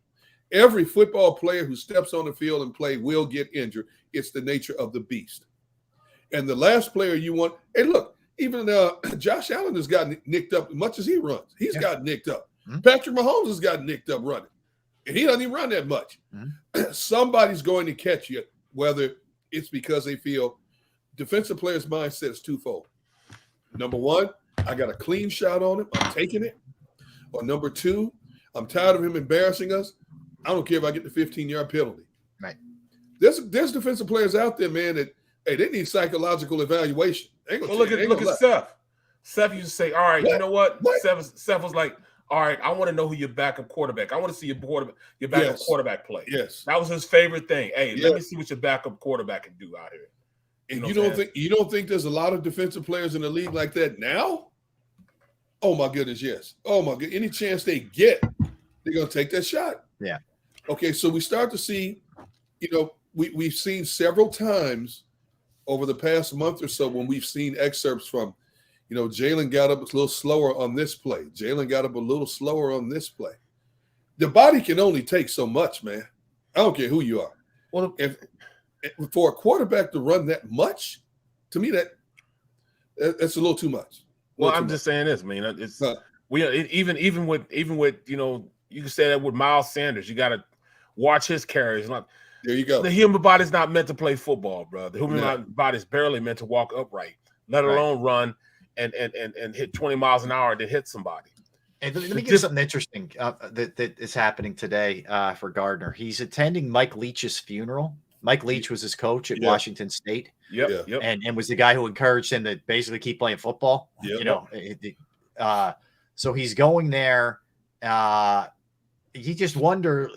S3: Every football player who steps on the field and play will get injured. It's the nature of the beast. And the last player you want, hey, look, even Josh Allen has gotten nicked up as much as he runs. He's got nicked up. Mm-hmm. Patrick Mahomes has gotten nicked up running. And he doesn't even run that much. Mm-hmm. Somebody's going to catch you, whether it's because they feel defensive players' mindset is twofold. Number one, I got a clean shot on him. I'm taking it. Or number two, I'm tired of him embarrassing us. I don't care if I get the 15-yard penalty.
S6: Right.
S3: There's defensive players out there, man, that, hey, they need psychological evaluation.
S5: Well, look at Seth. Seth used to say, all right, you know what? Seth was like, all right, I want to know who your backup quarterback. I want to see your backup quarterback play.
S3: Yes.
S5: That was his favorite thing. Hey, let me see what your backup quarterback can do out here.
S3: And you don't think there's a lot of defensive players in the league like that now? Oh my goodness, yes. Oh my goodness. Any chance they get, they're gonna take that shot.
S6: Yeah.
S3: Okay, so we start to see, we've seen several times over the past month or so when we've seen excerpts from, Jalen got up a little slower on this play. Jalen got up a little slower on this play. The body can only take so much, man. I don't care who you are. Well, if for a quarterback to run that much, to me that's a little too much.
S5: Well, I'm just saying this, man. It's even with you can say that with Miles Sanders. You got to watch his carries.
S3: There you go.
S5: The human body's not meant to play football, bro. The human body's barely meant to walk upright, let alone run and hit 20 miles an hour to hit somebody.
S6: And let me give you something interesting that is happening today for Gardner. He's attending Mike Leach's funeral. Mike Leach was his coach at Washington State.
S5: Yep.
S6: And was the guy who encouraged him to basically keep playing football.
S3: Yep.
S6: So he's going there. You just wonder,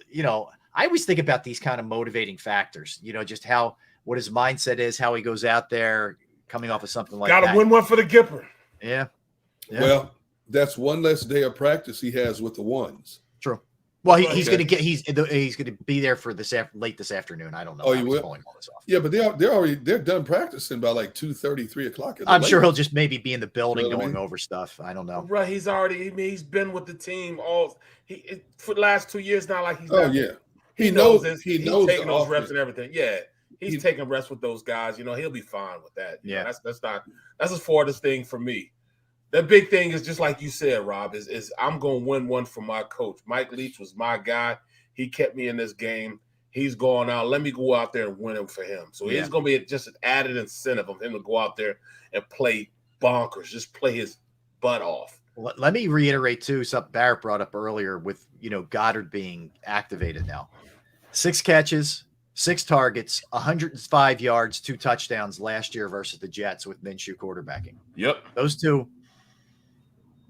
S6: I always think about these kind of motivating factors, just what his mindset is, how he goes out there coming off of something like that.
S5: Got to win one for the Gipper.
S6: Yeah.
S3: Well, that's one less day of practice he has with the ones.
S6: True. Well, he's going to be there for late this afternoon. I don't know.
S3: Oh, you will? All this off. Yeah, but they're done practicing by like 2:30, 3 o'clock.
S6: I'm sure he'll just maybe be in the building going over stuff. I don't know.
S5: Right. He's been with the team for the last 2 years now. Like
S3: he knows
S5: he's taking those reps and everything. Yeah. He's taking reps with those guys. He'll be fine with that. That's as far as thing for me. The big thing is just like you said, Rob, is I'm going to win one for my coach. Mike Leach was my guy. He kept me in this game. He's going out. Let me go out there and win it for him. So it's going to be just an added incentive of him to go out there and play bonkers, just play his butt off.
S6: Let me reiterate, too, something Barrett brought up earlier with, Goddard being activated now. 6 catches, 6 targets, 105 yards, 2 touchdowns last year versus the Jets with Minshew quarterbacking.
S5: Yep.
S6: Those two,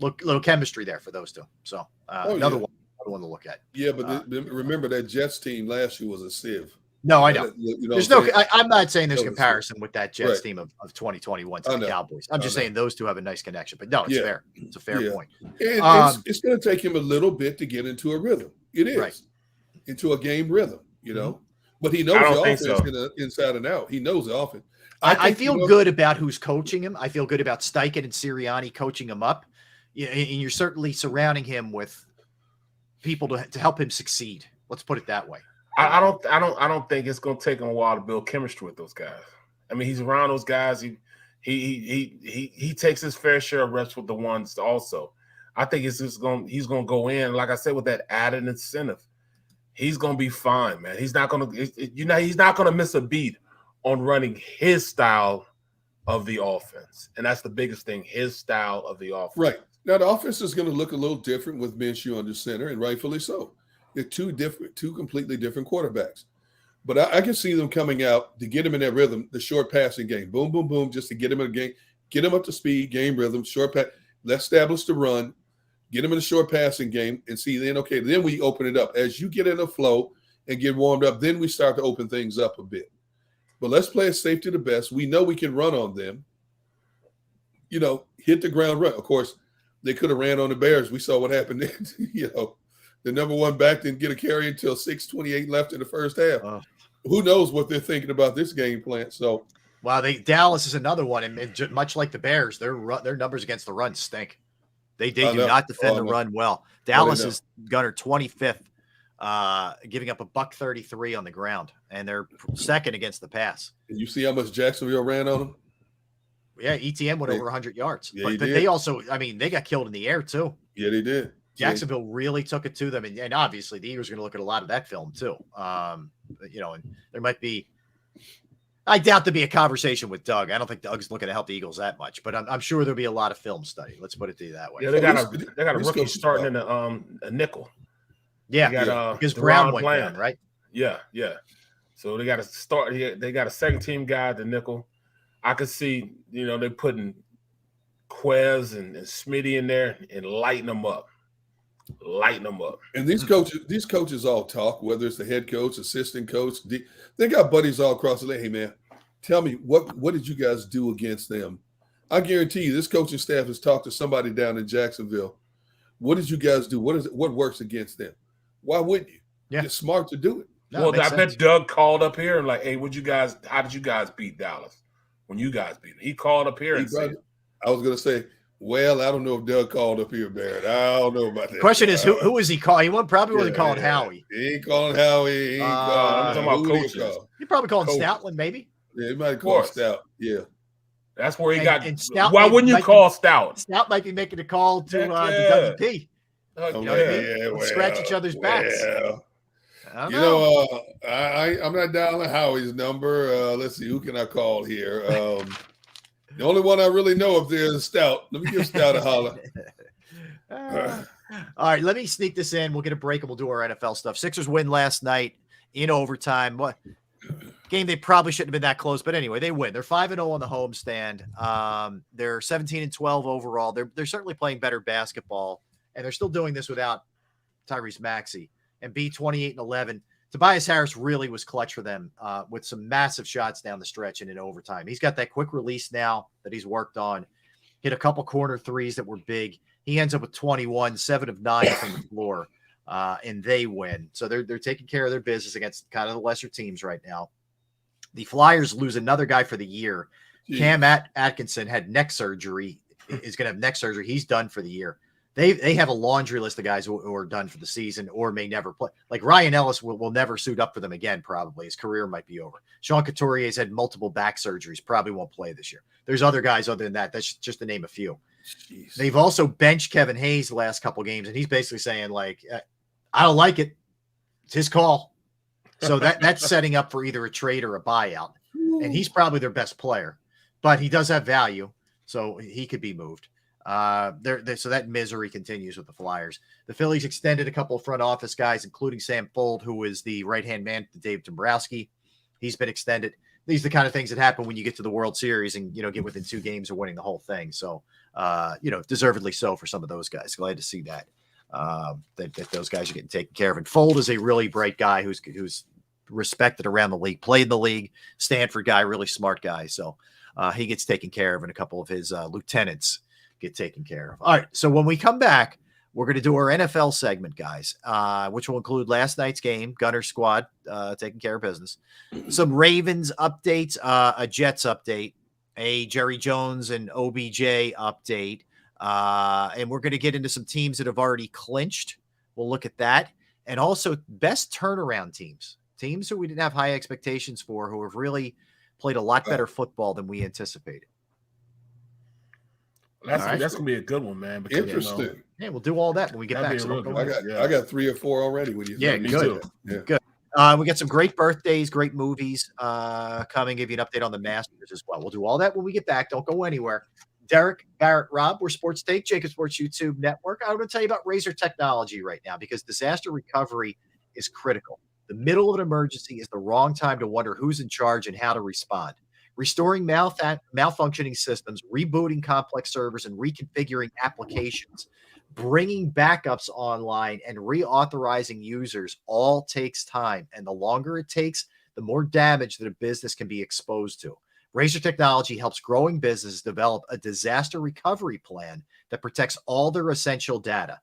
S6: little chemistry there for those two. So another one to look at.
S3: Yeah, but remember that Jets team last year was a sieve.
S6: No, I know. There's no. I'm not saying there's
S3: No,
S6: comparison with that Jets
S3: right.
S6: team of 2021 to
S3: I
S6: the
S3: know.
S6: Cowboys. I'm just saying those two have a nice connection. But no, it's fair. It's a fair point.
S3: And it's going to take him a little bit to get into a rhythm. It is.
S6: Right.
S3: Into a game rhythm, But he knows the offense inside and out. He knows the offense.
S6: I feel good about who's coaching him. I feel good about Steichen and Sirianni coaching him up. And you're certainly surrounding him with people to help him succeed. Let's put it that way.
S5: I don't think it's going to take him a while to build chemistry with those guys. I mean, he's around those guys. He takes his fair share of reps with the ones also. I think he's going to go in, like I said, with that added incentive. He's going to be fine, man. He's not going to, he's not going to miss a beat on running his style of the offense. And that's the biggest thing, his style of the offense.
S3: Right. Now, the offense is going to look a little different with Minshew under center, and rightfully so. They're two completely different quarterbacks. But I can see them coming out to get him in that rhythm, the short passing game. Boom, boom, boom, just to get him in a game, get him up to speed, game rhythm, short pass. Let's establish the run, get him in a short passing game, and see then, okay, then we open it up. As you get in the flow and get warmed up, then we start to open things up a bit. But let's play it safe to the best. We know we can run on them. Hit the ground run. Of course, they could have ran on the Bears. We saw what happened then, The number one back didn't get a carry until 6:28 left in the first half. Who knows what they're thinking about this game plan? So,
S6: Dallas is another one, and much like the Bears, their numbers against the run stink. They do not defend the run well. Dallas is gunner 25th, giving up $133 on the ground, and they're second against the pass.
S3: And you see how much Jacksonville ran on them?
S6: Yeah, ETN went over 100 yards.
S3: Yeah,
S6: but they also, they got killed in the air too.
S3: Yeah, they did.
S6: Jacksonville really took it to them, and obviously the Eagles are going to look at a lot of that film too. And there might be. I doubt there'll be a conversation with Doug. I don't think Doug's looking to help the Eagles that much, but I'm sure there'll be a lot of film study. Let's put it to you that way.
S5: Yeah, they got a rookie starting in a nickel.
S6: Yeah, because Brown went down, right?
S5: Yeah. So they got to start. They got a second team guy at the nickel. I could see, they're putting Quez and Smitty in there and lighten them up. And
S3: these coaches all talk, whether it's the head coach, assistant coach. They got buddies all across the league. Hey, man, tell me, what did you guys do against them? I guarantee you this coaching staff has talked to somebody down in Jacksonville. What did you guys do? What works against them? Why wouldn't you?
S6: Yeah.
S3: It's smart to do it.
S5: No, I bet Doug called up here and hey, how did you guys beat Dallas when you guys beat them? He called up here and said,
S3: I was going to say, well, I don't know if Doug called up here, Barrett. I don't know about that.
S6: Question is, who is he calling? He probably wasn't calling Howie.
S3: He ain't calling Howie.
S5: I'm talking about coaches.
S6: He probably called Stoutland, maybe.
S3: Yeah, he might call Stout. Yeah.
S5: That's where he got.
S6: And Stout
S5: why wouldn't you call Stout?
S6: Stout might be making a call to the WP. Scratch each other's backs.
S3: I'm not dialing Howie's number. Let's see, who can I call here? The only one I really know up there is Stout. Let me give Stout a holler.
S6: All right, let me sneak this in. We'll get a break and we'll do our NFL stuff. Sixers win last night in overtime. What game they probably shouldn't have been that close, but anyway, they win. They're 5-0 on the homestand. They're 17-12 overall. They're certainly playing better basketball, and they're still doing this without Tyrese Maxey. And B 28-11. Tobias Harris really was clutch for them with some massive shots down the stretch and in overtime. He's got that quick release now that he's worked on. Hit a couple corner threes that were big. He ends up with 21, 7 of 9 from the floor, and they win. So they're taking care of their business against kind of the lesser teams right now. The Flyers lose another guy for the year. Jeez. Cam Atkinson had neck surgery. Is going to have neck surgery. He's done for the year. They have a laundry list of guys who are done for the season or may never play. Like Ryan Ellis will never suit up for them again, probably. His career might be over. Sean Couturier's had multiple back surgeries, probably won't play this year. There's other guys other than that. That's just to name a few. Jeez. They've also benched Kevin Hayes the last couple games, and he's basically saying, I don't like it. It's his call. So that's setting up for either a trade or a buyout. And he's probably their best player, but he does have value, so he could be moved. So that misery continues with the Flyers. The Phillies extended a couple of front office guys, including Sam Fold, who is the right-hand man to Dave Dombrowski. He's been extended. These are the kind of things that happen when you get to the World Series and, get within 2 games of winning the whole thing. So, deservedly so for some of those guys. Glad to see that, that those guys are getting taken care of. And Fold is a really bright guy who's respected around the league, played in the league, Stanford guy, really smart guy. So he gets taken care of, and a couple of his lieutenants get taken care of. All right. So when we come back, we're going to do our NFL segment, guys, which will include last night's game, Gunner squad taking care of business, some Ravens updates, a Jets update, a Jerry Jones and OBJ update, and we're going to get into some teams that have already clinched. We'll look at that. And also best turnaround teams who we didn't have high expectations for, who have really played a lot better football than we anticipated.
S5: That's going to be a good one, man. Because,
S3: interesting.
S6: Yeah, we'll do all that when we get back. So
S3: I got 3 or 4 already. When you
S6: good. Good. We got some great birthdays, great movies coming. Give you an update on the Masters as well. We'll do all that when we get back. Don't go anywhere. Derek, Barrett, Rob, we're Sports Take, JAKIB Sports YouTube Network. I want to tell you about Razor Technology right now because disaster recovery is critical. The middle of an emergency is the wrong time to wonder who's in charge and how to respond. Restoring malfunctioning systems, rebooting complex servers, and reconfiguring applications, bringing backups online, and reauthorizing users all takes time. And the longer it takes, the more damage that a business can be exposed to. Razor Technology helps growing businesses develop a disaster recovery plan that protects all their essential data.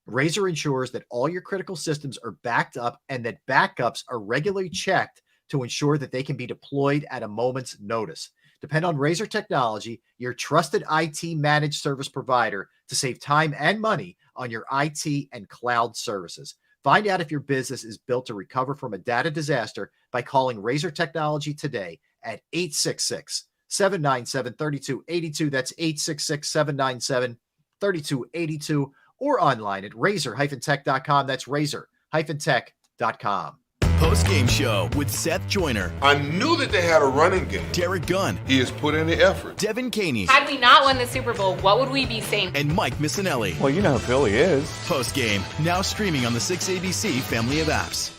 S6: Razor ensures that all your critical systems are backed up and that backups are regularly checked to ensure that they can be deployed at a moment's notice. Depend on Razor Technology, your trusted IT managed service provider, to save time and money on your IT and cloud services. Find out if your business is built to recover from a data disaster by calling Razor Technology today at 866-797-3282. That's 866-797-3282, or online at razor-tech.com. That's razor-tech.com.
S2: Post-game show with Seth Joyner.
S7: I knew that they had a running game.
S2: Derek Gunn.
S7: He has put in the effort.
S2: Devin Caney.
S4: Had we not won the Super Bowl, what would we be saying?
S2: And Mike Missinelli.
S11: Well, you know who Philly is.
S2: Post-game, now streaming on the 6ABC family of apps.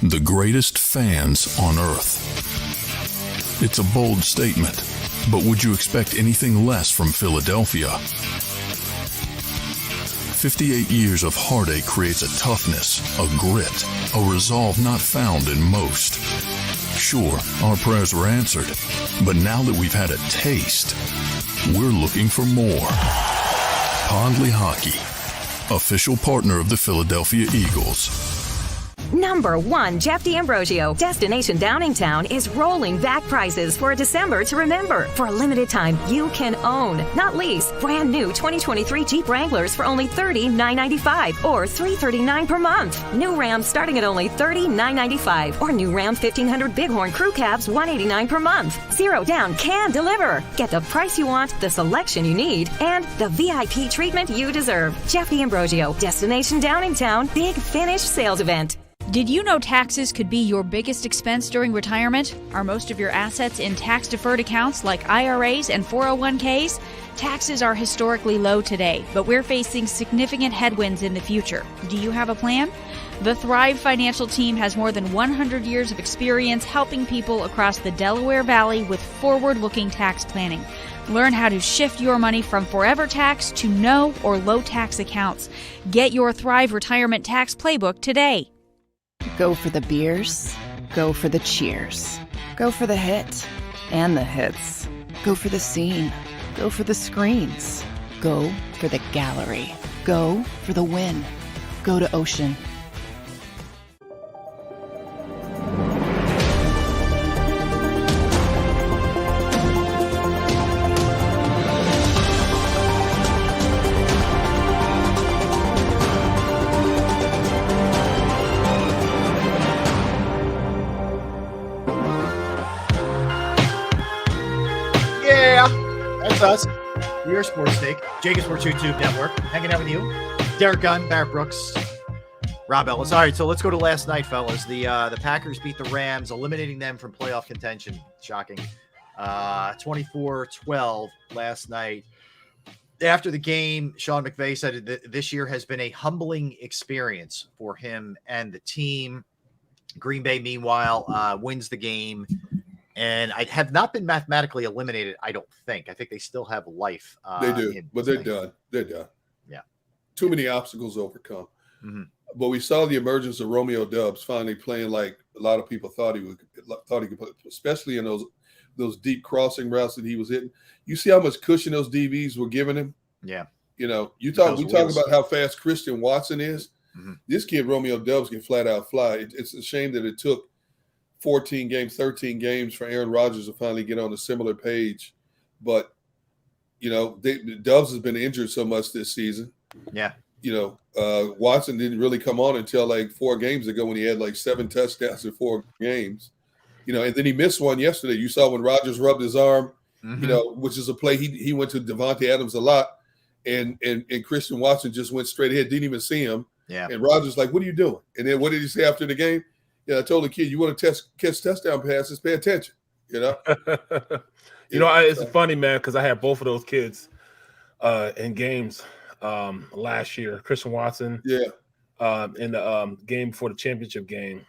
S8: The greatest fans on earth. It's a bold statement, but would you expect anything less from Philadelphia? 58 years of heartache creates a toughness, a grit, a resolve not found in most. Sure, our prayers were answered, but now that we've had a taste, we're looking for more. Pondley Hockey, official partner of the Philadelphia Eagles.
S9: Number 1, Jeff D'Ambrosio. Destination Downingtown is rolling back prices for a December to remember. For a limited time, you can own, not lease, brand new 2023 Jeep Wranglers for only $30,995 or $339 per month. New Rams starting at only $30,995 or new Ram 1500 Bighorn Crew Cabs $189 per month. Zero down can deliver. Get the price you want, the selection you need, and the VIP treatment you deserve. Jeff D'Ambrosio, Destination Downingtown, Big Finish Sales Event.
S10: Did you know taxes could be your biggest expense during retirement? Are most of your assets in tax-deferred accounts like IRAs and 401ks? Taxes are historically low today, but we're facing significant headwinds in the future. Do you have a plan? The Thrive Financial team has more than 100 years of experience helping people across the Delaware Valley with forward-looking tax planning. Learn how to shift your money from forever tax to no or low tax accounts. Get your Thrive Retirement Tax Playbook today.
S1: Go for the beers. Go for the cheers. Go for the hit and the hits. Go for the scene. Go for the screens. Go for the gallery. Go for the win. Go to Ocean.
S6: That's us. We're Sports Take, JAKIB Sports YouTube Network. Hanging out with you, Derek Gunn, Barrett Brooks, Rob Ellis. All right, so let's go to last night, fellas. The Packers beat the Rams, eliminating them from playoff contention. Shocking. 24-12 last night. After the game, Sean McVay said that this year has been a humbling experience for him and the team. Green Bay, meanwhile, wins the game. And I have not been mathematically eliminated, I don't think. I think they still have life.
S3: They do, but they're done. They're done.
S6: Yeah.
S3: Too many obstacles overcome.
S6: Mm-hmm.
S3: But we saw the emergence of Romeo Doubs finally playing like a lot of people thought he could play, especially in those deep crossing routes that he was hitting. You see how much cushion those DBs were giving him?
S6: Yeah.
S3: You know, we talk about how fast Christian Watson is.
S6: Mm-hmm.
S3: This kid, Romeo Doubs, can flat out fly. It's a shame that it took 14 games, 13 games for Aaron Rodgers to finally get on a similar page. But, you know, Doubs has been injured so much this season.
S6: Yeah.
S3: You know, Watson didn't really come on until like 4 games ago when he had like 7 touchdowns in 4 games. You know, and then he missed one yesterday. You saw when Rodgers rubbed his arm, you know, which is a play. He went to Devontae Adams a lot, and Christian Watson just went straight ahead, didn't even see him.
S6: Yeah.
S3: And Rodgers like, what are you doing? And then what did he say after the game? Yeah, I told the kid, you want to catch touchdown passes, pay attention, you know?
S5: It's funny, man, because I had both of those kids in games last year. Christian Watson in the game before the championship game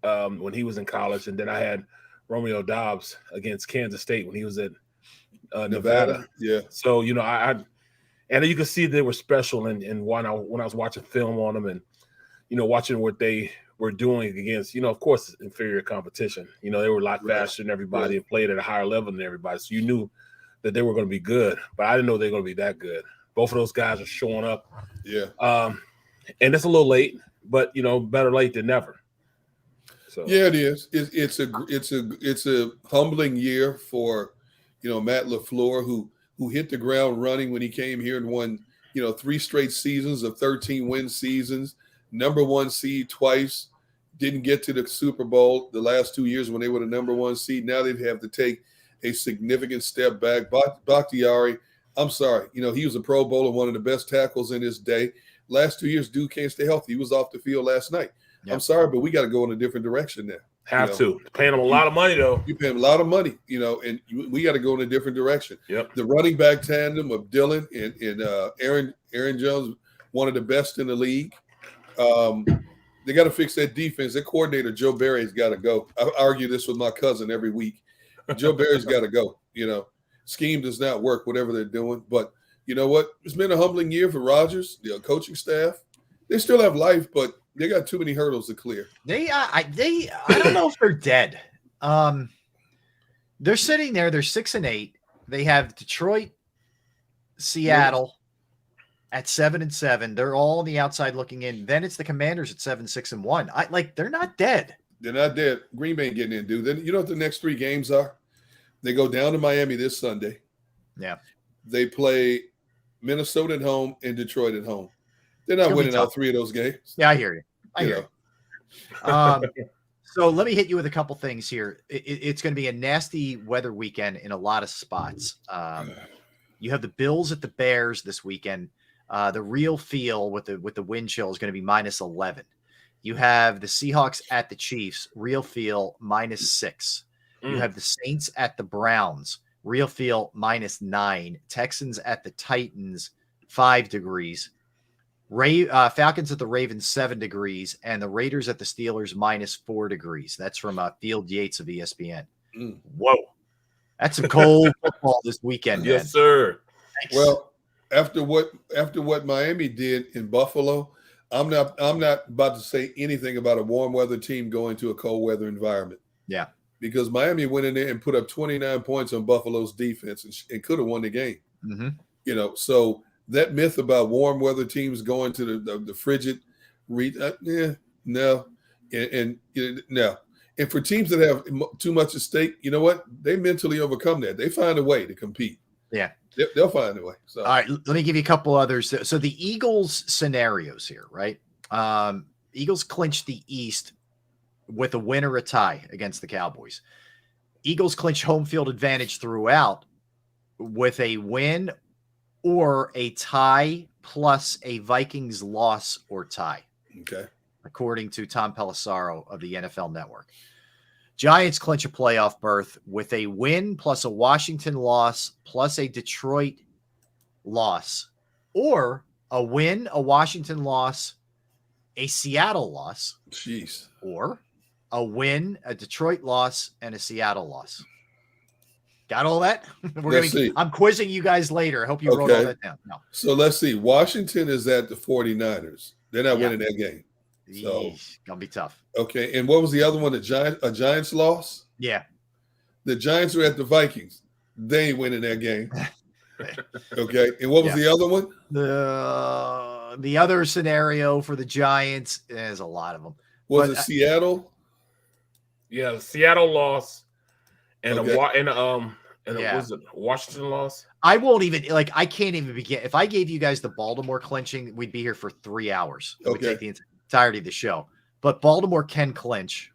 S5: when he was in college. And then I had Romeo Doubs against Kansas State when he was at Nevada.
S3: Yeah.
S5: So, you know, and you can see they were special. And when I was watching film on them and, you know, watching what they were doing against, you know, of course, inferior competition. You know, they were a lot faster than everybody and played at a higher level than everybody. So you knew that they were going to be good, but I didn't know they were going to be that good. Both of those guys are showing up.
S3: Yeah.
S5: And it's a little late, but, you know, better late than never. So
S3: yeah, it is. It's a humbling year for, you know, Matt LaFleur, who hit the ground running when he came here and won, you know, 3 straight seasons of 13-win seasons. Number 1 seed twice, didn't get to the Super Bowl the last 2 years when they were the number 1 seed. Now they'd have to take a significant step back. Bakhtiari, I'm sorry, you know, he was a Pro Bowler, one of the best tackles in his day. Last 2 years, dude can't stay healthy. He was off the field last night. Yep. I'm sorry, but we got to go in a different direction now.
S5: Have to. Paying him a lot of money, though.
S3: You pay him a lot of money, you know, and we got to go in a different direction.
S5: Yep.
S3: The running back tandem of Dillon and Aaron Jones, one of the best in the league. They got to fix that defense. That coordinator, Joe Barry's got to go. I argue this with my cousin every week. Joe Barry's got to go. You know, scheme does not work, whatever they're doing. But you know what? It's been a humbling year for Rodgers, the coaching staff. They still have life, but they got too many hurdles to clear.
S6: I don't know if they're dead. They're sitting there. They're 6-8. They have Detroit, Seattle at 7-7. They're all on the outside looking in. Then it's the Commanders at 7-6-1. They're not dead.
S3: They're not dead. Green Bay ain't getting in, dude. Then you know what the next 3 games are? They go down to Miami this Sunday.
S6: Yeah.
S3: They play Minnesota at home and Detroit at home. They're not winning all 3 of those games.
S6: Yeah, I hear you. I hear you. So let me hit you with a couple things here. It's going to be a nasty weather weekend in a lot of spots. You have the Bills at the Bears this weekend. The real feel with the wind chill is going to be -11. You have the Seahawks at the Chiefs, real feel -6. You have the Saints at the Browns, real feel -9. Texans at the Titans, 5 degrees. Falcons at the Ravens, 7 degrees, and the Raiders at the Steelers, -4 degrees. That's from Field Yates of ESPN.
S5: Whoa.
S6: That's some cold football this weekend.
S5: Yes,
S6: man.
S5: sir.
S6: Thanks.
S3: Well, after what Miami did in Buffalo, I'm not about to say anything about a warm weather team going to a cold weather environment.
S6: Yeah.
S3: because Miami went in there and put up 29 points on Buffalo's defense and could have won the game.
S6: Mm-hmm.
S3: You know, so that myth about warm weather teams going to the frigid, no, and no. And for teams that have too much at stake, you know what? They mentally overcome that. They find a way to compete.
S6: Yeah.
S3: They'll find a way. So.
S6: All right, let me give you a couple others. So the Eagles scenarios here, right? Eagles clinch the East with a win or a tie against the Cowboys. Eagles clinch home field advantage throughout with a win or a tie plus a Vikings loss or tie.
S3: Okay.
S6: According to Tom Pelissaro of the NFL Network. Giants clinch a playoff berth with a win plus a Washington loss plus a Detroit loss, or a win, a Washington loss, a Seattle loss.
S3: Jeez.
S6: Or a win, a Detroit loss, and a Seattle loss. Got all that? I'm quizzing you guys later. I hope you wrote all that down. No.
S3: So let's see. Washington is at the 49ers. They're not winning that game. So
S6: gonna be tough.
S3: Okay. And what was the other one? A Giants loss?
S6: Yeah.
S3: The Giants are at the Vikings. They ain't winning that game. Okay. And what was the other one?
S6: The other scenario for the Giants, there's a lot of them.
S3: Was it Seattle?
S5: Yeah, the Seattle loss and was it Washington loss?
S6: I won't even I can't even begin. If I gave you guys the Baltimore clinching, we'd be here for 3 hours. It would take the entirety of the show. But Baltimore can clinch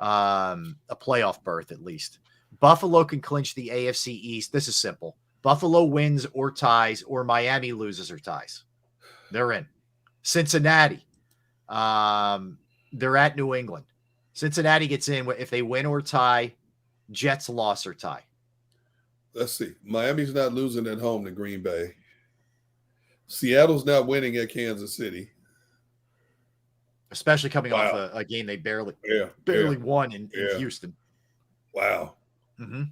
S6: a playoff berth at least. Buffalo can clinch the AFC East. This is simple. Buffalo wins or ties, or Miami loses or ties. They're in. Cincinnati, they're at New England. Cincinnati gets in if they win or tie. Jets loss or tie.
S3: Let's see. Miami's not losing at home to Green Bay. Seattle's not winning at Kansas City.
S6: Especially coming off a game they barely won in Houston.
S3: Wow.
S6: Mm-hmm.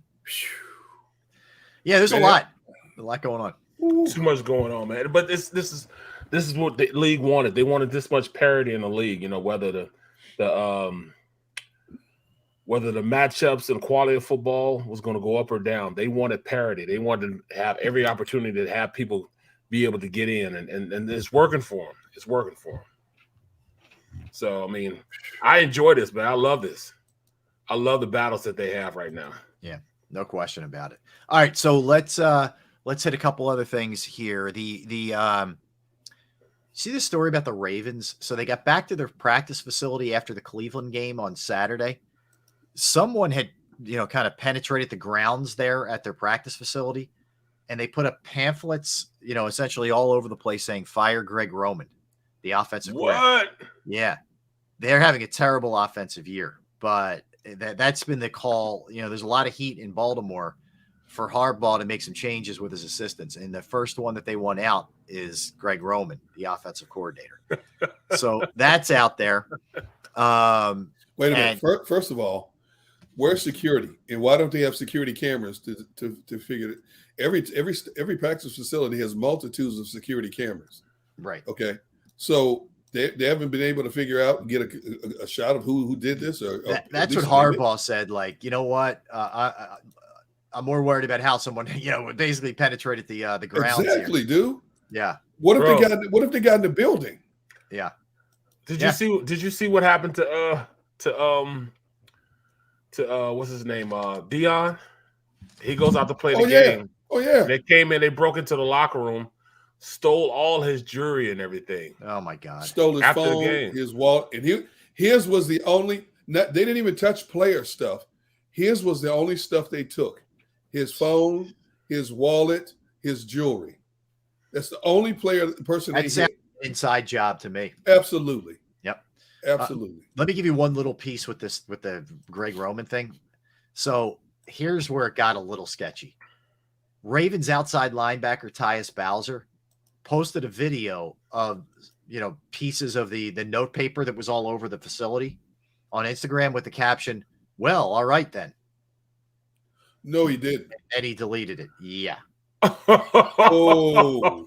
S6: Yeah, there's a lot going on.
S5: Too much going on, man. But this is what the league wanted. They wanted this much parity in the league. You know, whether the matchups and quality of football was going to go up or down. They wanted parity. They wanted to have every opportunity to have people be able to get in, and it's working for them. It's working for them. So, I mean, I enjoy this, man. I love this. I love the battles that they have right now.
S6: Yeah, no question about it. All right, so let's hit a couple other things here. See the story about the Ravens? So they got back to their practice facility after the Cleveland game on Saturday. Someone had, kind of penetrated the grounds there at their practice facility, and they put up pamphlets, essentially all over the place saying, "Fire Greg Roman, the offensive coordinator." Yeah. They're having a terrible offensive year, but that's been the call. There's a lot of heat in Baltimore for Harbaugh to make some changes with his assistants. And the first one that they want out is Greg Roman, the offensive coordinator. So that's out there.
S3: Wait a minute. First of all, where's security? And why don't they have security cameras to figure it? Every practice facility has multitudes of security cameras.
S6: Right.
S3: Okay. So they haven't been able to figure out and get a shot of who did this.
S6: That's what Harbaugh said. Like, you know what? I'm more worried about how someone, basically penetrated the grounds.
S3: Exactly, dude.
S6: Yeah.
S3: What if they got in the building?
S6: Yeah.
S5: Did you see what happened to what's his name? Dion? He goes out to play the game.
S3: Oh yeah.
S5: They came in, they broke into the locker room, stole all his jewelry and everything.
S6: Oh my God.
S3: Stole his phone, his wallet, and his was the only. They didn't even touch player stuff. His was the only stuff they took. His phone, his wallet, his jewelry. That's the only person they hit.
S6: Inside job to me.
S3: Absolutely.
S6: Yep.
S3: Absolutely.
S6: Let me give you one little piece with the Greg Roman thing. So here's where it got a little sketchy. Ravens outside linebacker Tyus Bowser posted a video of, pieces of the note paper that was all over the facility on Instagram with the caption, "Well, all right then."
S3: No, he didn't.
S6: And he deleted it. Yeah.
S3: Oh.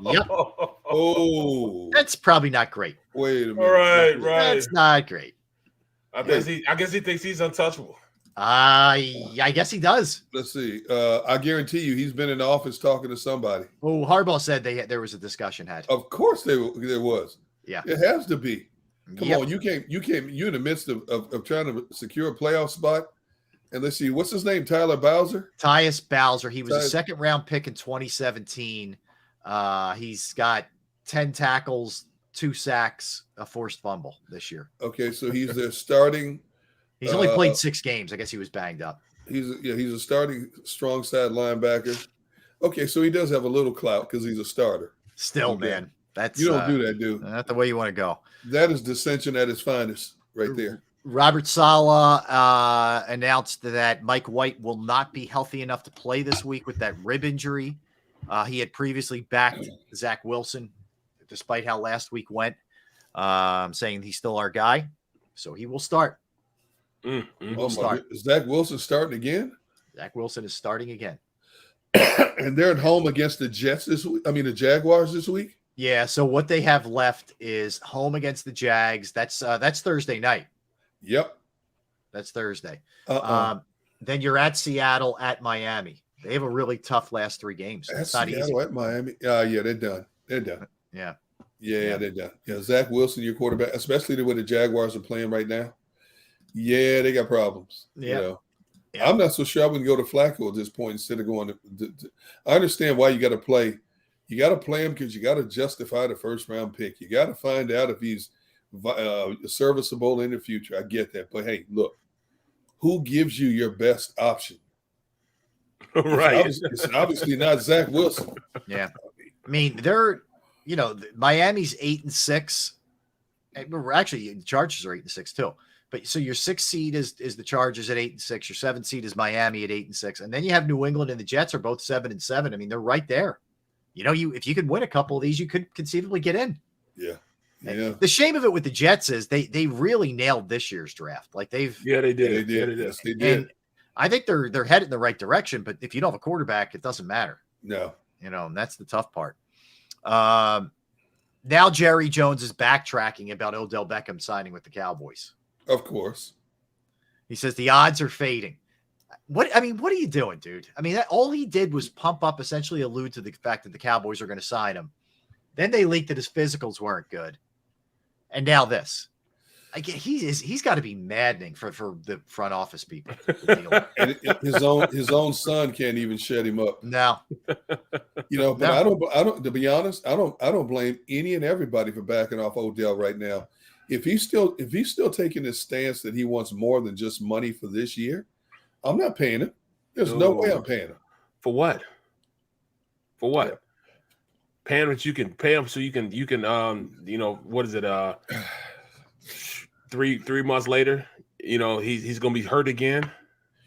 S6: Yep.
S3: Oh.
S6: That's probably not great.
S3: Wait a minute.
S5: Right.
S6: That's not great.
S5: I guess he thinks he's untouchable.
S6: I guess he does.
S3: Let's see. I guarantee you he's been in the office talking to somebody.
S6: Oh, Harbaugh said there was a discussion had.
S3: Of course there was.
S6: Yeah.
S3: It has to be. Come on, you're in the midst of trying to secure a playoff spot. And let's see, what's his name? Tyler Bowser?
S6: Tyus Bowser. He was a second-round pick in 2017. He's got 10 tackles, 2 sacks, a forced fumble this year.
S3: Okay, so he's their starting.
S6: He's only played 6 games. I guess he was banged up.
S3: He's a starting strong side linebacker. Okay, so he does have a little clout because he's a starter.
S6: Still, man, that's
S3: you don't do that, dude.
S6: Not the way you want to go.
S3: That is dissension at its finest, right there.
S6: Robert Saleh announced that Mike White will not be healthy enough to play this week with that rib injury. He had previously backed Zach Wilson, despite how last week went, saying he's still our guy. So he will start.
S3: Is Zach Wilson starting again?
S6: Zach Wilson is starting again.
S3: And they're at home against the Jets this week. I mean, the Jaguars this week.
S6: Yeah. So what they have left is home against the Jags. That's Thursday night.
S3: Yep.
S6: That's Thursday. Then you're at Seattle, at Miami. They have a really tough last 3 games. It's not
S3: Seattle,
S6: easy.
S3: at Miami. Yeah, they're done. They're done.
S6: Yeah,
S3: they're done. Yeah, Zach Wilson, your quarterback, especially the way the Jaguars are playing right now. Yeah, they got problems.
S6: Yeah.
S3: You know? Yeah. I'm not so sure I wouldn't go to Flacco at this point instead of going to I understand why you got to play. You got to play him because you got to justify the first-round pick. You got to find out if he's serviceable in the future. I get that. But, hey, look, who gives you your best option?
S5: Right.
S3: It's obviously not Zach Wilson.
S6: Yeah. I mean, Miami's 8-6. Actually, the Chargers are 8-6 too. But so your 6th seed is the Chargers at 8-6. Your 7th seed is Miami at 8-6. And then you have New England and the Jets are both 7-7. I mean, they're right there. If you could win a couple of these, you could conceivably get in.
S3: Yeah. Yeah.
S6: The shame of it with the Jets is they really nailed this year's draft. Like they did.
S3: They did. Yes, they did.
S6: And I think they're headed in the right direction, but if you don't have a quarterback, it doesn't matter.
S3: No.
S6: And that's the tough part. Now Jerry Jones is backtracking about Odell Beckham signing with the Cowboys.
S3: Of course.
S6: He says the odds are fading. What are you doing, dude? I mean, all he did was pump up, essentially allude to the fact that the Cowboys are going to sign him. Then they leaked that his physicals weren't good. And now this. He's got to be maddening for the front office people.
S3: And his own son can't even shut him up.
S6: No.
S3: But no. I don't to be honest, I don't blame any and everybody for backing off Odell right now. If he's still taking this stance that he wants more than just money for this year, I'm not paying him. There's no way I'm paying him.
S5: For what? For what? Yeah. Pay him that you can pay him so you can what is it? 3 months later, he's gonna be hurt again.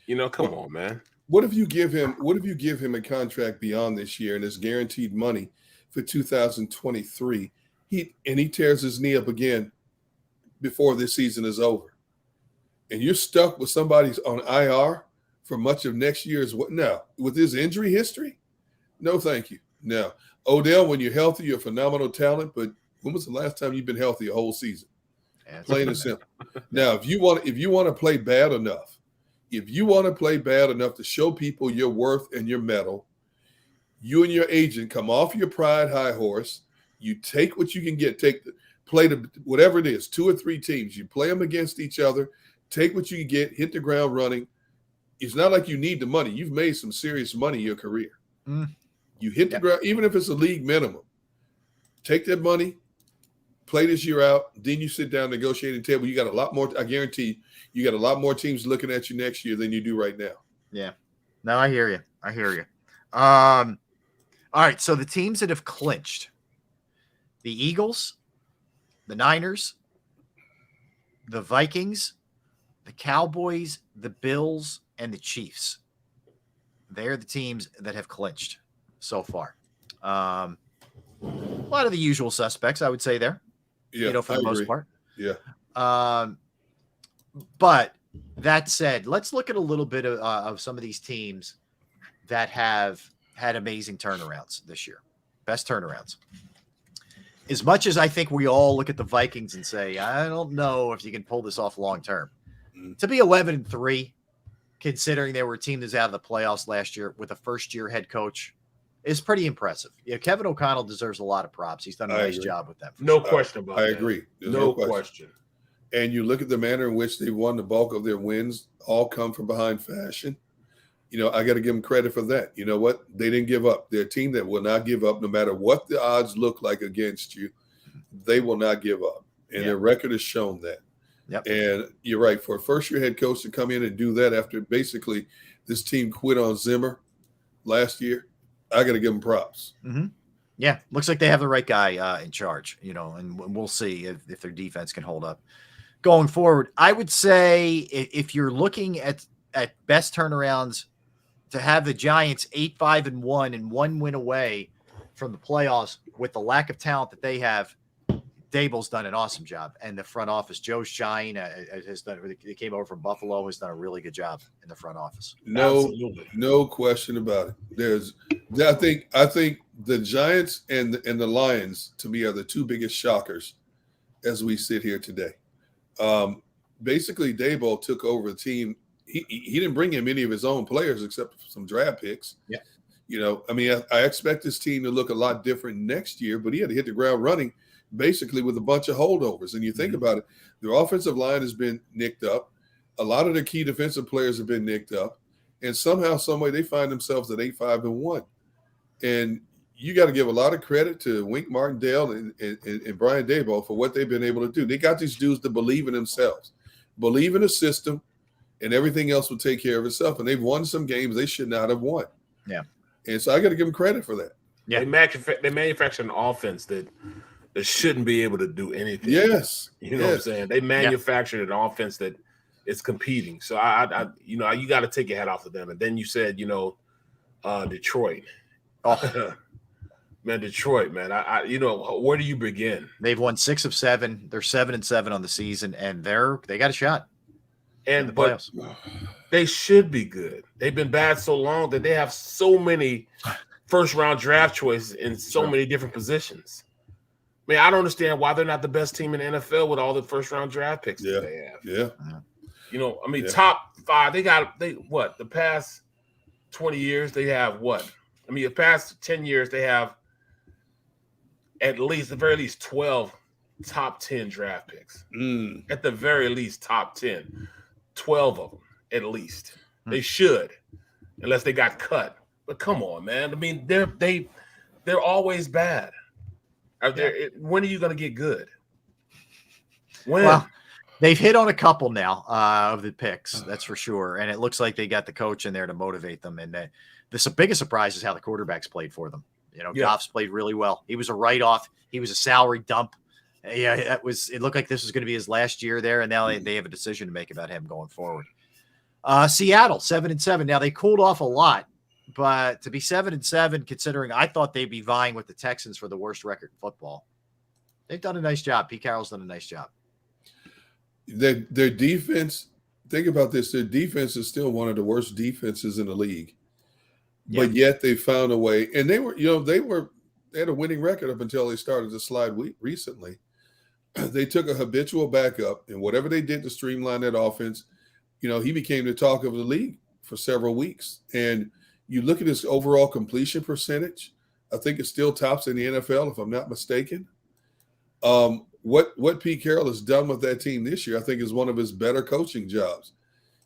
S5: Come on, man.
S3: What if you give him a contract beyond this year and it's guaranteed money for 2023? He tears his knee up again before this season is over. And you're stuck with somebody's on IR for much of next year as well. No, with his injury history, no, thank you. No, Odell, when you're healthy, you're a phenomenal talent. But when was the last time you've been healthy a whole season? Plain and simple. Now, if you want to play bad enough, to show people your worth and your mettle, you and your agent come off your pride high horse. You take what you can get. Play whatever it is, 2 or 3 teams. You play them against each other. Take what you can get. Hit the ground running. It's not like you need the money. You've made some serious money in your career. You hit the ground, even if it's a league minimum. Take that money. Play this year out, then you sit down negotiating table. You got a lot more. I guarantee you got a lot more teams looking at you next year than you do right now.
S6: Yeah, no, I hear you. All right, so the teams that have clinched: the Eagles, the Niners, the Vikings, the Cowboys, the Bills, and the Chiefs. They're the teams that have clinched so far. A lot of the usual suspects, I would say there.
S3: Yeah,
S6: for the most part.
S3: Yeah.
S6: But that said, let's look at a little bit of some of these teams that have had amazing turnarounds this year. Best turnarounds. As much as I think we all look at the Vikings and say, I don't know if you can pull this off long term. To be 11-3 considering they were a team that's out of the playoffs last year with a first-year head coach, is pretty impressive. Yeah, Kevin O'Connell deserves a lot of props. He's done a nice job with them.
S5: No question about that.
S3: I agree. There's
S5: no question.
S3: And you look at the manner in which they won the bulk of their wins, all come from behind fashion. You know, I got to give them credit for that. You know what? They didn't give up. They're a team that will not give up no matter what the odds look like against you. They will not give up. And their record has shown that.
S6: Yep.
S3: And you're right. For a first-year head coach to come in and do that after basically this team quit on Zimmer last year, I got to give them props.
S6: Mm-hmm. Yeah, looks like they have the right guy in charge, you know, and we'll see if their defense can hold up going forward. I would say if you're looking at best turnarounds, to have the Giants 8-5-1 and 1 win away from the playoffs with the lack of talent that they have, Daboll's done an awesome job. And the front office, Joe Shine has done. He came over from Buffalo, has done a really good job in the front office.
S3: No question about it. I think the Giants and the Lions, to me, are the two biggest shockers as we sit here today. Basically, Daboll took over a team. He didn't bring in any of his own players except some draft picks.
S6: Yeah.
S3: You know, I mean, I expect this team to look a lot different next year, but he had to hit the ground running basically with a bunch of holdovers. And you think about it, their offensive line has been nicked up. A lot of their key defensive players have been nicked up. And somehow, some way, they find themselves at 8-5-1. And you got to give a lot of credit to Wink Martindale and Brian Daboll for what they've been able to do. They got these dudes to believe in themselves, believe in the system, and everything else will take care of itself. And they've won some games they should not have won.
S6: Yeah.
S3: And so I got to give them credit for that.
S5: Yeah. They manufacture an offense that shouldn't be able to do anything.
S3: Yes.
S5: You know what I'm saying? They manufactured an offense that is competing. So I you know, you got to take your hat off to them. And then you said, you know, Detroit. Oh. Man, Detroit, man. I you know, where do you begin?
S6: They've won 6 of 7. They're 7-7 on the season, and they got a shot.
S5: And but they should be good. They've been bad so long that they have so many first-round draft choices in so many different positions. I mean, I don't understand why they're not the best team in the NFL with all the first-round draft picks that they have.
S3: Yeah.
S5: You know, I mean, top 5. The past 20 years they have what? I mean, the past 10 years they have at the very least 12 top 10 draft picks. At the very least, top 10. 12 of them, at least. They should, unless they got cut. But come on, man. I mean, they're always bad. When are you going to get good? When?
S6: Well, they've hit on a couple now of the picks, that's for sure. And it looks like they got the coach in there to motivate them. And the biggest surprise is how the quarterbacks played for them. You know, Goff's played really well. He was a write-off. He was a salary dump. Yeah, it looked like this was going to be his last year there, and now they have a decision to make about him going forward. Seattle, 7-7. Now, they cooled off a lot, but to be 7-7, considering I thought they'd be vying with the Texans for the worst record in football, they've done a nice job. Pete Carroll's done a nice job.
S3: Their defense, think about this, their defense is still one of the worst defenses in the league. But yet they found a way, and they had a winning record up until they started to slide recently. They took a habitual backup, and whatever they did to streamline that offense, you know, he became the talk of the league for several weeks. And you look at his overall completion percentage, I think it still tops in the NFL, if I'm not mistaken. What Pete Carroll has done with that team this year, I think, is one of his better coaching jobs.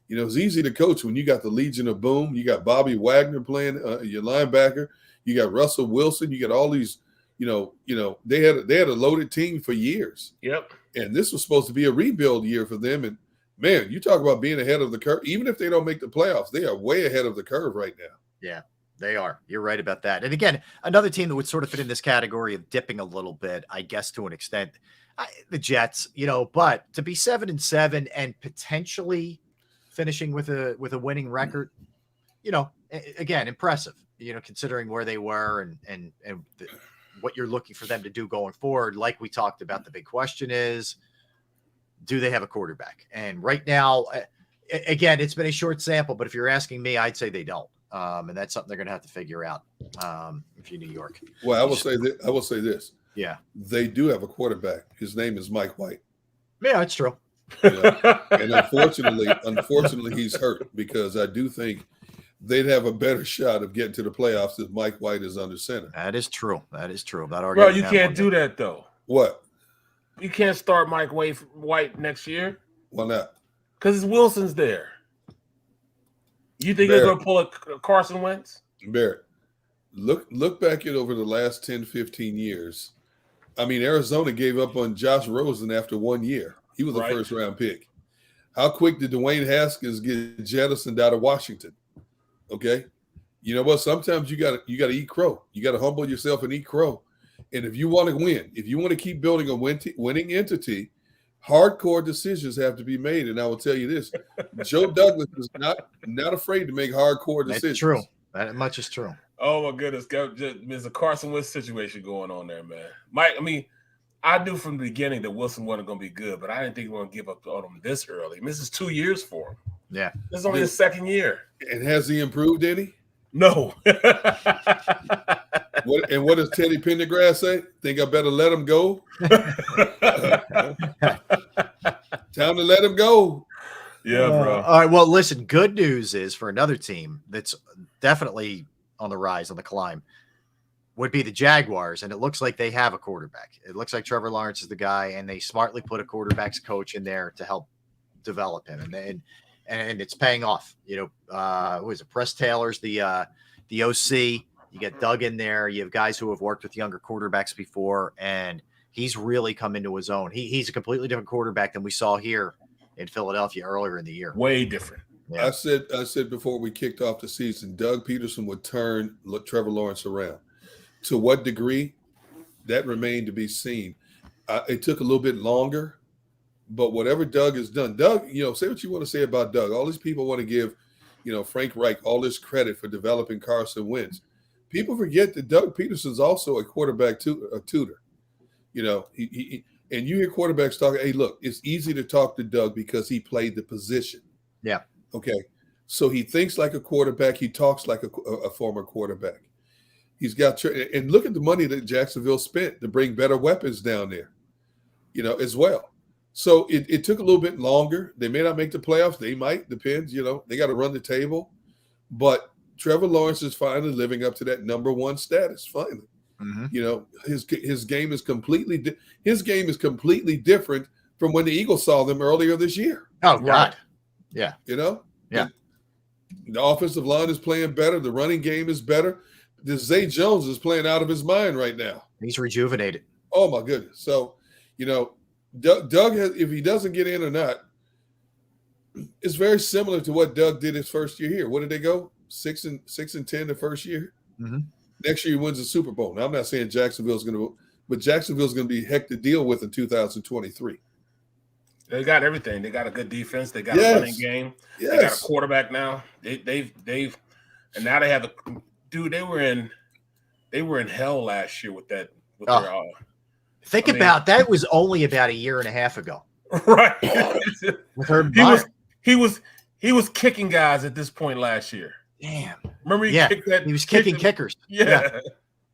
S3: You know, it's easy to coach when you got the Legion of Boom, you got Bobby Wagner playing your linebacker, you got Russell Wilson, you got all these, you know, they had a loaded team for years.
S5: Yep.
S3: And this was supposed to be a rebuild year for them. And man, you talk about being ahead of the curve. Even if they don't make the playoffs, they are way ahead of the curve right now.
S6: Yeah, they are. You're right about that. And again, another team that would sort of fit in this category of dipping a little bit, I guess, to an extent, the Jets, you know, but to be 7-7 and potentially finishing with a winning record, you know, again, impressive, you know, considering where they were and what you're looking for them to do going forward. Like we talked about, the big question is, do they have a quarterback? And right now, again, it's been a short sample, but if you're asking me, I'd say they don't. And that's something they're going to have to figure out if you're New York.
S3: Well, I will say this.
S6: Yeah.
S3: They do have a quarterback. His name is Mike White.
S6: Yeah, that's true.
S3: You know? And unfortunately, he's hurt, because I do think they'd have a better shot of getting to the playoffs if Mike White is under center.
S6: That is true. That is true.
S5: Bro, you can't do that though.
S3: What?
S5: You can't start Mike White next year.
S3: Why not?
S5: Because Wilson's there. You think they're going to pull a Carson Wentz?
S3: Barrett, look back at over the last 10, 15 years. I mean, Arizona gave up on Josh Rosen after 1 year. He was a first-round pick. How quick did Dwayne Haskins get jettisoned out of Washington? Okay, you know what? Sometimes you got to eat crow. You got to humble yourself and eat crow. And if you want to win, if you want to keep building a winning entity, hardcore decisions have to be made. And I will tell you this: Joe Douglas is not afraid to make hardcore decisions.
S6: That's true. That much is true.
S5: Oh my goodness, there's a Carson Wentz situation going on there, man. Mike, I mean, I knew from the beginning that Wilson wasn't going to be good, but I didn't think we were going to give up on him this early. I mean, this is 2 years for him.
S6: Yeah,
S5: this is only his second year.
S3: And has he improved any?
S5: No.
S3: What does Teddy Pendergrass say? Think I better let him go? Time to let him go.
S5: Yeah, bro.
S6: All right. Well, listen, good news is for another team that's definitely on the rise, on the climb, would be the Jaguars. And it looks like they have a quarterback. It looks like Trevor Lawrence is the guy, and they smartly put a quarterback's coach in there to help develop him. And it's paying off. You know, who is it? Press Taylor's the OC. You get Doug in there. You have guys who have worked with younger quarterbacks before, and he's really come into his own. He's a completely different quarterback than we saw here in Philadelphia earlier in the year.
S5: Way different.
S3: Yeah. I said before we kicked off the season, Doug Peterson would turn Trevor Lawrence around. To what degree? That remained to be seen. It took a little bit longer, but whatever Doug has done, Doug, you know, say what you want to say about Doug. All these people want to give, you know, Frank Reich all this credit for developing Carson Wentz. People forget that Doug Peterson's also a quarterback tutor. You know, he and you hear quarterbacks talking, hey, look, it's easy to talk to Doug because he played the position.
S6: Yeah.
S3: Okay. So he thinks like a quarterback. He talks like a former quarterback. He's got, and look at the money that Jacksonville spent to bring better weapons down there, you know, as well. So it took a little bit longer. They may not make the playoffs. They might, depends, you know, they got to run the table. But Trevor Lawrence is finally living up to that number one status. Finally, you know, his game is completely different from when the Eagles saw them earlier this year.
S6: Oh God, yeah.
S3: You know,
S6: yeah.
S3: The offensive line is playing better. The running game is better. This Zay Jones is playing out of his mind right now.
S6: He's rejuvenated.
S3: Oh my goodness! So, you know, Doug has, if he doesn't get in or not, it's very similar to what Doug did his first year here. What did they go? 6-10 the first year.
S6: Mm-hmm.
S3: Next year he wins the Super Bowl. Now I'm not saying Jacksonville's going to, but Jacksonville's going to be heck to deal with in 2023.
S5: They got everything. They got a good defense. They got a running game.
S3: Yes.
S5: They got a quarterback now. They've and now they have a dude. They were in hell last year with that.
S6: Think about that. Was only about a year and a half ago,
S5: right?
S6: With her,
S5: he was kicking guys at this point last year.
S6: Damn.
S5: Remember he kicked that?
S6: He was kicking kickers.
S5: Yeah.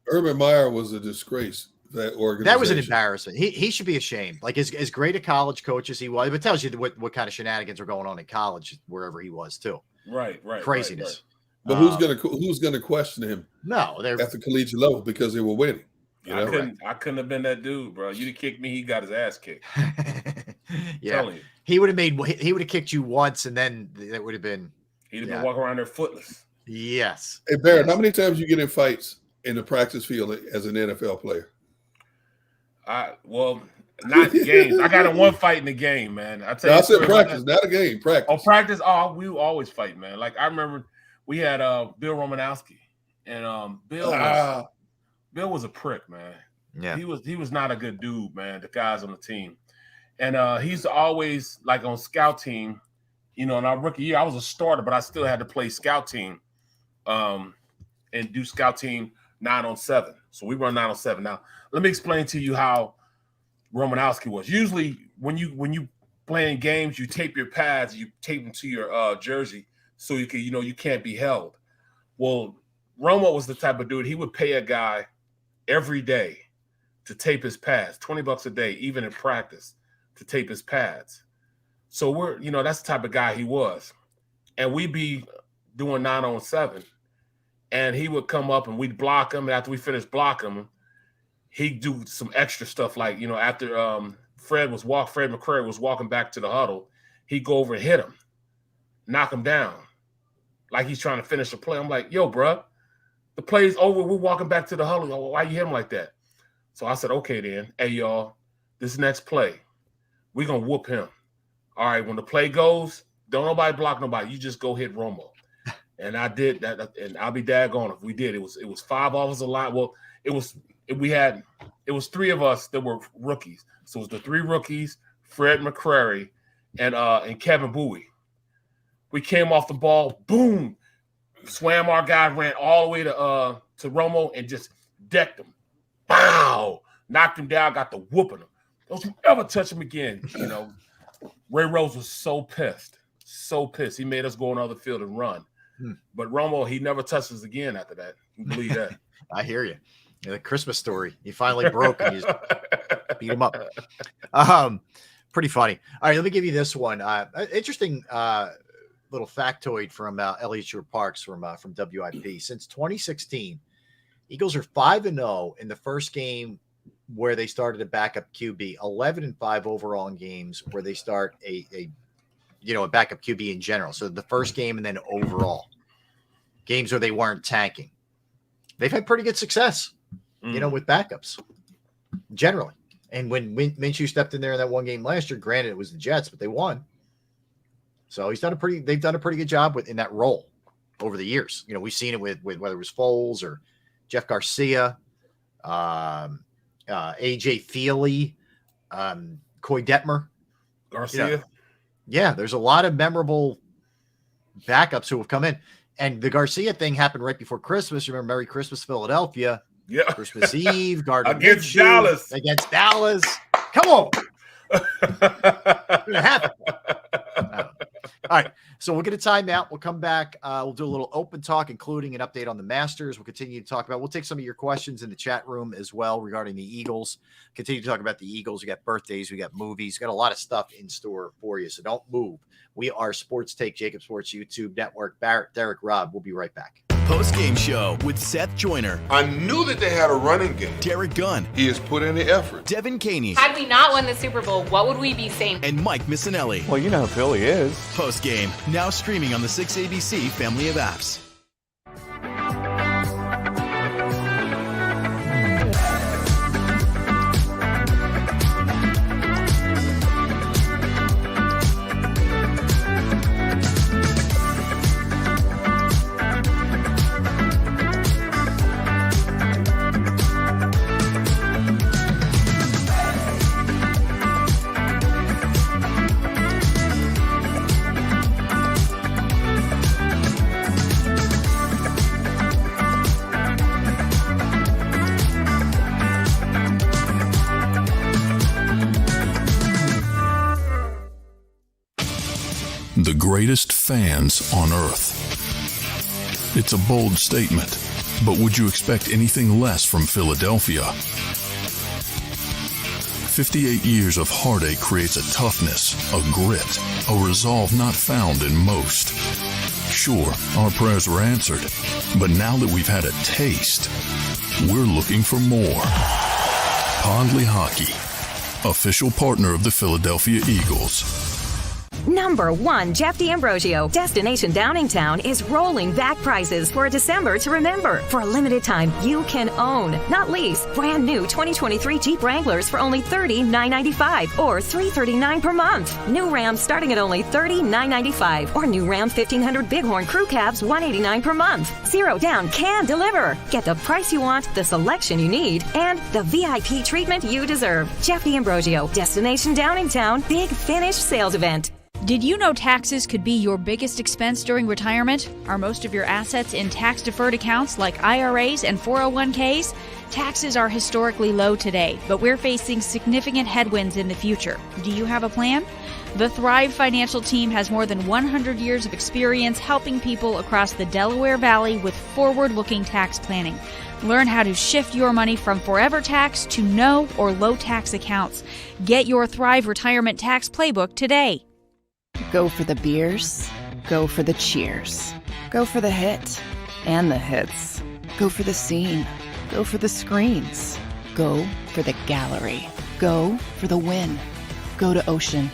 S3: Urban Meyer was a disgrace. That organization.
S6: That was an embarrassment. He should be ashamed. Like as great a college coach as he was, it tells you what kind of shenanigans are going on in college wherever he was too.
S5: Right.
S6: Craziness.
S3: But who's gonna question him?
S6: No, they're
S3: at the collegiate level because they were winning. You know?
S5: I couldn't have been that dude, bro. You'd have kicked me. He got his ass kicked.
S6: Yeah, he would have kicked you once, and then that would have been.
S5: He'd have been walking around there footless.
S6: Yes.
S3: Hey Barrett, how many times you get in fights in the practice field as an NFL player?
S5: Well, not the games. I got in one fight in the game, man. I
S3: said practice, not a game. Practice.
S5: Oh, practice. Oh, we always fight, man. Like I remember we had Bill Romanowski, and Bill was a prick, man.
S6: Yeah,
S5: he was not a good dude, man. The guys on the team, and he's always like on scout team. You know, in our rookie year, I was a starter, but I still had to play scout team, and do scout team 9-on-7. So we run 9-on-7. Now, let me explain to you how Romanowski was. Usually, when you playing games, you tape your pads, you tape them to your jersey, so you can, you can't be held. Well, Romo was the type of dude, he would pay a guy every day to tape his pads, $20 a day, even in practice, to tape his pads. So we're, that's the type of guy he was. And we'd be doing 9-on-7. And he would come up and we'd block him. And after we finished blocking him, he'd do some extra stuff. Like, after Fred McCrary was walking back to the huddle, he'd go over and hit him, knock him down. Like he's trying to finish a play. I'm like, yo, bro, the play's over. We're walking back to the huddle. Why you hit him like that? So I said, okay, then. Hey, y'all, this next play, we're going to whoop him. All right, when the play goes, don't nobody block nobody. You just go hit Romo. And I did that, and I'll be daggone if we did. It was 5 offensive line. Well, it was 3 of us that were rookies. So it was the 3 rookies, Fred McCrary, and Kevin Bowie. We came off the ball, boom, swam our guy, ran all the way to Romo and just decked him. Bow! Knocked him down, got to whooping him. Don't you ever touch him again, Ray Rose was so pissed. He made us go on the other field and run. But Romo, he never touched us again after that. You believe that?
S6: I hear you. The Christmas story. He finally broke and you just beat him up. Pretty funny. All right, let me give you this one. Interesting little factoid from Elliott Shore Parks from WIP. Since 2016, Eagles are 5-0 in the first game where they started a backup QB, 11-5 overall in games where they start a backup QB in general. So the first game and then overall games where they weren't tanking. They've had pretty good success, with backups generally. And when Minshew stepped in there in that one game last year, granted it was the Jets, but they won. So they've done a pretty good job in that role over the years. We've seen it with whether it was Foles or Jeff Garcia, AJ Feely, Coy Detmer,
S5: Garcia.
S6: Yeah, there's a lot of memorable backups who have come in. And the Garcia thing happened right before Christmas. Remember Merry Christmas, Philadelphia.
S5: Yeah.
S6: Christmas Eve, Gardner
S5: against
S6: Minshew, Against Dallas. Come on. It's gonna happen. All right. So we'll get a timeout. We'll come back. We'll do a little open talk, including an update on the Masters. We'll continue to talk about, we'll take some of your questions in the chat room as well regarding the Eagles. Continue to talk about the Eagles. We got birthdays. We got movies. We got a lot of stuff in store for you. So don't move. We are Sports Take, JAKIB Sports YouTube Network. Barrett, Derek, Rob. We'll be right back.
S2: Post-game show with Seth Joyner.
S7: I knew that they had a running game.
S2: Derek Gunn.
S7: He has put in the effort.
S2: Devin Caney.
S4: Had we not won the Super Bowl, what would we be saying?
S2: And Mike Missinelli.
S11: Well, you know who Philly is.
S2: Post-game, now streaming on the 6ABC family of apps.
S8: The greatest fans on earth. It's a bold statement, but would you expect anything less from Philadelphia? 58 years of heartache creates a toughness, a grit, a resolve not found in most. Sure, our prayers were answered, but now that we've had a taste, we're looking for more. Pondley Hockey, official partner of the Philadelphia Eagles.
S9: Number 1, Jeff D'Ambrosio. Destination Downingtown is rolling back prices for a December to remember. For a limited time, you can own, not lease, brand new 2023 Jeep Wranglers for only $30,995 or $339 per month. New Ram starting at only $30,995 or new Ram 1500 Bighorn Crew Cabs $189 per month. Zero down can deliver. Get the price you want, the selection you need, and the VIP treatment you deserve. Jeff D'Ambrosio, Destination Downingtown, Big Finish Sales Event.
S10: Did you know taxes could be your biggest expense during retirement? Are most of your assets in tax-deferred accounts like IRAs and 401ks? Taxes are historically low today, but we're facing significant headwinds in the future. Do you have a plan? The Thrive Financial Team has more than 100 years of experience helping people across the Delaware Valley with forward-looking tax planning. Learn how to shift your money from forever tax to no or low tax accounts. Get your Thrive Retirement Tax Playbook today.
S1: Go for the beers. Go for the cheers. Go for the hit and the hits. Go for the scene. Go for the screens. Go for the gallery. Go for the win. Go to Ocean.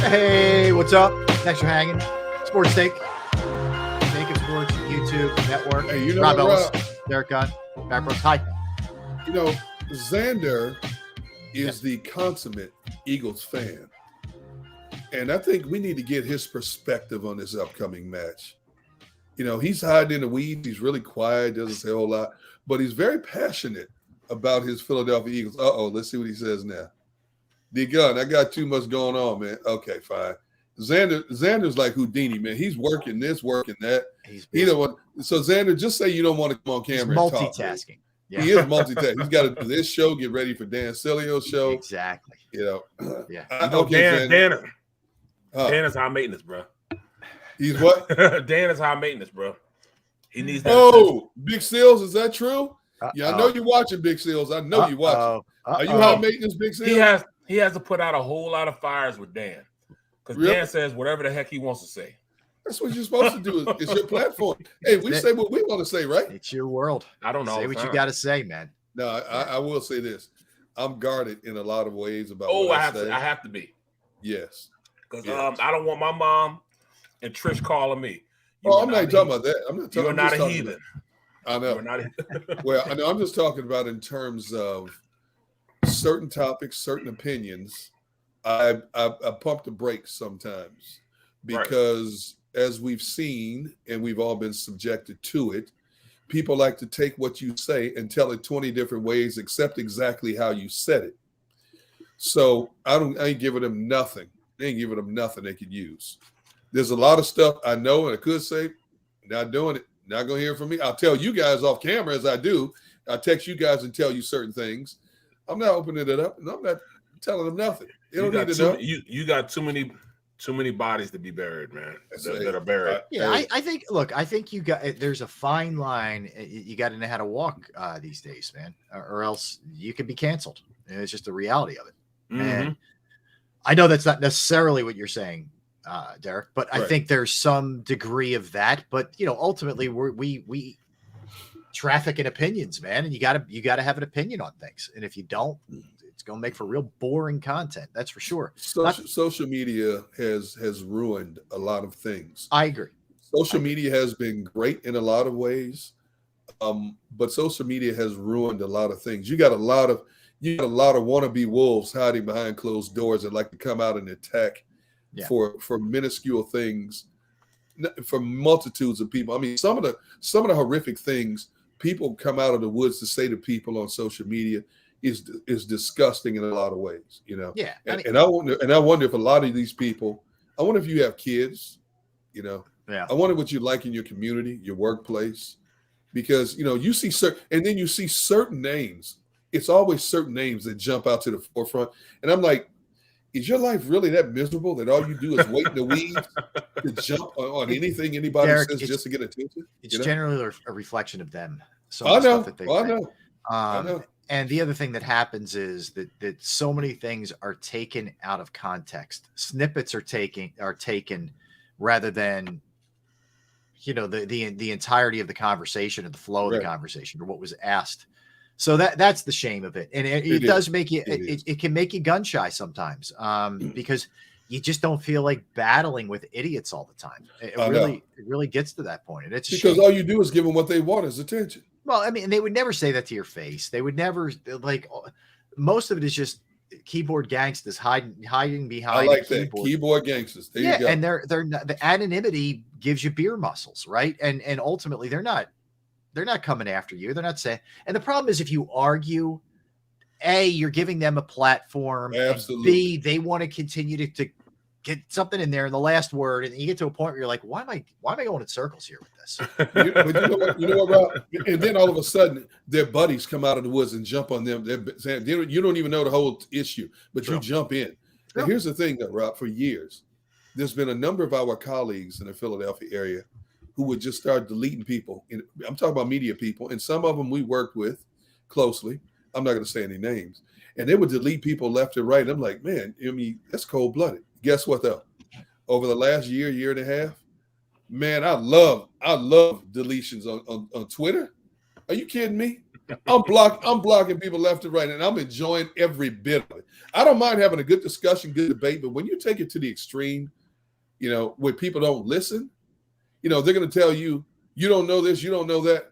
S6: Hey, what's up? Thanks for hanging. Sports Take, JAKIB Sports YouTube Network.
S3: Hey, you know
S6: Rob
S3: what,
S6: Ellis,
S3: Rob?
S6: Derek Gunn, Barrett Brooks. Hi.
S3: You know, Xander is the consummate Eagles fan. And I think we need to get his perspective on this upcoming match. You know, he's hiding in the weeds. He's really quiet, doesn't say a whole lot, but he's very passionate about his Philadelphia Eagles. Let's see what he says now. D-Gun, I got too much going on, man. Okay, fine. Xander's like Houdini, man. He's working this, working that. So Xander, just say you don't want to come on camera.
S6: He's multitasking.
S3: Yeah. He is multitasking. He's got to do this show, get ready for Dan Cilio's show.
S6: Exactly.
S3: You know.
S6: Yeah.
S5: Dan is high maintenance, bro.
S3: He's what?
S5: Dan is high maintenance, bro. He needs that.
S3: Oh, Big Seals, is that true? Yeah, I know you're watching, Big Seals. I know you're watching. Are you high maintenance, Big Seals?
S5: He has to put out a whole lot of fires with Dan. Because Dan says whatever the heck he wants to say.
S3: That's what you're supposed to do. It's your platform. Hey, we say what we want to say, right?
S6: It's your world.
S5: I don't know.
S6: Say what you got to say, man.
S3: No, I will say this. I'm guarded in a lot of ways about
S5: I have to be.
S3: Yes.
S5: Because I don't want my mom and Trish calling me.
S3: I'm not talking about that. I'm not talking.
S5: You're not a heathen.
S3: I know. Well, I know. I'm just talking about in terms of certain topics, certain opinions. I pump the brakes sometimes because, as we've seen, and we've all been subjected to it, people like to take what you say and tell it 20 different ways, except exactly how you said it. So I ain't giving them nothing. They ain't giving them nothing they could use. There's a lot of stuff I know and I could say, not doing it. Not going to hear from me. I'll tell you guys off camera as I do. I'll text you guys and tell you certain things. I'm not opening it up, and I'm not telling them nothing. They don't need to know.
S5: You got too many bodies to be buried, man. That are buried.
S6: I think. Look, I think there's a fine line. You got to know how to walk these days, man, or else you could be canceled. And it's just the reality of it.
S5: Mm-hmm.
S6: And I know that's not necessarily what you're saying, Derek, but I think there's some degree of that. But ultimately, we traffic in opinions, man, and you gotta have an opinion on things. And if you don't, it's gonna make for real boring content. That's for sure.
S3: Social media has ruined a lot of things.
S6: I agree.
S3: Social media has been great in a lot of ways, but social media has ruined a lot of things. You got a lot of wannabe wolves hiding behind closed doors that like to come out and attack for minuscule things, for multitudes of people. I mean, some of the horrific things people come out of the woods to say to people on social media is disgusting in a lot of ways,
S6: Yeah.
S3: And I wonder if a lot of these people, I wonder if you have kids, I wonder what you like in your community, your workplace, because you see certain names. It's always certain names that jump out to the forefront, and I'm like, is your life really that miserable that all you do is wait in the weeds to jump on anything anybody says just to get attention?
S6: It's generally a reflection of them.
S3: I know.
S6: And the other thing that happens is that so many things are taken out of context. Snippets are taken rather than the entirety of the conversation or the flow of the conversation or what was asked. So that's the shame of it. And it does make you, it can make you gun shy sometimes because you just don't feel like battling with idiots all the time. It really gets to that point. And it's
S3: because all you do is give them what they want is attention.
S6: Well, I mean, they would never say that to your face. They would never most of it is just keyboard gangsters hiding behind.
S3: I like
S6: the keyboard.
S3: That keyboard gangsters. There you go.
S6: And they're not, the anonymity gives you beer muscles, right? And ultimately they're not coming after you. They're not saying. And the problem is if you argue, A, you're giving them a platform.
S3: Absolutely.
S6: And B, they want to continue to get something in there in the last word, and you get to a point where you're like, why am I going in circles here with this?
S3: But you know what, Rob? And then all of a sudden, their buddies come out of the woods and jump on them. They're saying, you don't even know the whole issue, but you jump in. Now, here's the thing, though, Rob. For years, there's been a number of our colleagues in the Philadelphia area who would just start deleting people. I'm talking about media people, and some of them we worked with closely. I'm not going to say any names. And they would delete people left and right. And I'm like, man, I mean, that's cold-blooded. Guess what, though? Over the last year and a half, man, I love deletions on Twitter. Are you kidding me? I'm blocking people left and right, and I'm enjoying every bit of it. I don't mind having a good discussion, good debate, but when you take it to the extreme, where people don't listen, they're going to tell you, you don't know this, you don't know that.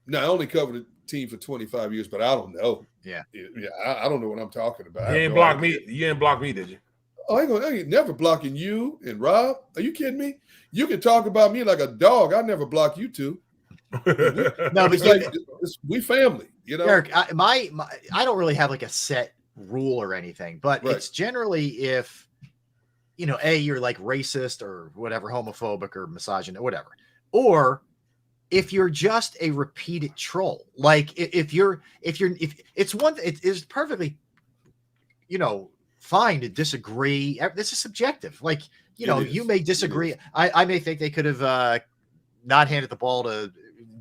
S3: Now, I only covered the team for 25 years, but I don't know.
S6: Yeah.
S3: I don't know what I'm talking about.
S5: You ain't blocked me. You didn't block me, did you?
S3: Oh, I ain't never blocking you and Rob. Are you kidding me? You can talk about me like a dog. I never block you two.
S6: No, but
S3: we family,
S6: Eric, I don't really have like a set rule or anything, but it's generally if, you're like racist or whatever, homophobic or misogynist or whatever, or if you're just a repeated troll, like if it's perfectly, fine to disagree. This is subjective. Like, you may disagree. I may think they could have not handed the ball to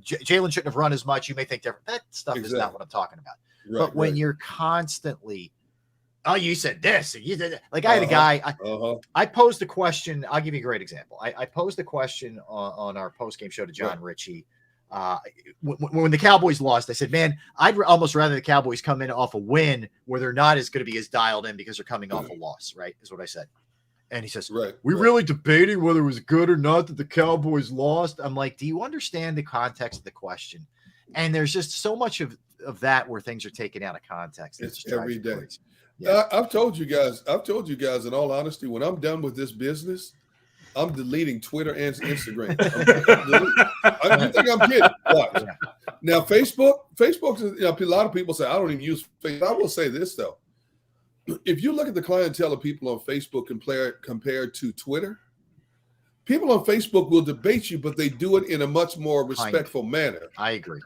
S6: Jalen shouldn't have run as much. You may think that stuff is not what I'm talking about. Right, but when you're constantly, oh, you said this, you did that. Like I had a guy, I posed a question. I'll give you a great example. I posed a question on our post-game show to John Ritchie. When the Cowboys lost, I said, man, I'd almost rather the Cowboys come in off a win where they're not as going to be as dialed in because they're coming off a loss, right? Is what I said. And he says, we're really debating whether it was good or not that the Cowboys lost. I'm like, do you understand the context of the question? And there's just so much of that where things are taken out of context.
S3: It's every day. Yeah. I've told you guys, in all honesty, when I'm done with this business, I'm deleting Twitter and Instagram. You think I'm kidding? Watch. Now, Facebook, a lot of people say, I don't even use Facebook. I will say this, though. If you look at the clientele of people on Facebook compared to Twitter, people on Facebook will debate you, but they do it in a much more respectful manner. I
S6: agree.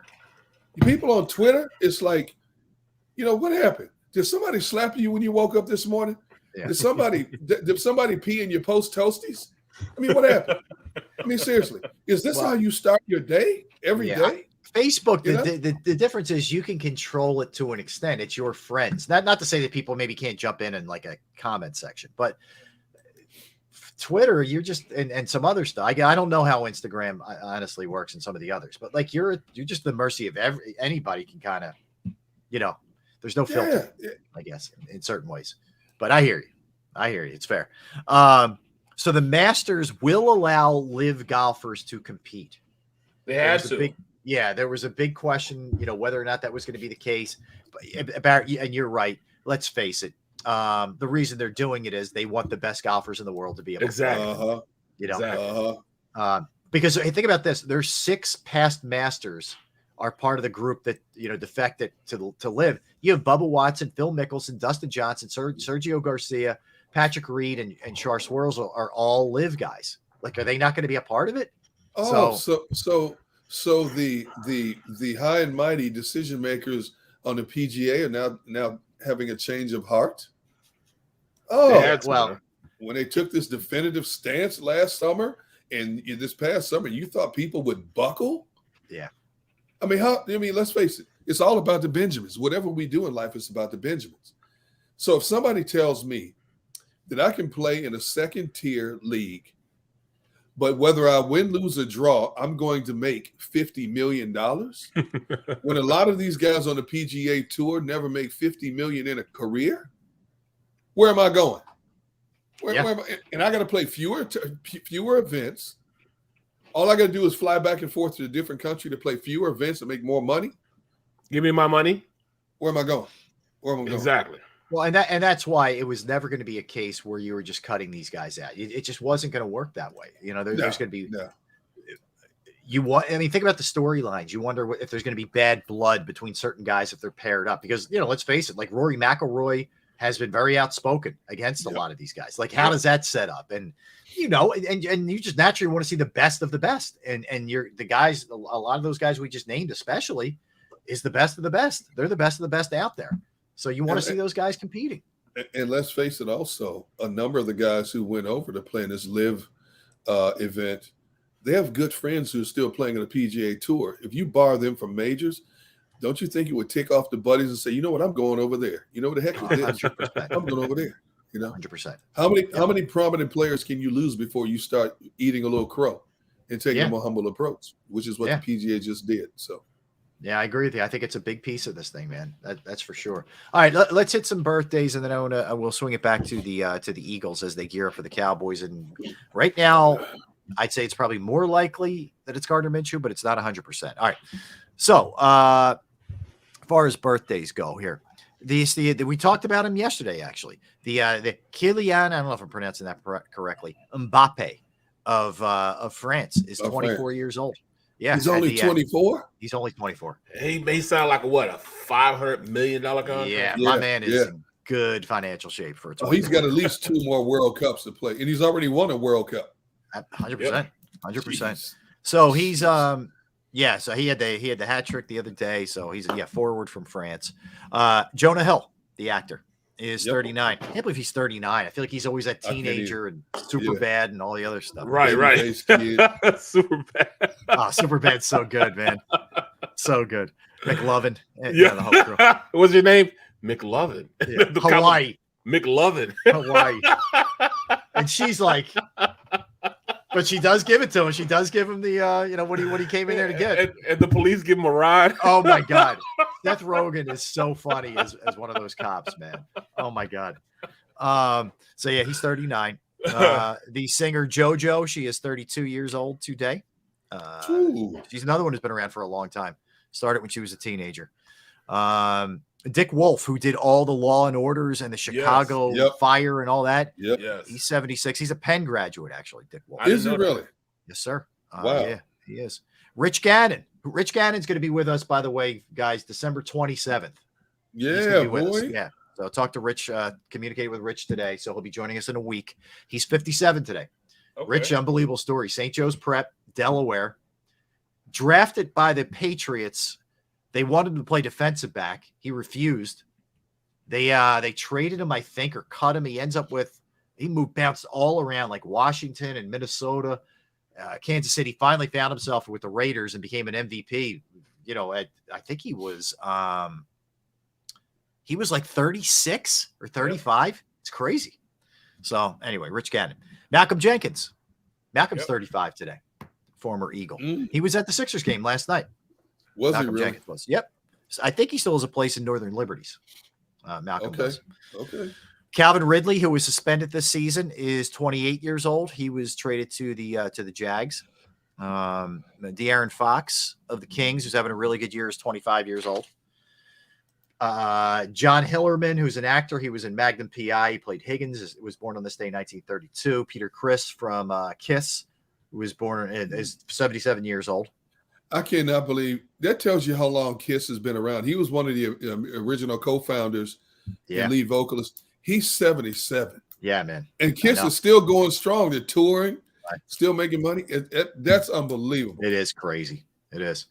S3: People on Twitter, it's like, what happened? Did somebody slap you when you woke up this morning? Yeah. Did somebody pee in your post toasties? I mean, what happened? I mean, seriously, is this how you start your day every day?
S6: Facebook, the difference is you can control it to an extent. It's your friends. Not to say that people maybe can't jump in like a comment section, but Twitter, you're just and some other stuff. I don't know how Instagram honestly works and some of the others, but like you're just the mercy of anybody can kind of, there's no filter, I guess, in certain ways. But I hear you. It's fair. So the Masters will allow live golfers to compete.
S5: They had to.
S6: There was a big question, whether or not that was going to be the case. And you're right. Let's face it. The reason they're doing it is they want the best golfers in the world to be able to play. Because think about this. There's 6 past Masters are part of the group that, defected to live. You have Bubba Watson, Phil Mickelson, Dustin Johnson, Sergio Garcia, Patrick Reed, and Char Swirls are all live guys. Like, are they not going to be a part of it?
S3: So the high and mighty decision makers on the PGA are now having a change of heart. When they took this definitive stance last summer and this past summer, you thought people would buckle?
S6: Yeah.
S3: I mean, let's face it. It's all about the Benjamins. Whatever we do in life, it's about the Benjamins. So if somebody tells me that I can play in a second-tier league, but whether I win, lose, or draw, I'm going to make $50 million. When a lot of these guys on the PGA Tour never make $50 million in a career, where am I going? Where am I? And I got to play fewer events. All I got to do is fly back and forth to a different country to play fewer events and make more money.
S5: Give me my money.
S3: Where am I going? Where am I going?
S5: Exactly.
S6: Well, and that's why it was never going to be a case where you were just cutting these guys out. It just wasn't going to work that way. There's going to be think about the storylines. You wonder if there's going to be bad blood between certain guys if they're paired up because, let's face it, like Rory McIlroy has been very outspoken against a lot of these guys. Like, how does that set up? And and you just naturally want to see the best of the best. And you're the guys, a lot of those guys we just named, especially, is the best of the best. They're the best of the best out there. So you want to see those guys competing.
S3: And let's face it, also, a number of the guys who went over to play in this live event, they have good friends who are still playing on the PGA Tour. If you bar them from majors, don't you think you would tick off the buddies and say, you know what, I'm going over there. You know what the heck with this?
S6: 100%.
S3: I'm going over there.
S6: 100%.
S3: How many prominent players can you lose before you start eating a little crow and taking a more humble approach, which is what the PGA just did. So.
S6: Yeah, I agree with you. I think it's a big piece of this thing, man. That's for sure. All right, let's hit some birthdays, and then we'll swing it back to the Eagles as they gear up for the Cowboys. And right now, I'd say it's probably more likely that it's Gardner Minshew, but it's not 100%. All right. So, as far as birthdays go here, we talked about him yesterday, actually. The Kylian, I don't know if I'm pronouncing that correctly, Mbappe of France is 24 years old. Yeah,
S3: he's only 24.
S6: He's only 24.
S5: He may sound like a $500 million contract.
S6: Yeah, my man is in good financial shape for a 24.
S3: He's got at least 2 more World Cups to play, and he's already won a World Cup.
S6: 100%, 100%. So he's so he had the hat trick the other day. So he's forward from France. Jonah Hill, the actor, is 39. I can't believe he's 39. I feel like he's always that teenager and super bad and all the other stuff.
S5: Right. Super bad.
S6: Oh, super bad's so good, man. So good. McLovin.
S5: The whole crew. What's your name? McLovin.
S6: Yeah. Hawaii.
S5: McLovin.
S6: Hawaii. And she's like, but she does give it to him. She does give him the, what he came in there to get.
S5: And the police give him a ride.
S6: Oh, my God. Seth Rogen is so funny as one of those cops, man. Oh, my God. So, yeah, he's 39. The singer JoJo, she is 32 years old today. She's another one who's been around for a long time. Started when she was a teenager. Dick Wolf, who did all the Law and Orders and the Chicago Fire and all that.
S3: Yes.
S6: He's 76. He's a Penn graduate, actually, Dick Wolf.
S3: Is he really?
S6: Yes, sir.
S3: Wow.
S6: Yeah, he is. Rich Gannon. Rich Gannon's going to be with us, by the way, guys, December 27th.
S3: Yeah, boy.
S6: Yeah. So I talked to Rich, communicated with Rich today, so he'll be joining us in a week. He's 57 today. Okay. Rich, unbelievable story. St. Joe's Prep, Delaware. Drafted by the Patriots. They wanted him to play defensive back. He refused. They traded him, I think, or cut him. He ends up bounced all around like Washington and Minnesota, Kansas City. Finally found himself with the Raiders and became an MVP. I think he was like 36 or 35. Yep. It's crazy. So anyway, Rich Gannon. Malcolm Jenkins. Malcolm's 35 today. Former Eagle. He was at the Sixers game last night.
S3: Was
S6: Malcolm
S3: he really?
S6: Jenkins was. Yep. So I think he still has a place in Northern Liberties. Malcolm does.
S3: Okay.
S6: Calvin Ridley, who was suspended this season, is 28 years old. He was traded to the Jags. De'Aaron Fox of the Kings, who's having a really good year, is 25 years old. John Hillerman, who's an actor. He was in Magnum P.I. He played Higgins. Was born on this day in 1932. Peter Criss from Kiss, who was born is 77 years old.
S3: I cannot believe that. Tells you how long Kiss has been around. He was one of the original co-founders and lead vocalists. He's 77.
S6: Yeah, man.
S3: And Kiss is still going strong. They're touring, still making money. That's unbelievable.
S6: It is crazy. It is.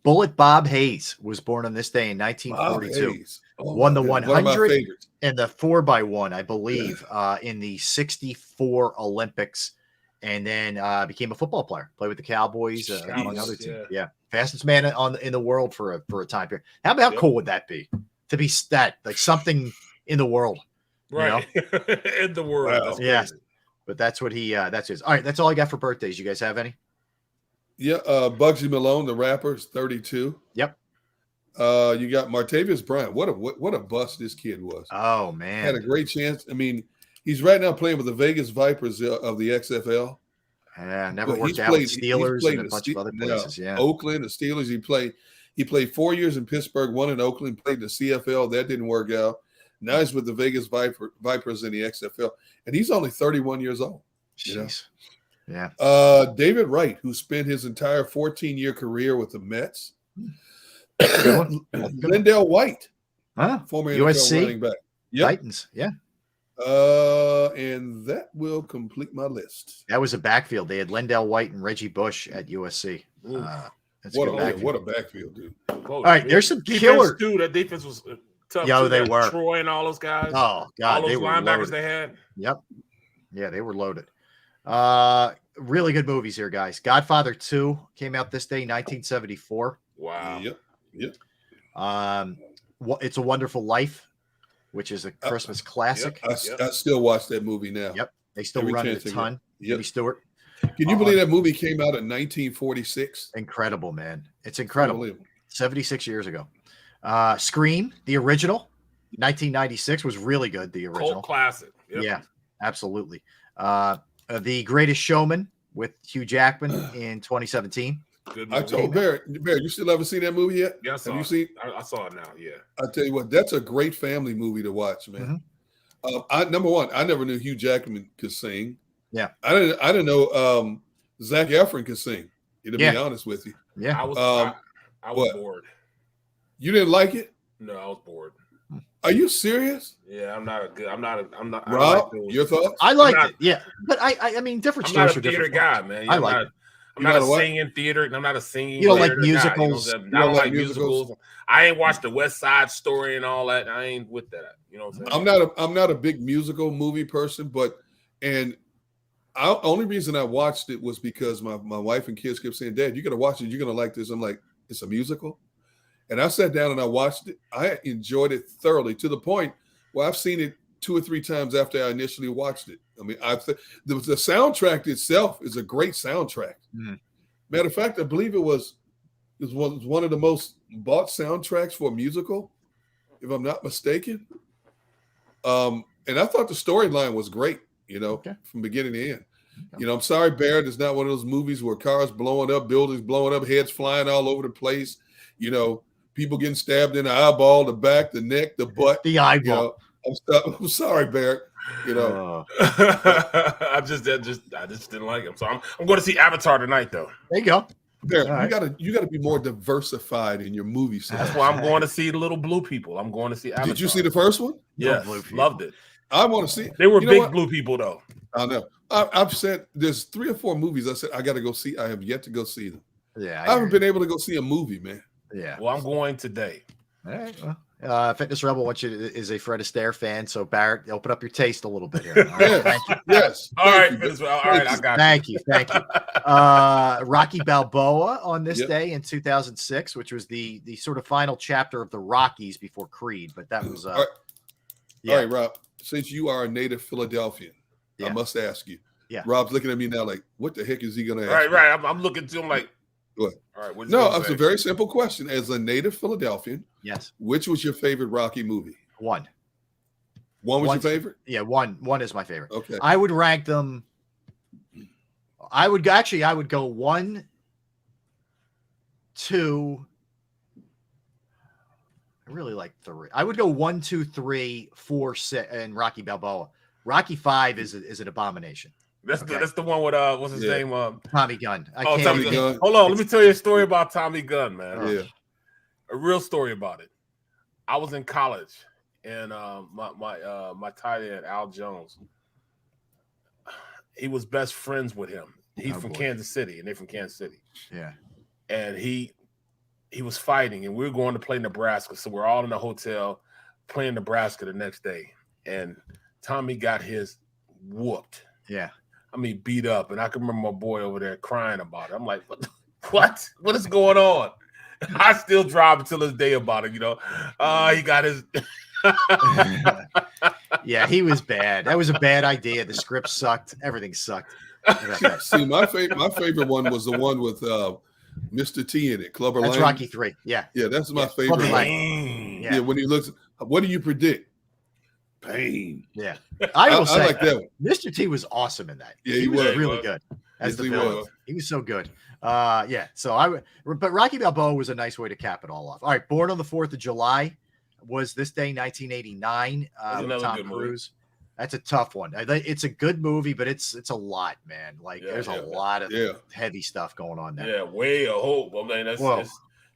S6: Bullet Bob Hayes was born on this day in 1942. Won the 100 and the 4x1, I believe, in the 64 Olympics. And then became a football player. Played with the Cowboys, among other teams. Yeah, fastest man in the world for a time period. How cool would that be? To be like something in the world,
S5: right? In the world,
S6: yeah. But that's what that's his. All right, that's all I got for birthdays. You guys have any?
S3: Yeah, Bugsy Malone, the rapper, is 32.
S6: Yep.
S3: You got Martavis Bryant. What a bust this kid was.
S6: Oh man,
S3: had a great chance. I mean. He's right now playing with the Vegas Vipers of the XFL.
S6: Yeah, never worked out with Steelers and a bunch of other places. Yeah,
S3: Oakland, the Steelers. He played 4 years in Pittsburgh, 1 in Oakland, played the CFL. That didn't work out. Now he's with the Vegas Vipers in the XFL, and he's only 31 years old.
S6: Jeez. Yeah.
S3: David Wright, who spent his entire 14-year career with the Mets. Lindell White, former
S6: USC
S3: NFL running back. Yep.
S6: Titans. Yeah.
S3: And that will complete my list.
S6: That was a backfield. They had Lendell White and Reggie Bush at USC. That's
S3: What
S6: a good backfield.
S3: what a backfield, dude.
S6: All right, there's some
S5: defense
S6: killer.
S5: too. That defense was tough.
S6: Yo,
S5: too.
S6: they
S5: That
S6: were.
S5: Troy and all those guys.
S6: Oh God,
S5: all those
S6: they were
S5: linebackers
S6: loaded.
S5: they had.
S6: Yep. Yeah, they were loaded. Really good movies here, guys. Godfather 2 came out this day, 1974.
S5: Wow.
S3: Yep.
S6: It's a Wonderful Life, which is a Christmas classic.
S3: I still watch that movie now.
S6: Yep. They still
S3: Every
S6: run it
S3: chance
S6: a
S3: they
S6: ton.
S3: get.
S6: Jimmy Stewart.
S3: Can you believe that movie came out in 1946?
S6: Incredible, man. It's incredible.
S3: Unbelievable.
S6: 76 years ago. Scream, the original, 1996 was really good. The original.
S5: Cult classic. Yep.
S6: Yeah, absolutely. The Greatest Showman with Hugh Jackman in 2017.
S5: Good
S3: I
S5: movie.
S3: told Barrett, you still haven't seen that movie yet?
S5: Yeah, I saw
S3: Have you
S5: it.
S3: seen?
S5: I saw it now. Yeah.
S3: I tell you what, that's a great family movie to watch, man. Number one, I never knew Hugh Jackman could sing.
S6: Yeah,
S3: I didn't know Zac Efron could sing. To be honest with you,
S6: yeah.
S5: I was
S3: what?
S5: bored.
S3: You didn't like it?
S5: No, I was bored.
S3: Are you serious?
S5: Yeah, I'm not.
S3: Rob, your thoughts?
S6: I liked it. Yeah, but I mean, different
S5: I'm not
S6: stories
S5: a
S6: are
S5: theater
S6: different.
S5: guy, man.
S6: I like it.
S5: I'm not a singing theater. I'm not a singing.
S6: You don't like
S5: theater guy,
S6: musicals?
S5: I don't like musicals. I ain't watched the West Side Story and all that. I ain't with that. You know what I'm saying?
S3: I'm not a big musical movie person, but only reason I watched it was because my wife and kids kept saying, "Dad, you got to watch it. You're gonna like this." I'm like, "It's a musical," and I sat down and I watched it. I enjoyed it thoroughly to the point where I've seen it 2 or 3 times after I initially watched it. I mean, the soundtrack itself is a great soundtrack. Matter of fact, I believe it was one of the most bought soundtracks for a musical, if I'm not mistaken. And I thought the storyline was great, from beginning to end. I'm sorry, Barrett, it's not one of those movies where cars blowing up, buildings blowing up, heads flying all over the place, people getting stabbed in the eyeball, the back, the neck, the butt.
S6: The eyeball.
S3: I'm sorry, Barrett.
S5: I just didn't like him. So I'm going to see Avatar tonight, though.
S6: There you go.
S3: Barrett, you gotta be more diversified in your movie selection.
S5: That's why I'm going to see the Little Blue People. I'm going to see Avatar.
S3: Did you see the first one?
S5: Yeah, loved it.
S3: I want to see.
S5: They were big blue people, though.
S3: I know. I've said there's 3 or 4 movies I said I got to go see. I have yet to go see them.
S6: Yeah,
S3: I haven't been able to go see a movie, man.
S6: Yeah.
S5: Well, I'm going today.
S6: All right. Well, Fitness Rebel is a Fred Astaire fan, so Barrett, open up your taste a little bit here. All right, thank you.
S3: Yes.
S5: All right, I got
S6: Thank you. Rocky Balboa on this day in 2006, which was the sort of final chapter of the Rockies before Creed, but that was
S3: All right, Rob. Since you are a native Philadelphian, I must ask you.
S6: Yeah.
S3: Rob's looking at me now like, what the heck is he going to ask?
S5: Right. I'm looking to him like,
S3: go ahead.
S5: All right.
S3: No, it's a very simple question. As a native Philadelphian,
S6: yes,
S3: which was your favorite Rocky movie?
S6: One
S3: was your favorite?
S6: Yeah, one is my favorite.
S3: Okay.
S6: I would rank them. I would go 1, 2. I really like 3. I would go 1, 2, 3, 4, 6, and Rocky Balboa. Rocky 5 is an abomination.
S5: That's the one with what's his name?
S6: Tommy Gunn.
S5: Tommy Gunn. Hold on, let me tell you a story about Tommy Gunn, man.
S3: Yeah.
S5: A real story about it. I was in college, and my tight end Al Jones, he was best friends with him. He's from Kansas City, and they're from Kansas City.
S6: Yeah.
S5: And he was fighting, and we were going to play Nebraska, so we're all in the hotel playing Nebraska the next day, and Tommy got his whooped.
S6: Yeah.
S5: I mean, beat up. And I can remember my boy over there crying about it. I'm like, what? What is going on? I still drive until this day about it, he got his
S6: Yeah, he was bad. That was a bad idea. The script sucked. Everything sucked.
S3: See, my favorite one was the one with Mr. T in it, Clubber Lang.
S6: That's Rocky 3. Yeah.
S3: Yeah, that's my favorite.
S6: Yeah,
S3: when he looks, what do you predict? Pain.
S6: Yeah. I will say
S3: like that one.
S6: Mr. T was awesome in that.
S3: Yeah, he
S6: was
S3: was
S6: really good as the villain.
S3: was.
S6: He was so good. So but Rocky Balboa was a nice way to cap it all off. All right, Born on the 4th of July was this day, 1989. With Tom Cruise. That's a tough one. It's a good movie, but it's a lot, man. Like there's a lot of heavy stuff going on there.
S5: Yeah, way a hope. I mean, that's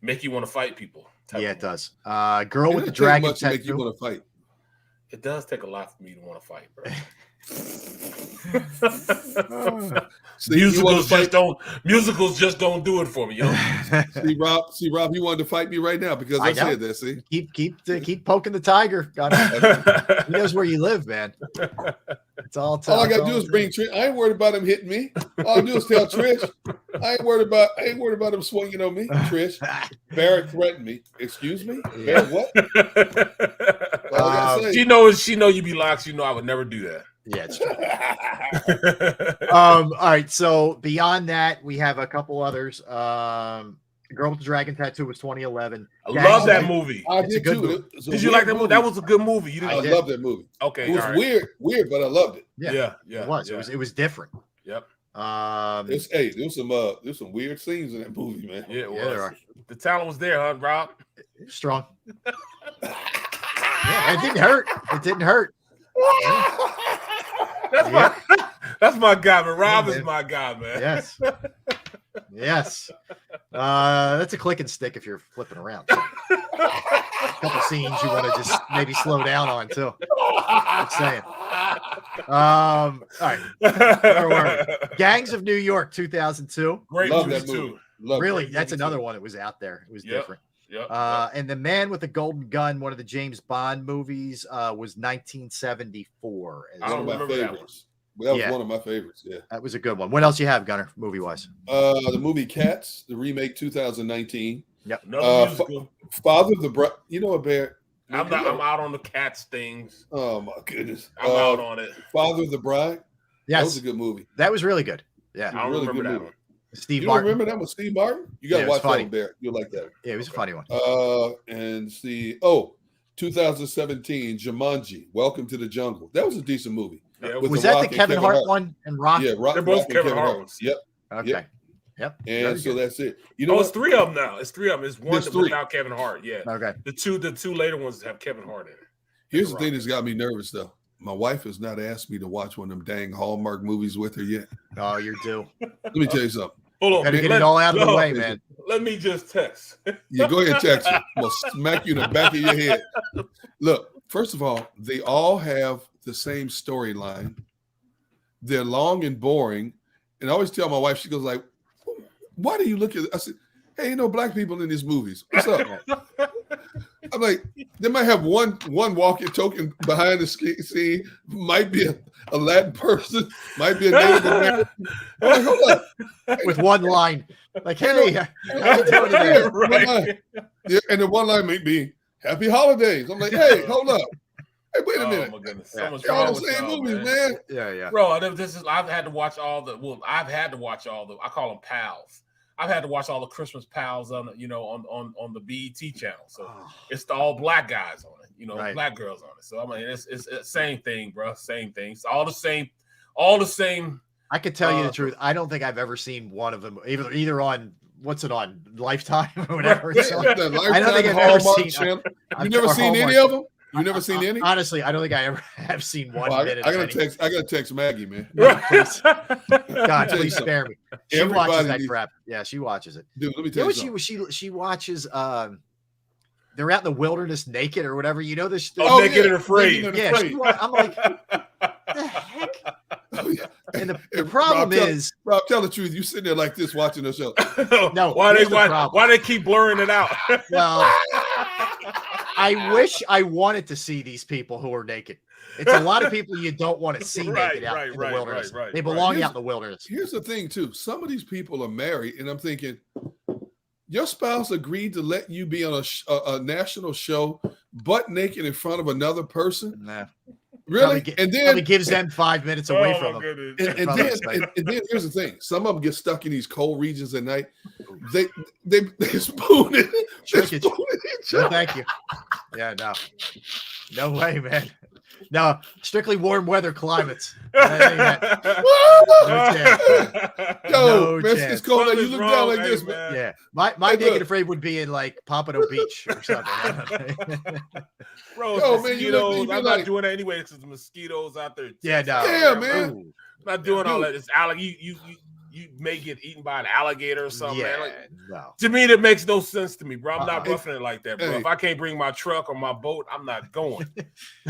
S5: make you want to fight people.
S6: Yeah, it does. Girl with the Dragon Tattoo.
S3: Make you want to fight.
S5: It does take a lot for me to want to fight, bro. Musicals just don't do it for me. You know?
S3: see, Rob, you wanted to fight me right now because I said that. See,
S6: keep poking the tiger. He knows where you live, man. It's all
S3: I gotta do is bring Trish. I ain't worried about him hitting me. All I do is tell Trish. I ain't worried about him swinging on me. Trish, Barrett threatened me. Excuse me. Yeah. What?
S5: She know you be locked. She know I would never do that.
S6: Yeah, it's true. All right. So beyond that, we have a couple others. Girl with the Dragon Tattoo was 2011.
S5: I love that movie.
S3: I did too.
S5: Did you like that movie? That was a good movie.
S3: I love that movie.
S5: Okay,
S3: it was weird, but I loved it.
S6: Yeah. It was. It was different.
S5: Yep.
S3: There's some weird scees in that movie, man.
S5: Yeah, it was. There are. The talent was there, huh, Rob?
S6: Strong. It didn't hurt. It didn't hurt.
S5: That's my guy, man. Rob is my guy, man.
S6: Yes. Yes. That's a click and stick if you're flipping around. So. A couple scenes you want to just maybe slow down on too. I'm saying. All right. Where were we? Gangs of New York, 2002.
S5: Great
S3: Love
S5: movie
S3: that
S5: too.
S3: movie. Love
S6: Really,
S3: that
S6: that's
S3: movie
S6: another
S3: too.
S6: one that was out there. It was different.
S5: Yep.
S6: And The Man with the Golden Gun, one of the James Bond movies, was 1974.
S5: I don't
S3: One of my
S5: remember that
S3: favorites. That was one of my favorites. Yeah,
S6: that was a good one. What else you have, Gunner, movie wise?
S3: the movie Cats, the remake, 2019.
S6: Yep.
S3: Father of the Bride. You know what, Bear?
S5: I'm out on the Cats things.
S3: Oh my goodness,
S5: I'm out on it.
S3: Father of the Bride.
S6: Yes,
S3: that was a good movie.
S6: That was really good. Yeah,
S5: I don't
S3: really
S5: remember
S3: good
S5: that
S3: movie.
S5: one.
S6: Steve
S3: You
S6: Martin.
S3: remember that with Steve Martin? You gotta
S6: Yeah, it was
S3: watch that
S6: funny.
S3: one, Bear. You'll like that.
S6: Yeah, it was a funny one.
S3: And see, 2017, Jumanji, Welcome to the Jungle. That was a decent movie.
S5: Yeah,
S3: With
S6: Was
S3: The
S6: that
S3: Rock
S6: the
S3: and
S6: Kevin Hart one and Rock?
S3: Yeah, Rock.
S5: They're both
S3: Rock and
S5: Kevin Hart ones.
S3: Yep.
S6: Okay. Yep.
S3: And
S6: Very
S3: so
S6: good.
S3: that's it. You know,
S5: it's three of them now. It's three of them. It's one
S3: There's three.
S5: without Kevin Hart. Yeah.
S6: Okay.
S5: The two later ones have Kevin Hart in it.
S3: Here's the thing that's got me nervous, though. My wife has not asked me to watch one of them dang Hallmark movies with her yet.
S6: Oh, you're due.
S3: Let me tell you something.
S5: Hold on.
S6: Gotta get it all out of the way, man.
S5: Let me just text.
S3: Yeah, go ahead and text her. I'm going to smack you in the back of your head. Look, first of all, they all have the same storyline. They're long and boring. And I always tell my wife, she goes like, why do you look at it? I said, hey, black people in these movies. What's up? I'm like, they might have one walking token behind the scene, might be a Latin person, might be a Native American. I'm like, hold up.
S6: With one line. Like, hey, how you doing today?
S5: Right.
S3: Yeah, and the one line may be happy holidays. I'm like, hey, hold up. Hey, wait a minute.
S5: Oh my goodness.
S6: Yeah.
S5: Much
S3: They're all
S5: wrong
S3: the
S5: with
S3: same
S5: y'all,
S3: movies, man.
S6: Yeah.
S5: Bro, I've had to watch all the I call them pals. I've had to watch all the Christmas pals on on the BET channel. So it's the all black guys on it,
S6: Right.
S5: black girls on it. So I mean it's the same thing, bro. Same thing. It's all the same.
S6: I could tell you the truth. I don't think I've ever seen one of them either on what's it on Lifetime or whatever.
S3: Yeah,
S6: It's on.
S3: that
S6: I don't think
S3: Lifetime
S6: I've ever
S3: Hallmark
S6: seen.
S3: channel.
S6: I've
S3: You never
S6: or
S3: seen any
S6: Hallmark.
S3: of them? You never seen any?
S6: Honestly, I don't think I ever have seen one
S3: Well,
S6: minute.
S3: I
S6: of
S3: gotta
S6: any.
S3: text Maggie, man.
S6: Please. God,
S3: tell you
S6: please
S3: something.
S6: spare me. She
S3: Everybody
S6: watches that
S3: needs-
S6: crap. Yeah, she watches it.
S3: Dude, let me
S6: You
S3: tell
S6: know
S3: you
S6: what
S3: something.
S6: she watches? They're out in the wilderness naked or whatever. You know this.
S5: Oh, Naked and Afraid.
S3: Naked and
S6: Yeah,
S3: Afraid.
S6: I'm like, the heck?
S3: Oh, yeah.
S6: And the
S3: And
S6: problem
S3: Rob,
S6: is,
S3: Rob, tell the truth. You sitting there like this watching the show.
S6: No,
S5: why
S6: here's the problem.
S5: they keep blurring it out?
S6: well, I wish I wanted to see these people who are naked. It's a lot of people you don't want to see naked out in the wilderness. They belong out in the wilderness.
S3: Here's the thing, too. Some of these people are married, and I'm thinking, your spouse agreed to let you be on a national show butt naked in front of another person?
S6: Nah.
S3: Really?
S6: And then it gives them 5 minutes away from them.
S3: And then here's the thing. Some of them get stuck in these cold regions at night. They spoon it. They spoon each
S6: No,
S3: other.
S6: thank you. Yeah, no way, man. No, strictly warm weather climates. That ain't it.
S3: Yo,
S6: No
S3: man,
S6: chance.
S3: it's cold. Like, you
S5: Something's
S3: look down
S5: wrong,
S3: like this,
S5: hey,
S3: man.
S6: Yeah, my
S3: Hey,
S6: naked
S3: look.
S6: afraid would be in like Pompano Beach or something.
S5: Bro,
S3: Yo,
S5: it's
S3: man, you look-
S5: mosquitoes.
S3: you be
S5: I'm
S3: like-
S5: not doing that anyway because the mosquitoes out there.
S6: Yeah, no.
S3: Yeah, man.
S5: I'm not doing all that. It's Alec. You you may get eaten by an alligator or something, man. Like,
S6: no.
S5: To me, that makes no sense to me, bro. I'm not roughing it like that, bro. If I can't bring my truck or my boat, I'm not going.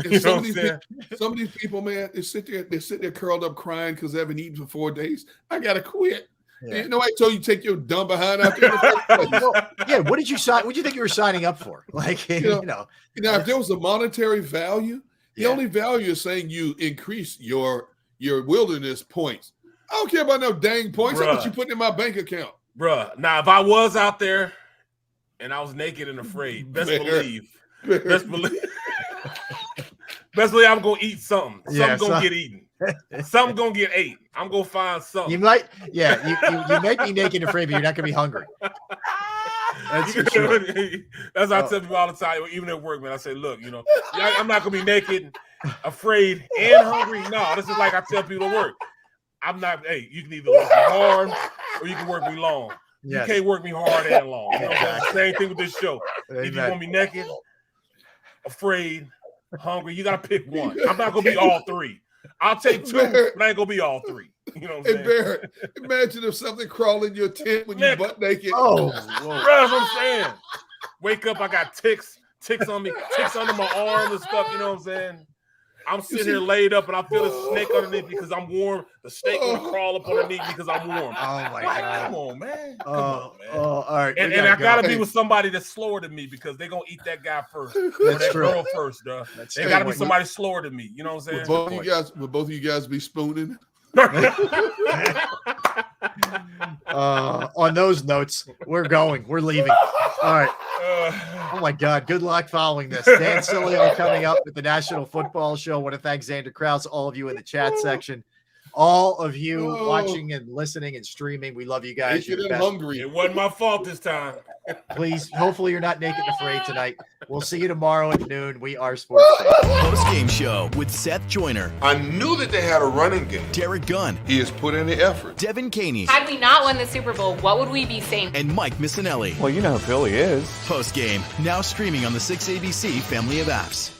S5: You know what I'm saying?
S3: Some of these people, man, they sit there curled up crying because they haven't eaten for 4 days. I gotta quit. Yeah. Nobody told you to take your dumb behind out there.
S6: Yeah, what did you sign? What did you think you were signing up for? Like, you know,
S3: if there was a monetary value, the only value is saying you increase your wilderness points. I don't care about no dang points. How much you putting in my bank account,
S5: bruh? Now, if I was out there and I was naked and afraid, best believe I'm gonna eat something. Something's gonna get eaten. Something gonna get ate. I'm gonna find something.
S6: You might, you might be naked and afraid, but you're not gonna be hungry. That's for sure.
S5: That's what I tell people all the time, even at work, man. I say, look, I'm not gonna be naked, afraid, and hungry. No, this is like I tell people to work. I'm not. Hey, you can either work me hard or you can work me long. Yes. You can't work me hard and long. You know, same thing with this show. Amen. If you want me naked, afraid, hungry, you gotta pick one. I'm not gonna be all three. I'll take two, but I ain't gonna be all three. You know what I'm saying?
S3: Barrett, imagine if something crawled in your tent when you butt naked.
S6: Oh,
S5: that's what I'm saying. Wake up, I got ticks on me, ticks under my arm and stuff. You know what I'm saying? I'm sitting here laid up and I feel a snake underneath because I'm warm. The snake gonna crawl up underneath because I'm warm.
S6: Oh my God!
S5: Come on, man.
S6: All right.
S5: And I gotta be with somebody that's slower than me because they're gonna eat that guy first.
S6: That's
S5: that
S6: true.
S5: girl first, duh. They gotta be somebody slower than me. You know what I'm saying?
S3: Would both of you guys be spooning?
S6: On those notes, we're going. We're leaving. All right. Oh my God. Good luck following this. Dan Sileo coming up with the National Football Show. I want to thank Xander Krause, all of you in the chat section, all of you watching and listening and streaming. We love you guys.
S3: You're hungry.
S5: It wasn't my fault this time.
S6: Please, hopefully you're not naked and afraid tonight. We'll see you tomorrow at noon. We are Sports Day.
S2: Post-game show with Seth Joyner.
S7: I knew that they had a running game.
S2: Derek Gunn.
S7: He has put in the effort.
S2: Devin Caney.
S4: Had we not won the Super Bowl, what would we be saying?
S2: And Mike Missinelli.
S11: Well, you know who Philly is.
S2: Post-game, now streaming on the 6ABC family of apps.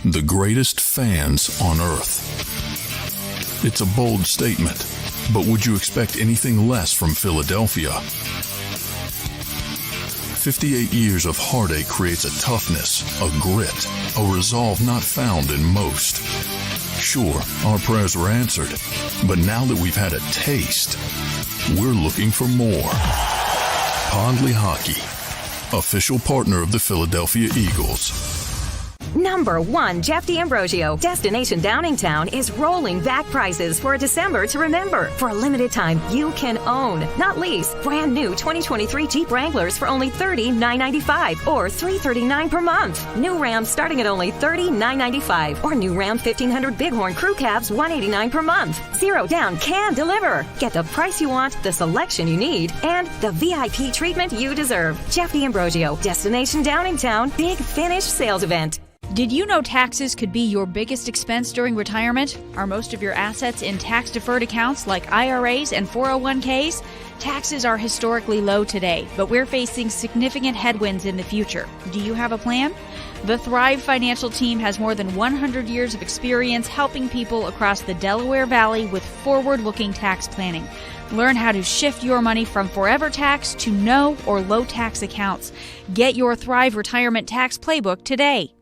S8: The greatest fans on earth. It's a bold statement, but would you expect anything less from Philadelphia? 58 years of heartache creates a toughness, a grit, a resolve not found in most. Sure, our prayers were answered, but now that we've had a taste, we're looking for more. Pondley Hockey, official partner of the Philadelphia Eagles.
S9: Number 1, Jeff D'Ambrosio. Destination Downingtown is rolling back prices for a December to remember. For a limited time, you can own, not lease, brand new 2023 Jeep Wranglers for only $30,995 or $339 per month. New Rams starting at only $30,995 or new Ram 1500 Bighorn Crew Cabs $189 per month. Zero down can deliver. Get the price you want, the selection you need, and the VIP treatment you deserve. Jeff D'Ambrosio, Destination Downingtown, Big Finish Sales Event.
S10: Did you know taxes could be your biggest expense during retirement? Are most of your assets in tax-deferred accounts like IRAs and 401ks? Taxes are historically low today, but we're facing significant headwinds in the future. Do you have a plan? The Thrive Financial team has more than 100 years of experience helping people across the Delaware Valley with forward-looking tax planning. Learn how to shift your money from forever tax to no or low tax accounts. Get your Thrive Retirement Tax Playbook today.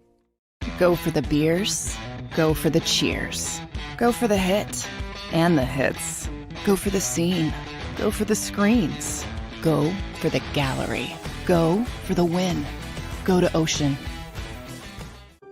S1: Go for the beers. Go for the cheers. Go for the hit and the hits. Go for the scene. Go for the screens. Go for the gallery. Go for the win. Go to Ocean.